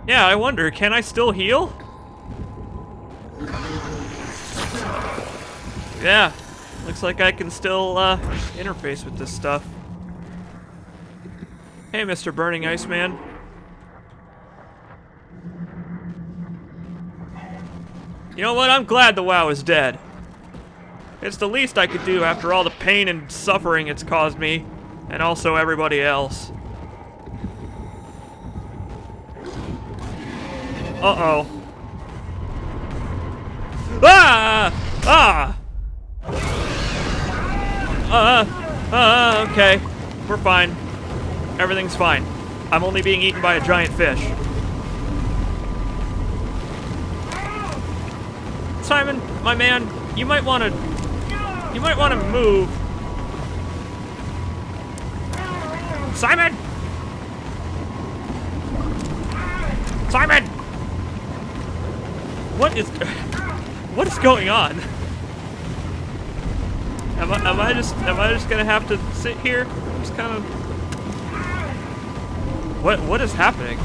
Yeah, I wonder, can I still heal? Yeah, looks like I can still interface with this stuff. Hey, Mr. Burning Iceman. You know what? I'm glad the WoW is dead. It's the least I could do after all the pain and suffering it's caused me, and also everybody else. Uh-oh. Ah! Ah! Okay. We're fine. Everything's fine. I'm only being eaten by a giant fish. Simon, my man, you might want to move. Simon! Simon! What is going on? Am I just gonna have to sit here? Just kind of. What is happening?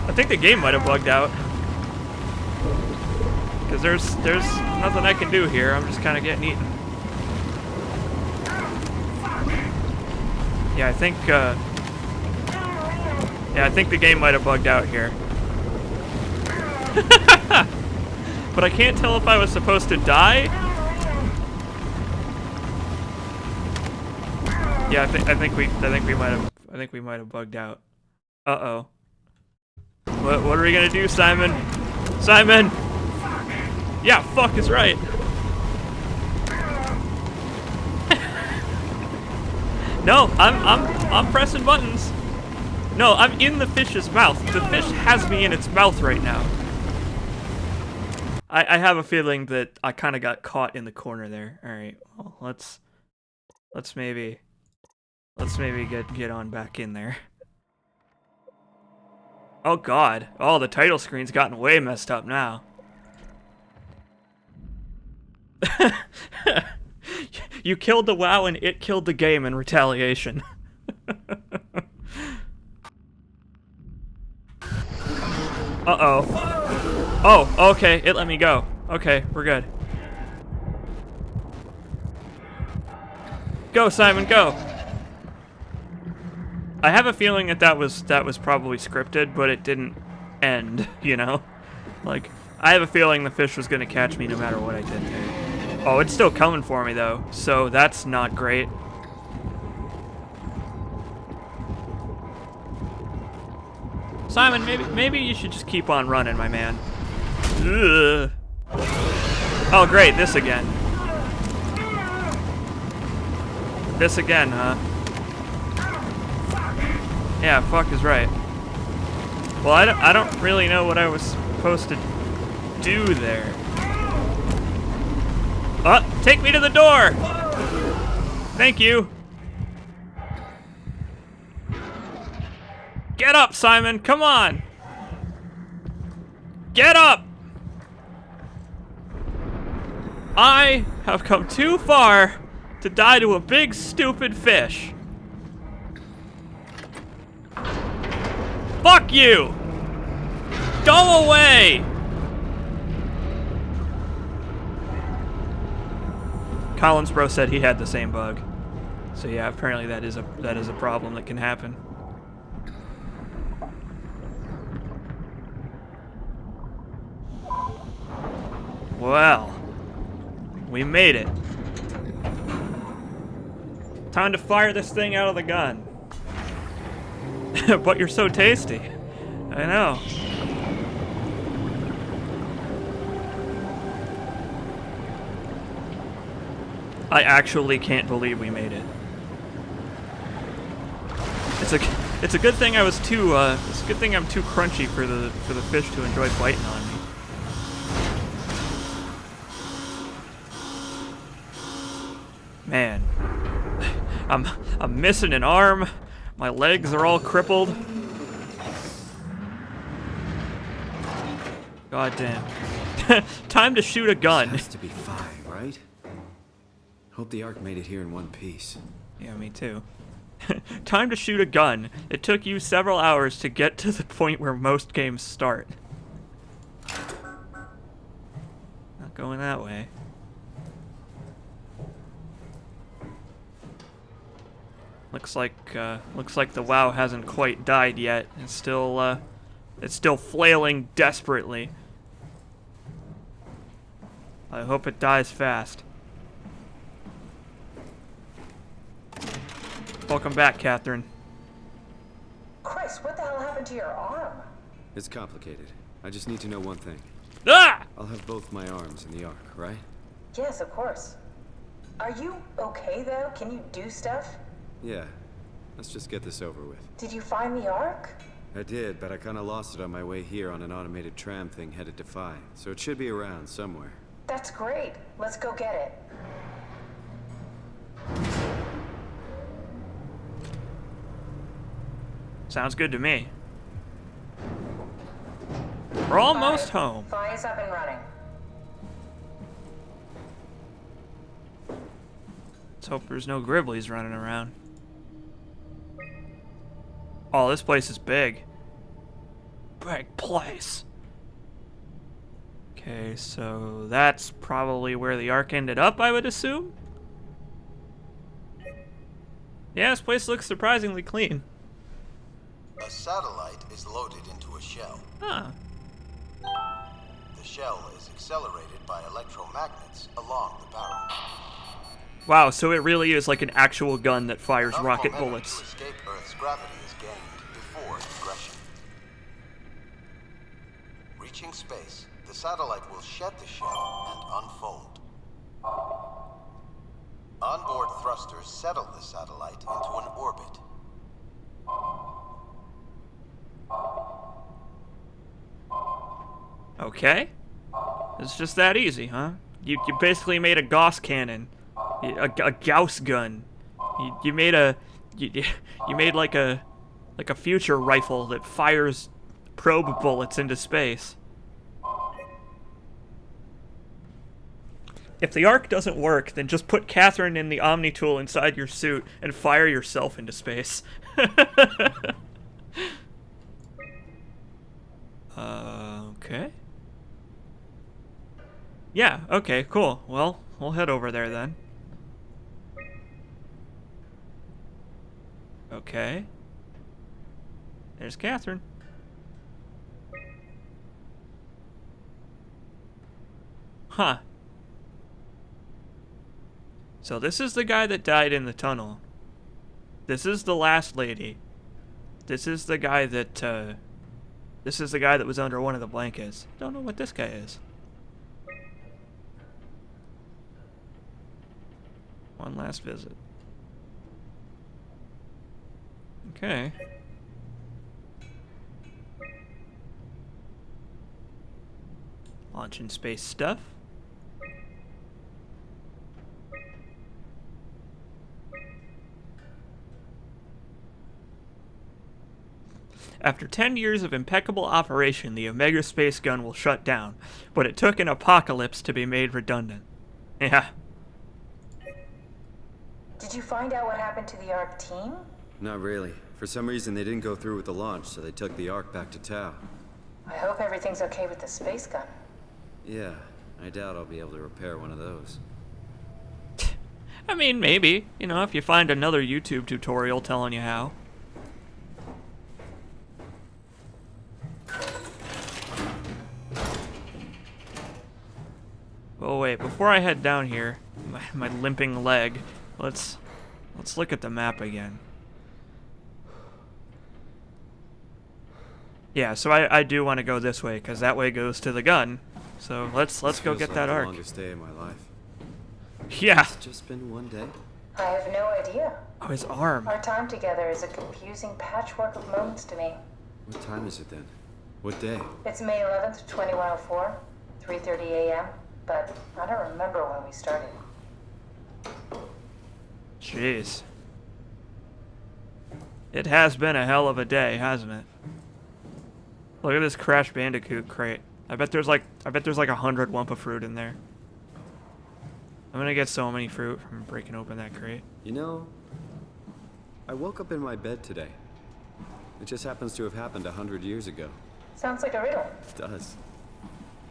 I think the game might have bugged out. Because there's nothing I can do here. I'm just kind of getting eaten. Yeah, I think the game might have bugged out here. But I can't tell if I was supposed to die. Yeah, I think we might have bugged out. Uh-oh. What are we gonna do, Simon? Simon! Yeah, fuck is right. No, I'm pressing buttons. No, I'm in the fish's mouth. The fish has me in its mouth right now. I have a feeling that I kind of got caught in the corner there. All right, well, let's maybe get on back in there. Oh God! Oh, the title screen's gotten way messed up now. You killed the WoW and it killed the game in retaliation. Uh-oh. Oh, okay, it let me go. Okay, we're good. Go, Simon, go! I have a feeling that was probably scripted, but it didn't end, you know? Like, I have a feeling the fish was gonna catch me no matter what I did there. Oh, it's still coming for me, though, so that's not great. Simon, maybe you should just keep on running, my man. Ugh. Oh, great, this again. This again, huh? Yeah, fuck is right. Well, I don't really know what I was supposed to do there. Take me to the door! Thank you. Get up, Simon, come on! Get up! I have come too far to die to a big, stupid fish. Fuck you! Go away! Collins Bro said he had the same bug. So yeah, apparently that is a problem that can happen. Well, we made it. Time to fire this thing out of the gun. But you're so tasty. I know. I actually can't believe we made it. It's a good thing I was too it's a good thing I'm too crunchy for the fish to enjoy biting on me. Man, I'm missing an arm. My legs are all crippled. God damn. Time to shoot a gun. This has to be 5, right? Hope the Ark made it here in one piece. Yeah, me too. Time to shoot a gun. It took you several hours to get to the point where most games start. Not going that way. Looks like the WoW hasn't quite died yet. It's still flailing desperately. I hope it dies fast. Welcome back, Catherine. Chris, what the hell happened to your arm? It's complicated. I just need to know one thing. Ah! I'll have both my arms in the Ark, right? Yes, of course. Are you okay, though? Can you do stuff? Yeah. Let's just get this over with. Did you find the Ark? I did, but I kind of lost it on my way here on an automated tram thing headed to Phi. So it should be around somewhere. That's great. Let's go get it. Sounds good to me. We're almost home. Phi is up and running. Let's hope there's no Gribblies running around. Oh, this place is big. Big place. Okay, so that's probably where the Ark ended up, I would assume. Yeah, this place looks surprisingly clean. A satellite is loaded into a shell. Huh. The shell is accelerated by electromagnets along the barrel. Wow, so it really is like an actual gun that fires Enough rocket momentum bullets. to escape Earth's gravity is gained before ingression. Reaching space, the satellite will shed the shell and unfold. Onboard thrusters settle the satellite into an orbit. Okay. It's just that easy, huh? You basically made a Gauss cannon. A Gauss gun. You made a... You made like a future rifle that fires probe bullets into space. If the arc doesn't work, then just put Catherine in the Omni tool inside your suit and fire yourself into space. Okay. Yeah, okay, cool. Well, we'll head over there then. Okay. There's Catherine. Huh. So this is the guy that died in the tunnel. This is the last lady. This is the guy that, this is the guy that was under one of the blankets. Don't know what this guy is. One last visit. Okay. Launching space stuff. After 10 years of impeccable operation, the Omega space gun will shut down, but it took an apocalypse to be made redundant. Yeah. Did you find out what happened to the ARC team? Not really. For some reason, they didn't go through with the launch, so they took the Ark back to Tau. I hope everything's okay with the space gun. Yeah, I doubt I'll be able to repair one of those. I mean, maybe. You know, if you find another YouTube tutorial telling you how. Oh wait, before I head down here, my limping leg, let's look at the map again. Yeah, so I do want to go this way, because that way goes to the gun. So let's go get that the arc. Longest day of my life. Yeah. It's just been one day. I have no idea. Oh, his arm. Our time together is a confusing patchwork of moments to me. What time is it then? What day? It's May 11th, 2104, 3:30 a.m., but I don't remember when we started. Jeez. It has been a hell of a day, hasn't it? Look at this Crash Bandicoot crate. I bet there's like 100 Wumpa fruit in there. I'm gonna get so many fruit from breaking open that crate. You know, I woke up in my bed today. It just happens to have happened 100 years ago. Sounds like a riddle. It does.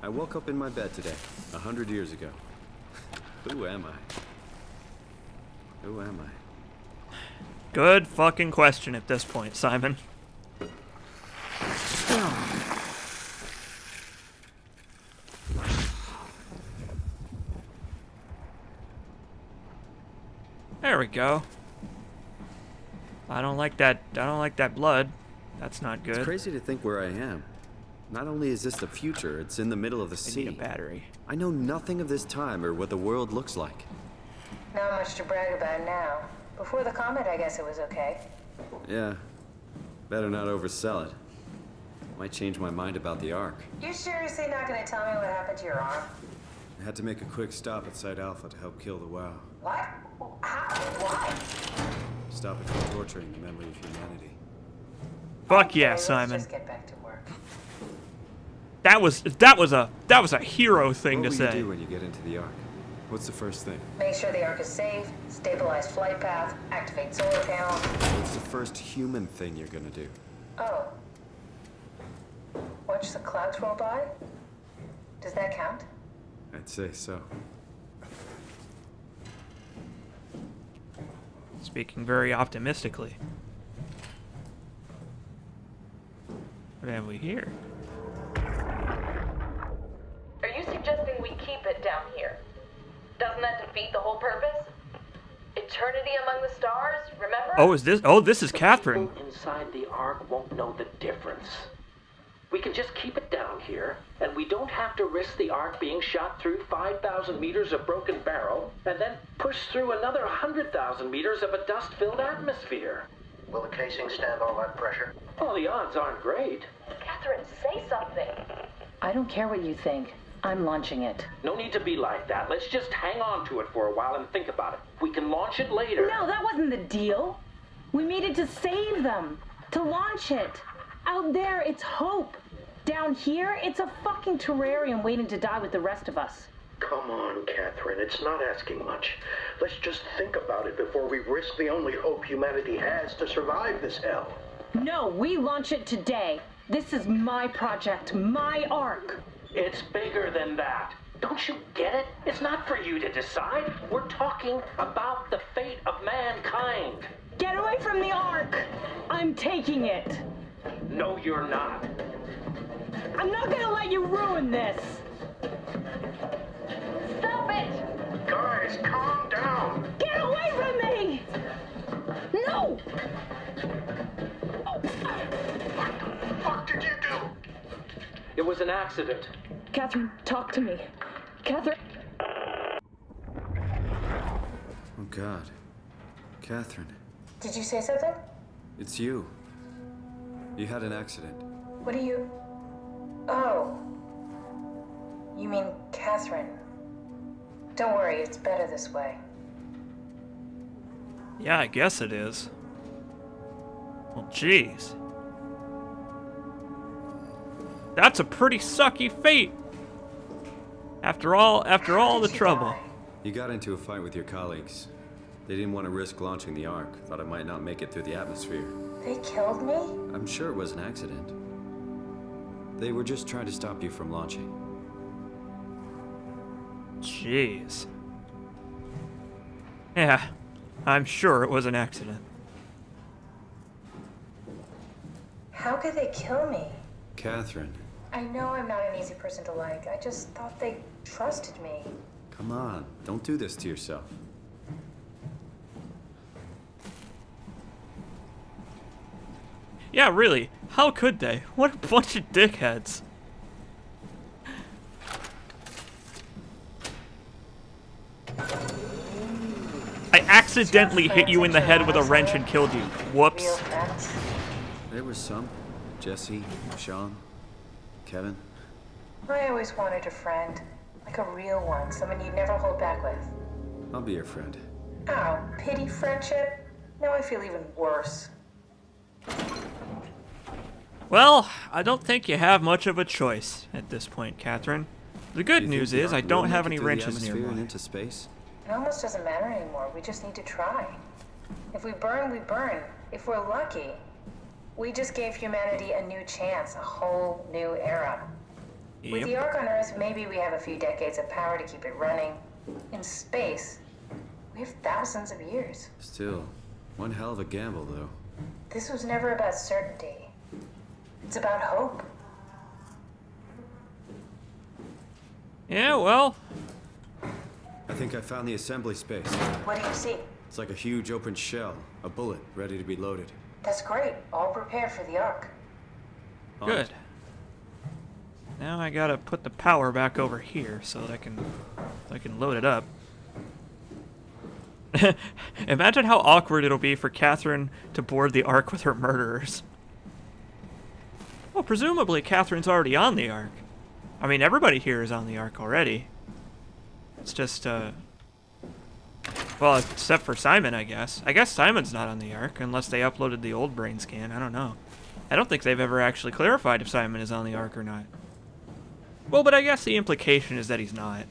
I woke up in my bed today, 100 years ago. Who am I? Who am I? Good fucking question at this point, Simon. There we go. I don't like that blood. That's not good. It's crazy to think where I am. Not only is this the future, it's in the middle of the sea. I need a battery. I know nothing of this time or what the world looks like. Not much to brag about now. Before the comet, I guess it was okay. Yeah. Better not oversell it. Might change my mind about the Ark. You seriously not gonna tell me what happened to your arm? I had to make a quick stop at Site Alpha to help kill the WoW. What? How? Why? Stop it from torturing the memory of humanity. Fuck yeah, Let's Simon. just get back to work. That was a hero thing to say. What will you do when you get into the Ark? What's the first thing? Make sure the Ark is safe, stabilize flight path, activate solar panels. What's the first human thing you're gonna do? Oh. Watch the clouds roll by? Does that count? I'd say so. Speaking very optimistically. What have we here? we keep it down here. Doesn't that defeat the whole purpose? Eternity among the stars, remember? This is Catherine. People inside the Ark won't know the difference. We can just keep it down here, and we don't have to risk the Ark being shot through 5,000 meters of broken barrel, and then push through another 100,000 meters of a dust-filled atmosphere. Will the casing stand all that pressure? Well, the odds aren't great. Catherine, say something. I don't care what you think. I'm launching it. No need to be like that. Let's just hang on to it for a while and think about it. We can launch it later. No, that wasn't the deal. We made it to save them, to launch it. Out there, it's hope. Down here, it's a fucking terrarium waiting to die with the rest of us. Come on, Catherine. It's not asking much. Let's just think about it before we risk the only hope humanity has to survive this hell. No, we launch it today. This is my project, my Ark. It's bigger than that. Don't you get it? It's not for you to decide. We're talking about the fate of mankind. Get away from the Ark! I'm taking it. No, you're not. I'm not gonna let you ruin this. Stop it! Guys, calm down! Get away from me! No! What the fuck did you do? It was an accident. Catherine, talk to me. Catherine. Oh, God. Catherine, Did you say something? it's you. You had an accident. What do you... Oh. You mean Catherine. Don't worry, it's better this way. Yeah, I guess it is. Well, jeez. That's a pretty sucky fate. After all the trouble. You got into a fight with your colleagues. They didn't want to risk launching the Ark. Thought I might not make it through the atmosphere. They killed me? I'm sure it was an accident. They were just trying to stop you from launching. Jeez. Yeah, I'm sure it was an accident. How could they kill me? Catherine, I know I'm not an easy person to like. I just thought they trusted me. come on. Don't do this to yourself. Yeah, really. How could they? What a bunch of dickheads. I accidentally hit you in the head with a wrench and killed you. Whoops. There was some. Jesse, Sean, Kevin. I always wanted a friend. Like a real one. Someone you'd never hold back with. I'll be your friend. Oh, pity friendship? Now I feel even worse. Well, I don't think you have much of a choice at this point, Catherine. The good news is I don't have any wrenches nearby. And into space? It almost doesn't matter anymore. We just need to try. If we burn, we burn. If we're lucky, we just gave humanity a new chance, a whole new era. With the Ark on Earth, maybe we have a few decades of power to keep it running. In space, we have thousands of years. Still, one hell of a gamble, though. This was never about certainty. It's about hope. Yeah, well. I think I found the assembly space. What do you see? It's like a huge open shell, a bullet ready to be loaded. That's great. All prepared for the Ark. Good. Now I gotta put the power back over here so that I can load it up. Imagine how awkward it'll be for Catherine to board the Ark with her murderers. Well, presumably Catherine's already on the Ark. I mean, everybody here is on the Ark already. It's just, well, except for Simon, I guess. I guess Simon's not on the Ark, unless they uploaded the old brain scan. I don't know. I don't think they've ever actually clarified if Simon is on the Ark or not. Well, but I guess the implication is that he's not.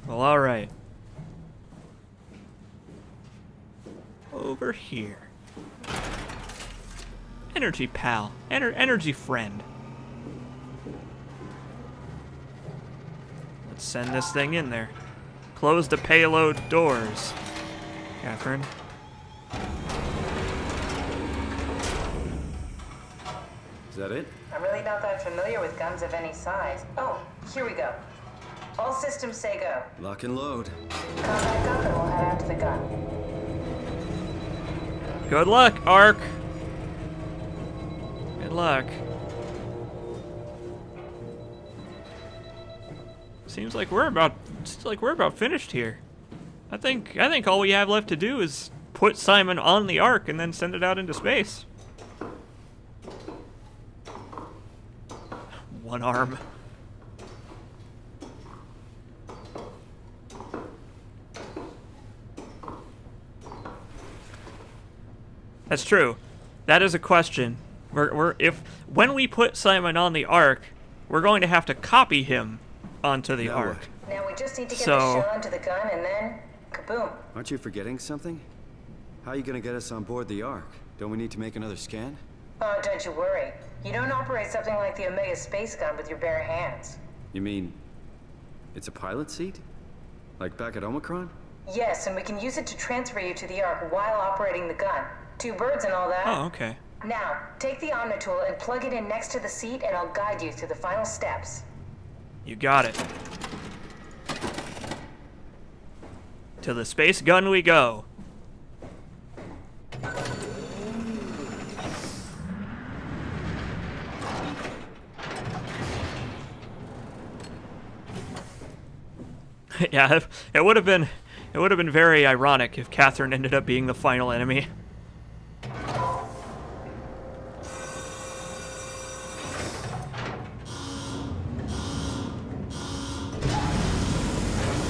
Well, alright. Over here. Energy pal. Energy friend. Let's send this thing in there. Close the payload doors, Catherine. Is that it? I'm really not that familiar with guns of any size. Oh, here we go. All systems say go. Lock and load. Come back up and we'll head out to the gun. Good luck, Ark. Good luck. Seems like we're about finished here. I think all we have left to do is put Simon on the Ark and then send it out into space. One arm. That's true. That is a question. When we put Simon on the Ark, we're going to have to copy him onto the Ark. Now we just need to get the shell onto the gun and then kaboom. Aren't you forgetting something? How are you gonna get us on board the Ark? Don't we need to make another scan? Oh, don't you worry. You don't operate something like the Omega space gun with your bare hands. You mean it's a pilot seat? Like back at Omicron? Yes, and we can use it to transfer you to the Ark while operating the gun. 2 birds and all that. Oh, okay. Now, take the Omnitool and plug it in next to the seat and I'll guide you through the final steps. You got it. To the space gun we go. Yeah, it would have been very ironic if Catherine ended up being the final enemy.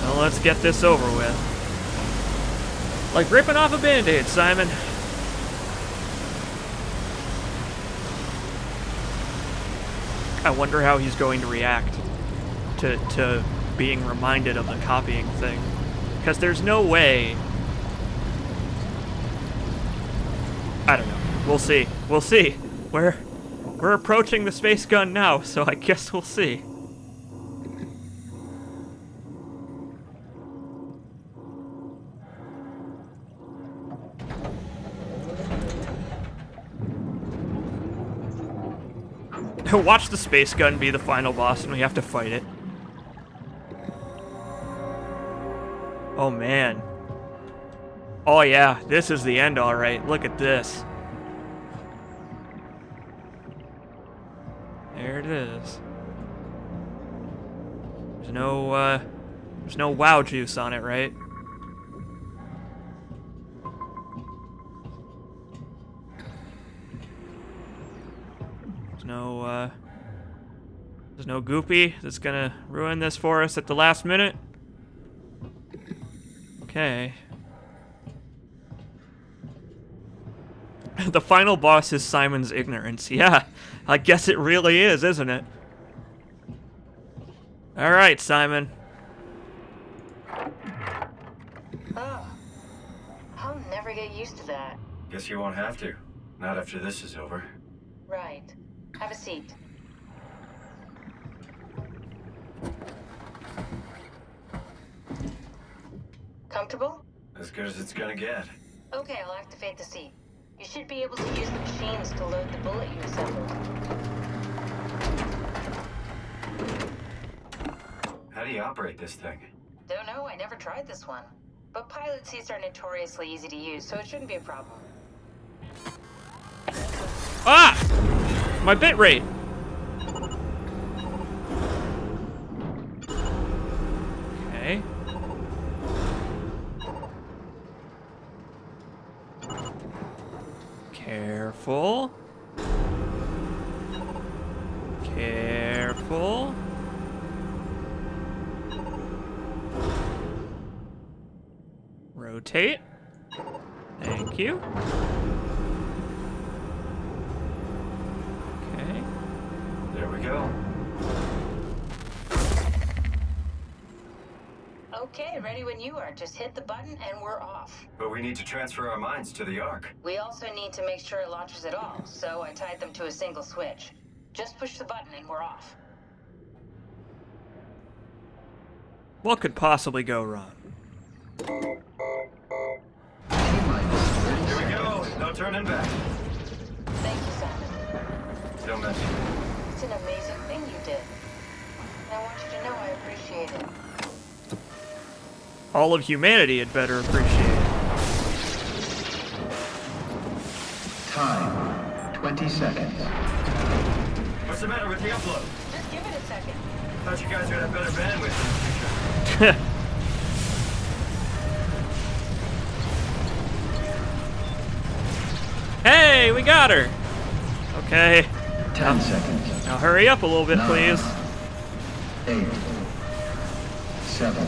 Well, let's get this over with. Like ripping off a band-aid, Simon. I wonder how he's going to react to being reminded of the copying thing. Because there's no way... I don't know. We'll see. We'll see. We're approaching the space gun now, so I guess we'll see. Watch the space gun be the final boss and we have to fight it. Oh man. Oh yeah, this is the end, alright. Look at this. There it is. There's no wow juice on it, right? There's no goopy that's gonna ruin this for us at the last minute. Okay. The final boss is Simon's ignorance. Yeah, I guess it really is, isn't it? Alright, Simon. Oh. I'll never get used to that. Guess you won't have to. Not after this is over. Right. Have a seat. Comfortable? As good as it's gonna get. Okay, I'll activate the seat. You should be able to use the machines to load the bullet you assembled. How do you operate this thing? Don't know, I never tried this one. But pilot seats are notoriously easy to use, so it shouldn't be a problem. Ah! My bit rate. Okay. Careful. Careful. Rotate. Thank you. Okay. There we go. Okay, ready when you are. Just hit the button and we're off. But we need to transfer our minds to the Ark. We also need to make sure it launches at all, so I tied them to a single switch. Just push the button and we're off. What could possibly go wrong? Here we go. No turning back. Thank you, Simon. Don't mention it. It's an amazing thing you did. And I want you to know I appreciate it. All of humanity had better appreciate it. Time, 20 seconds. What's the matter with the upload? Just give it a second. Thought you guys would have better bandwidth in the future. Hey, we got her! Okay. 10 seconds. Now hurry up a little bit, 9, please. 8, 7,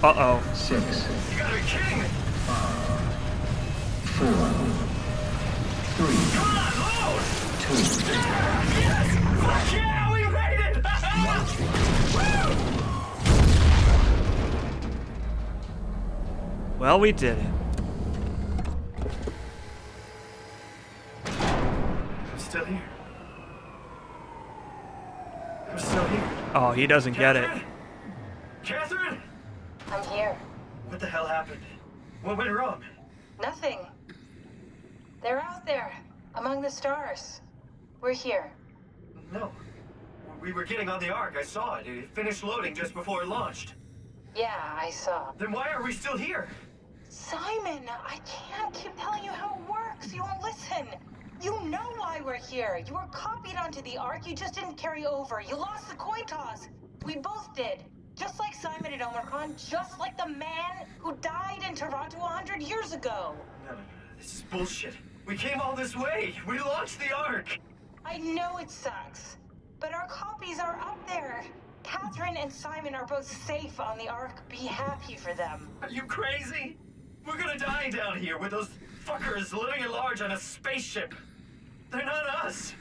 Uh-oh. 6, You gotta be kidding me! 4, 3, Come on, load! 2, Yes! Fuck yeah, we made it! Woo! Well, we did it. I'm still here. I'm still here. Oh, he doesn't get it. Catherine? I'm here. What the hell happened? What went wrong? Nothing. They're out there, among the stars. We're here. No. We were getting on the Ark. I saw it. It finished loading just before it launched. Yeah, I saw. Then why are we still here? Simon, I can't keep telling you how it works. You won't listen. You know why we're here. You were copied onto the Ark. You just didn't carry over. You lost the coin toss. We both did. Just like Simon at Omicron, just like the man who died in Toronto 100 years ago. No. This is bullshit. We came all this way. We launched the Ark. I know it sucks, but our copies are up there. Catherine and Simon are both safe on the Ark. Be happy for them. Are you crazy? We're gonna die down here with those fuckers living at large on a spaceship. They're not us.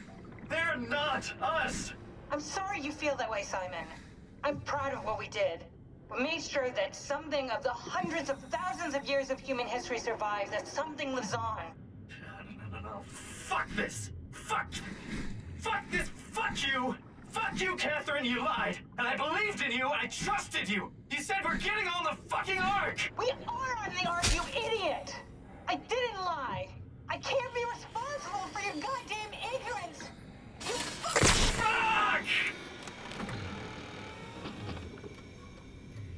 They're not us. I'm sorry you feel that way, Simon. I'm proud of what we did. We made sure that something of the hundreds of thousands of years of human history survives, that something lives on. No. Fuck this. Fuck this. Fuck you. Fuck you, Catherine. You lied. And I believed in you. I trusted you. You said we're getting on the fucking Ark. We are on the Ark, you idiot. I didn't lie. I can't be responsible for your goddamn ignorance. You fuck!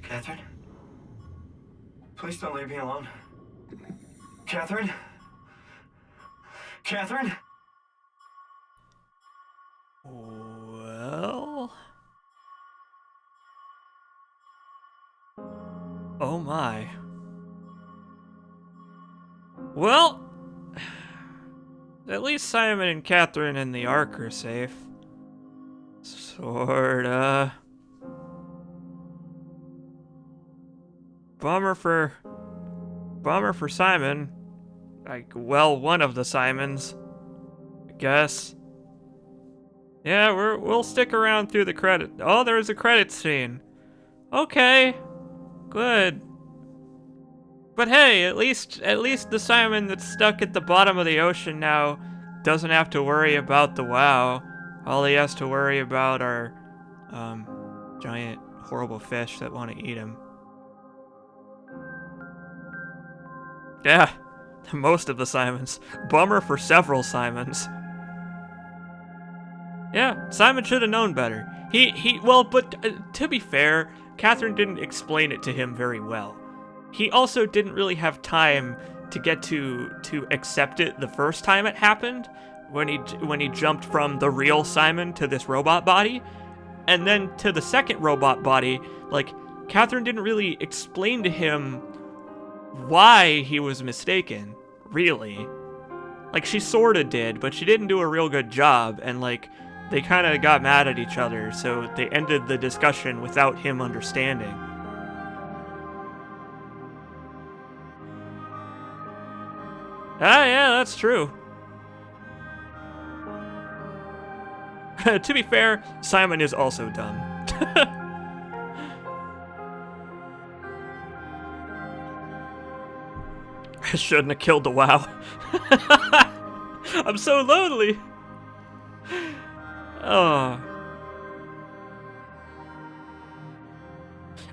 Catherine? Please don't leave me alone. Catherine? Catherine? Well... Oh my. Well... At least Simon and Catherine and the Ark are safe. Sorta. Bummer for Simon. Like, well, one of the Simons, I guess. Yeah, we'll stick around through the credit. Oh, there's a credit scene. Okay, good. But hey, at least the Simon that's stuck at the bottom of the ocean now doesn't have to worry about the WoW. All he has to worry about are giant horrible fish that want to eat him. Yeah, most of the Simons. Bummer for several Simons. Yeah, Simon should have known better. Well, but to be fair, Catherine didn't explain it to him very well. He also didn't really have time to get to accept it the first time it happened, when he jumped from the real Simon to this robot body, and then to the second robot body. Like, Catherine didn't really explain to him why he was mistaken, really. Like, she sorta did, but she didn't do a real good job, and like, they kinda got mad at each other, so they ended the discussion without him understanding. Ah, yeah, that's true. To be fair, Simon is also dumb. I shouldn't have killed the WoW. I'm so lonely. Oh.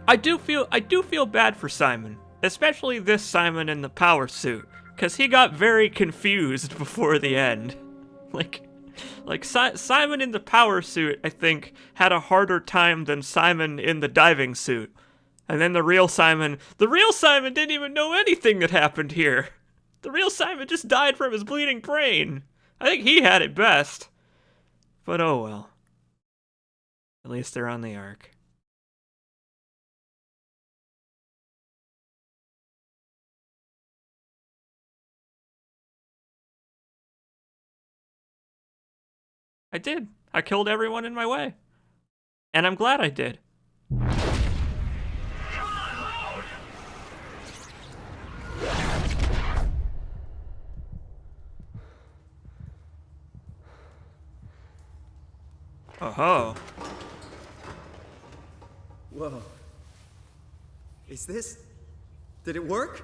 I do feel bad for Simon, especially this Simon in the power suit, because he got very confused before the end. Like, Like, Simon in the power suit, I think, had a harder time than Simon in the diving suit. And then the real Simon didn't even know anything that happened here. The real Simon just died from his bleeding brain. I think he had it best. But oh well. At least they're on the Ark. I did. I killed everyone in my way. And I'm glad I did. Oh-ho. Whoa. Is this... Did it work?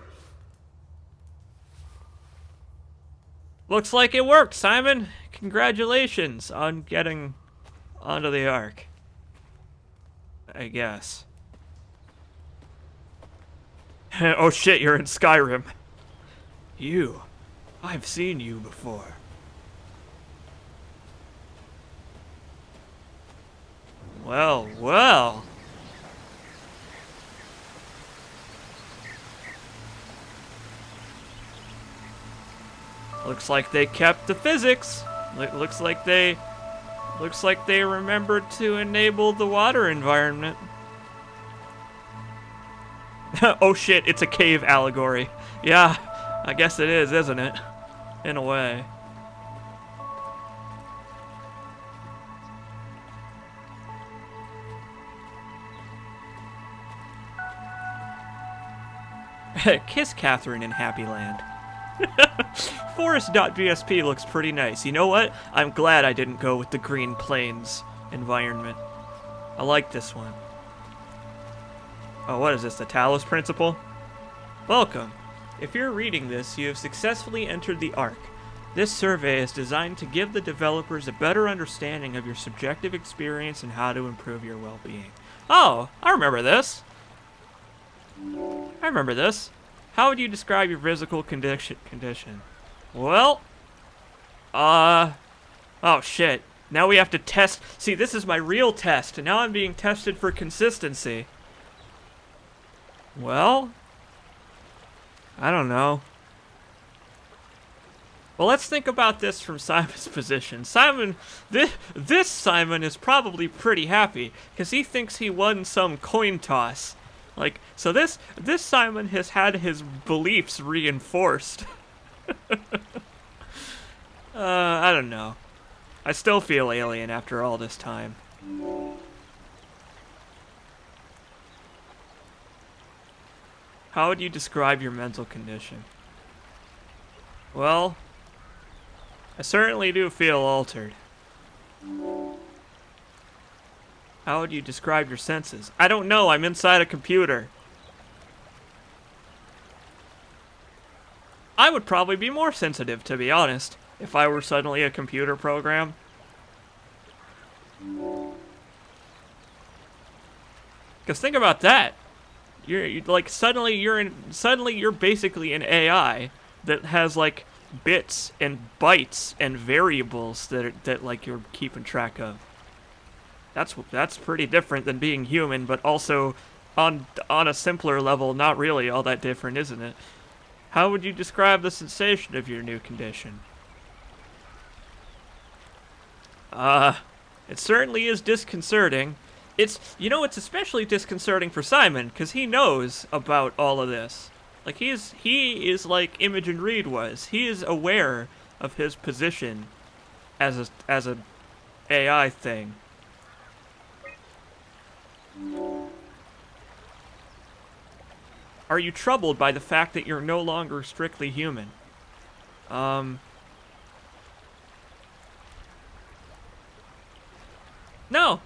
Looks like it worked, Simon. Congratulations on getting onto the Ark. I guess. Oh shit, you're in Skyrim. You. I've seen you before. Well, well. Looks like they kept the physics. Looks like they remembered to enable the water environment. Oh shit, it's a cave allegory. Yeah, I guess it is, isn't it? In a way. Kiss Catherine in Happy Land. Forest.bsp looks pretty nice. You know what? I'm glad I didn't go with the Green Plains environment. I like this one. Oh, what is this? The Talos Principle? Welcome. If you're reading this, you have successfully entered the Ark. This survey is designed to give the developers a better understanding of your subjective experience and how to improve your well-being. Oh, I remember this. How would you describe your physical condition? Well, oh shit. Now we have to test. See, this is my real test, and now I'm being tested for consistency. Well, I don't know. Well, let's think about this from Simon's position. This Simon is probably pretty happy, because he thinks he won some coin toss. Like, so this Simon has had his beliefs reinforced. I don't know. I still feel alien after all this time. How would you describe your mental condition? Well, I certainly do feel altered. How would you describe your senses? I don't know, I'm inside a computer. I would probably be more sensitive, to be honest, if I were suddenly a computer program. Because think about that. You're like suddenly you're basically an AI that has like bits and bytes and variables that like you're keeping track of. That's pretty different than being human, but also on a simpler level, not really all that different, isn't it? How would you describe the sensation of your new condition? It certainly is disconcerting. It's especially disconcerting for Simon, because he knows about all of this. Like, he is like Imogen Reed was. He is aware of his position as a AI thing. Are you troubled by the fact that you're no longer strictly human? No,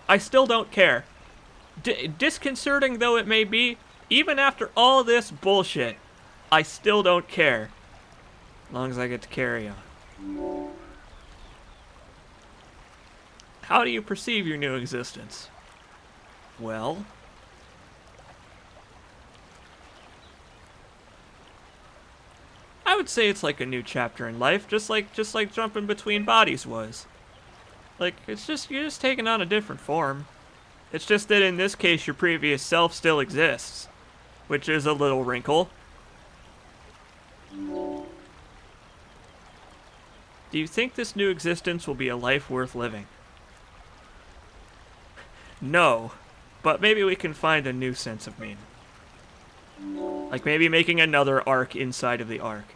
I still don't care. Disconcerting though it may be, even after all this bullshit, I still don't care. As long as I get to carry on. How do you perceive your new existence? Well, would say it's like a new chapter in life, just like jumping between bodies was. Like, it's just, you're just taking on a different form. It's just that in this case, your previous self still exists, which is a little wrinkle. Do you think this new existence will be a life worth living? No, but maybe we can find a new sense of meaning. Like maybe making another arc inside of the arc.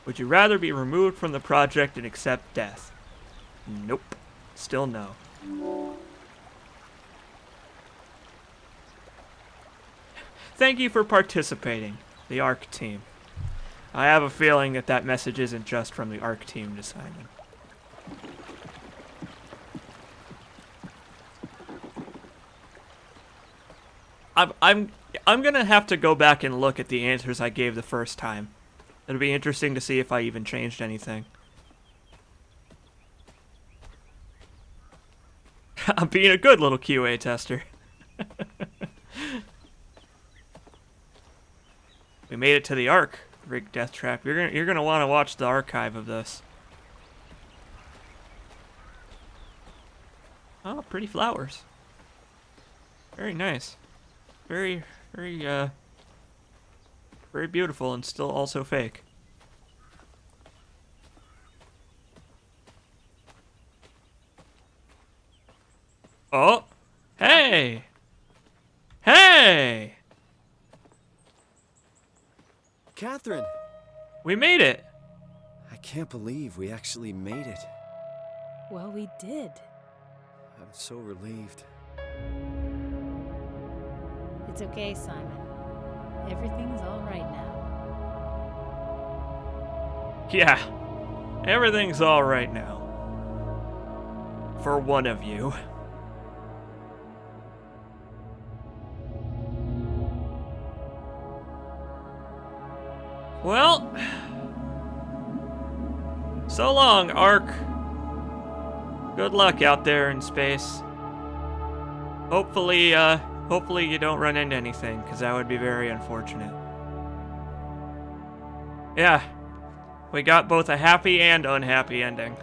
Would you rather be removed from the project and accept death? Nope. Still no. Thank you for participating, the ARC team. I have a feeling that that message isn't just from the ARC team to Simon. I'm gonna have to go back and look at the answers I gave the first time. It'll be interesting to see if I even changed anything. I'm being a good little QA tester. We made it to the Ark, Rig Death Trap. You're gonna want to watch the archive of this. Oh, pretty flowers. Very nice. Very beautiful and still also fake. Oh, hey! Hey! Catherine! We made it! I can't believe we actually made it. Well, we did. I'm so relieved. It's okay, Simon. Everything's all right now. Yeah, everything's all right now. For one of you. Well, so long, Ark. Good luck out there in space. Hopefully you don't run into anything, because that would be very unfortunate. Yeah, we got both a happy and unhappy ending.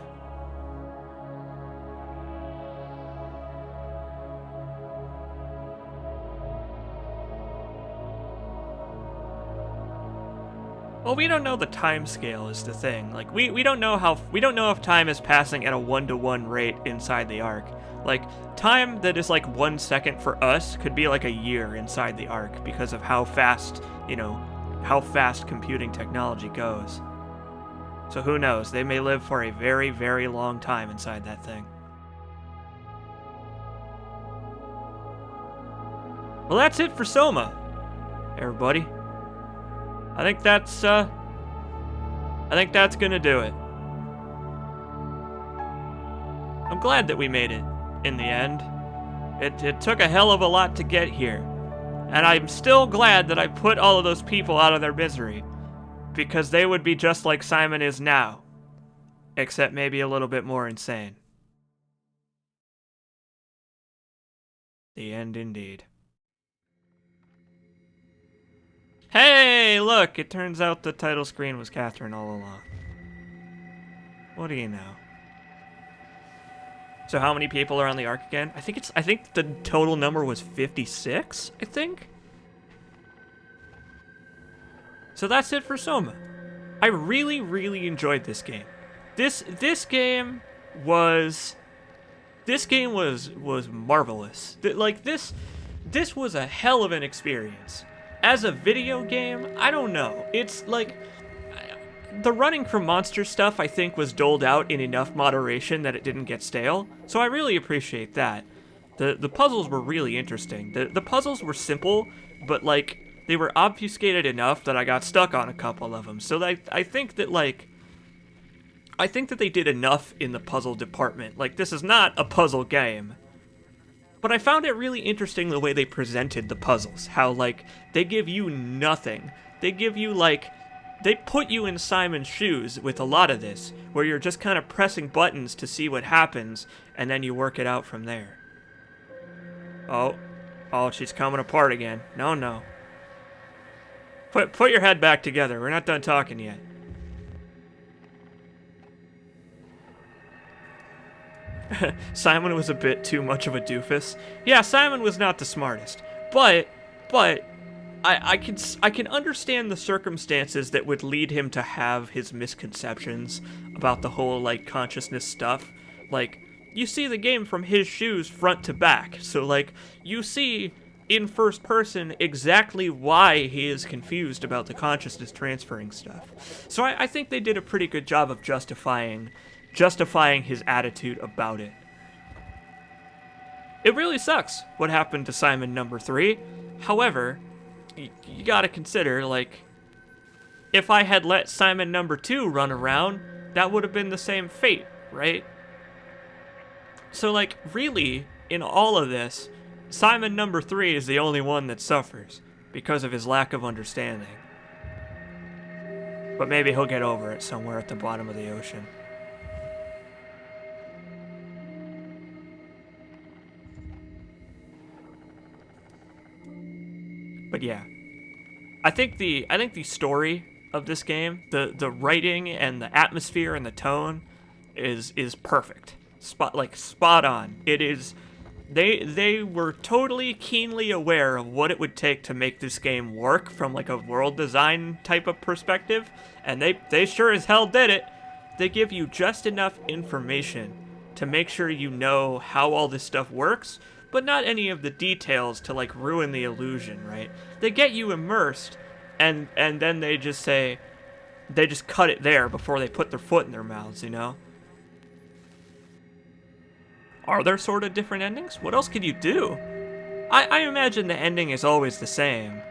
Well, we don't know the time scale is the thing. Like, we don't know if time is passing at a 1-to-1 rate inside the Ark. Like, time that is like 1 second for us could be like a year inside the Ark because of how fast, how fast computing technology goes. So who knows? They may live for a very, very long time inside that thing. Well, that's it for SOMA, everybody. I think that's gonna do it. I'm glad that we made it in the end. It took a hell of a lot to get here. And I'm still glad that I put all of those people out of their misery. Because they would be just like Simon is now. Except maybe a little bit more insane. The end indeed. Hey, look! It turns out the title screen was Catherine all along. What do you know? So how many people are on the Ark again? I think the total number was 56, I think? So that's it for SOMA. I really, really enjoyed this game. This game was marvelous. This was a hell of an experience. As a video game, I don't know. It's like, the running from monster stuff, I think, was doled out in enough moderation that it didn't get stale. So I really appreciate that. The puzzles were really interesting. The puzzles were simple, but like, they were obfuscated enough that I got stuck on a couple of them. So I think that they did enough in the puzzle department. Like, this is not a puzzle game. But I found it really interesting the way they presented the puzzles. How, like, they give you nothing. They give you, like, they put you in Simon's shoes with a lot of this, where you're just kind of pressing buttons to see what happens, and then you work it out from there. Oh, she's coming apart again. No. Put your head back together. We're not done talking yet. Simon was a bit too much of a doofus. Yeah, Simon was not the smartest, but I can understand the circumstances that would lead him to have his misconceptions about the whole like consciousness stuff. Like, you see the game from his shoes front to back, so like you see in first person exactly why he is confused about the consciousness transferring stuff. So I think they did a pretty good job of justifying his attitude about it. It really sucks what happened to Simon number 3. However, you gotta consider, like, if I had let Simon number 2 run around, that would have been the same fate, right? So, like, really, in all of this, Simon number 3 is the only one that suffers because of his lack of understanding. But maybe he'll get over it somewhere at the bottom of the ocean. But yeah, I think the story of this game, the writing and the atmosphere and the tone, is perfect. Spot on. It is. They were totally keenly aware of what it would take to make this game work from like a world design type of perspective, and they sure as hell did it. They give you just enough information to make sure you know how all this stuff works, but not any of the details to like ruin the illusion, right? They get you immersed, and then they just cut it there before they put their foot in their mouths, you know? Are there sort of different endings? What else could you do? I imagine the ending is always the same.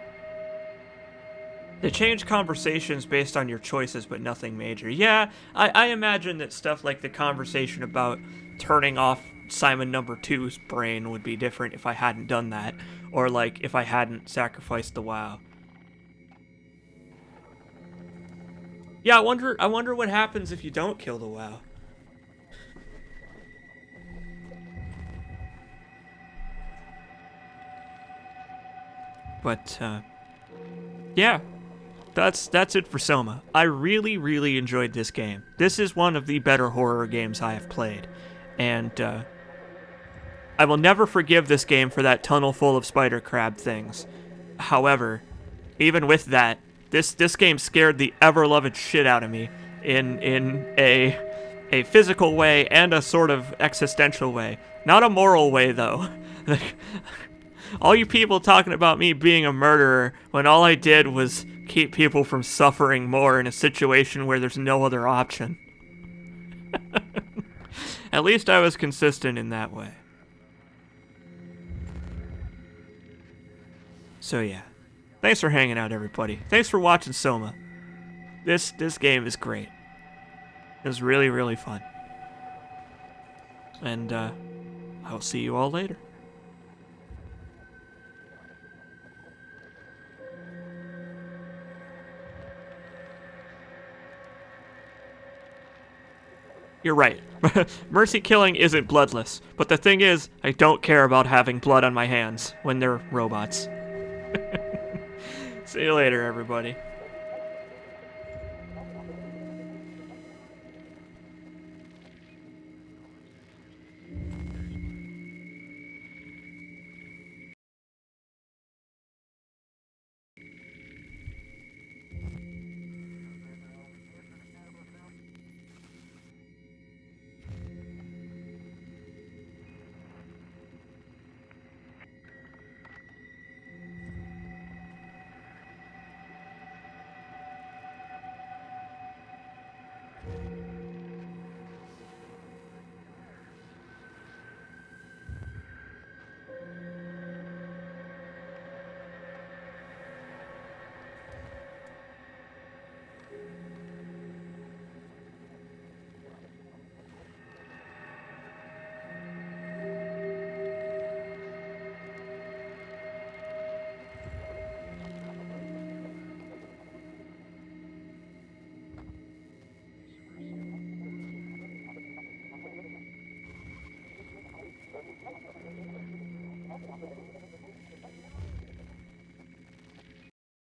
They change conversations based on your choices, but nothing major. Yeah, I imagine that stuff like the conversation about turning off Simon number 2's brain would be different if I hadn't done that, or like if I hadn't sacrificed the WoW. Yeah, I wonder what happens if you don't kill the WoW. But yeah, that's it for Soma. I really, really enjoyed this game. This is one of the better horror games I have played, and I will never forgive this game for that tunnel full of spider crab things. However, even with that, this game scared the ever-loved shit out of me in a physical way and a sort of existential way. Not a moral way, though. All you people talking about me being a murderer when all I did was keep people from suffering more in a situation where there's no other option. At least I was consistent in that way. So yeah. Thanks for hanging out, everybody. Thanks for watching Soma. This game is great. It was really, really fun. And I'll see you all later. You're right. Mercy killing isn't bloodless, but the thing is, I don't care about having blood on my hands when they're robots. See you later, everybody. Thank you.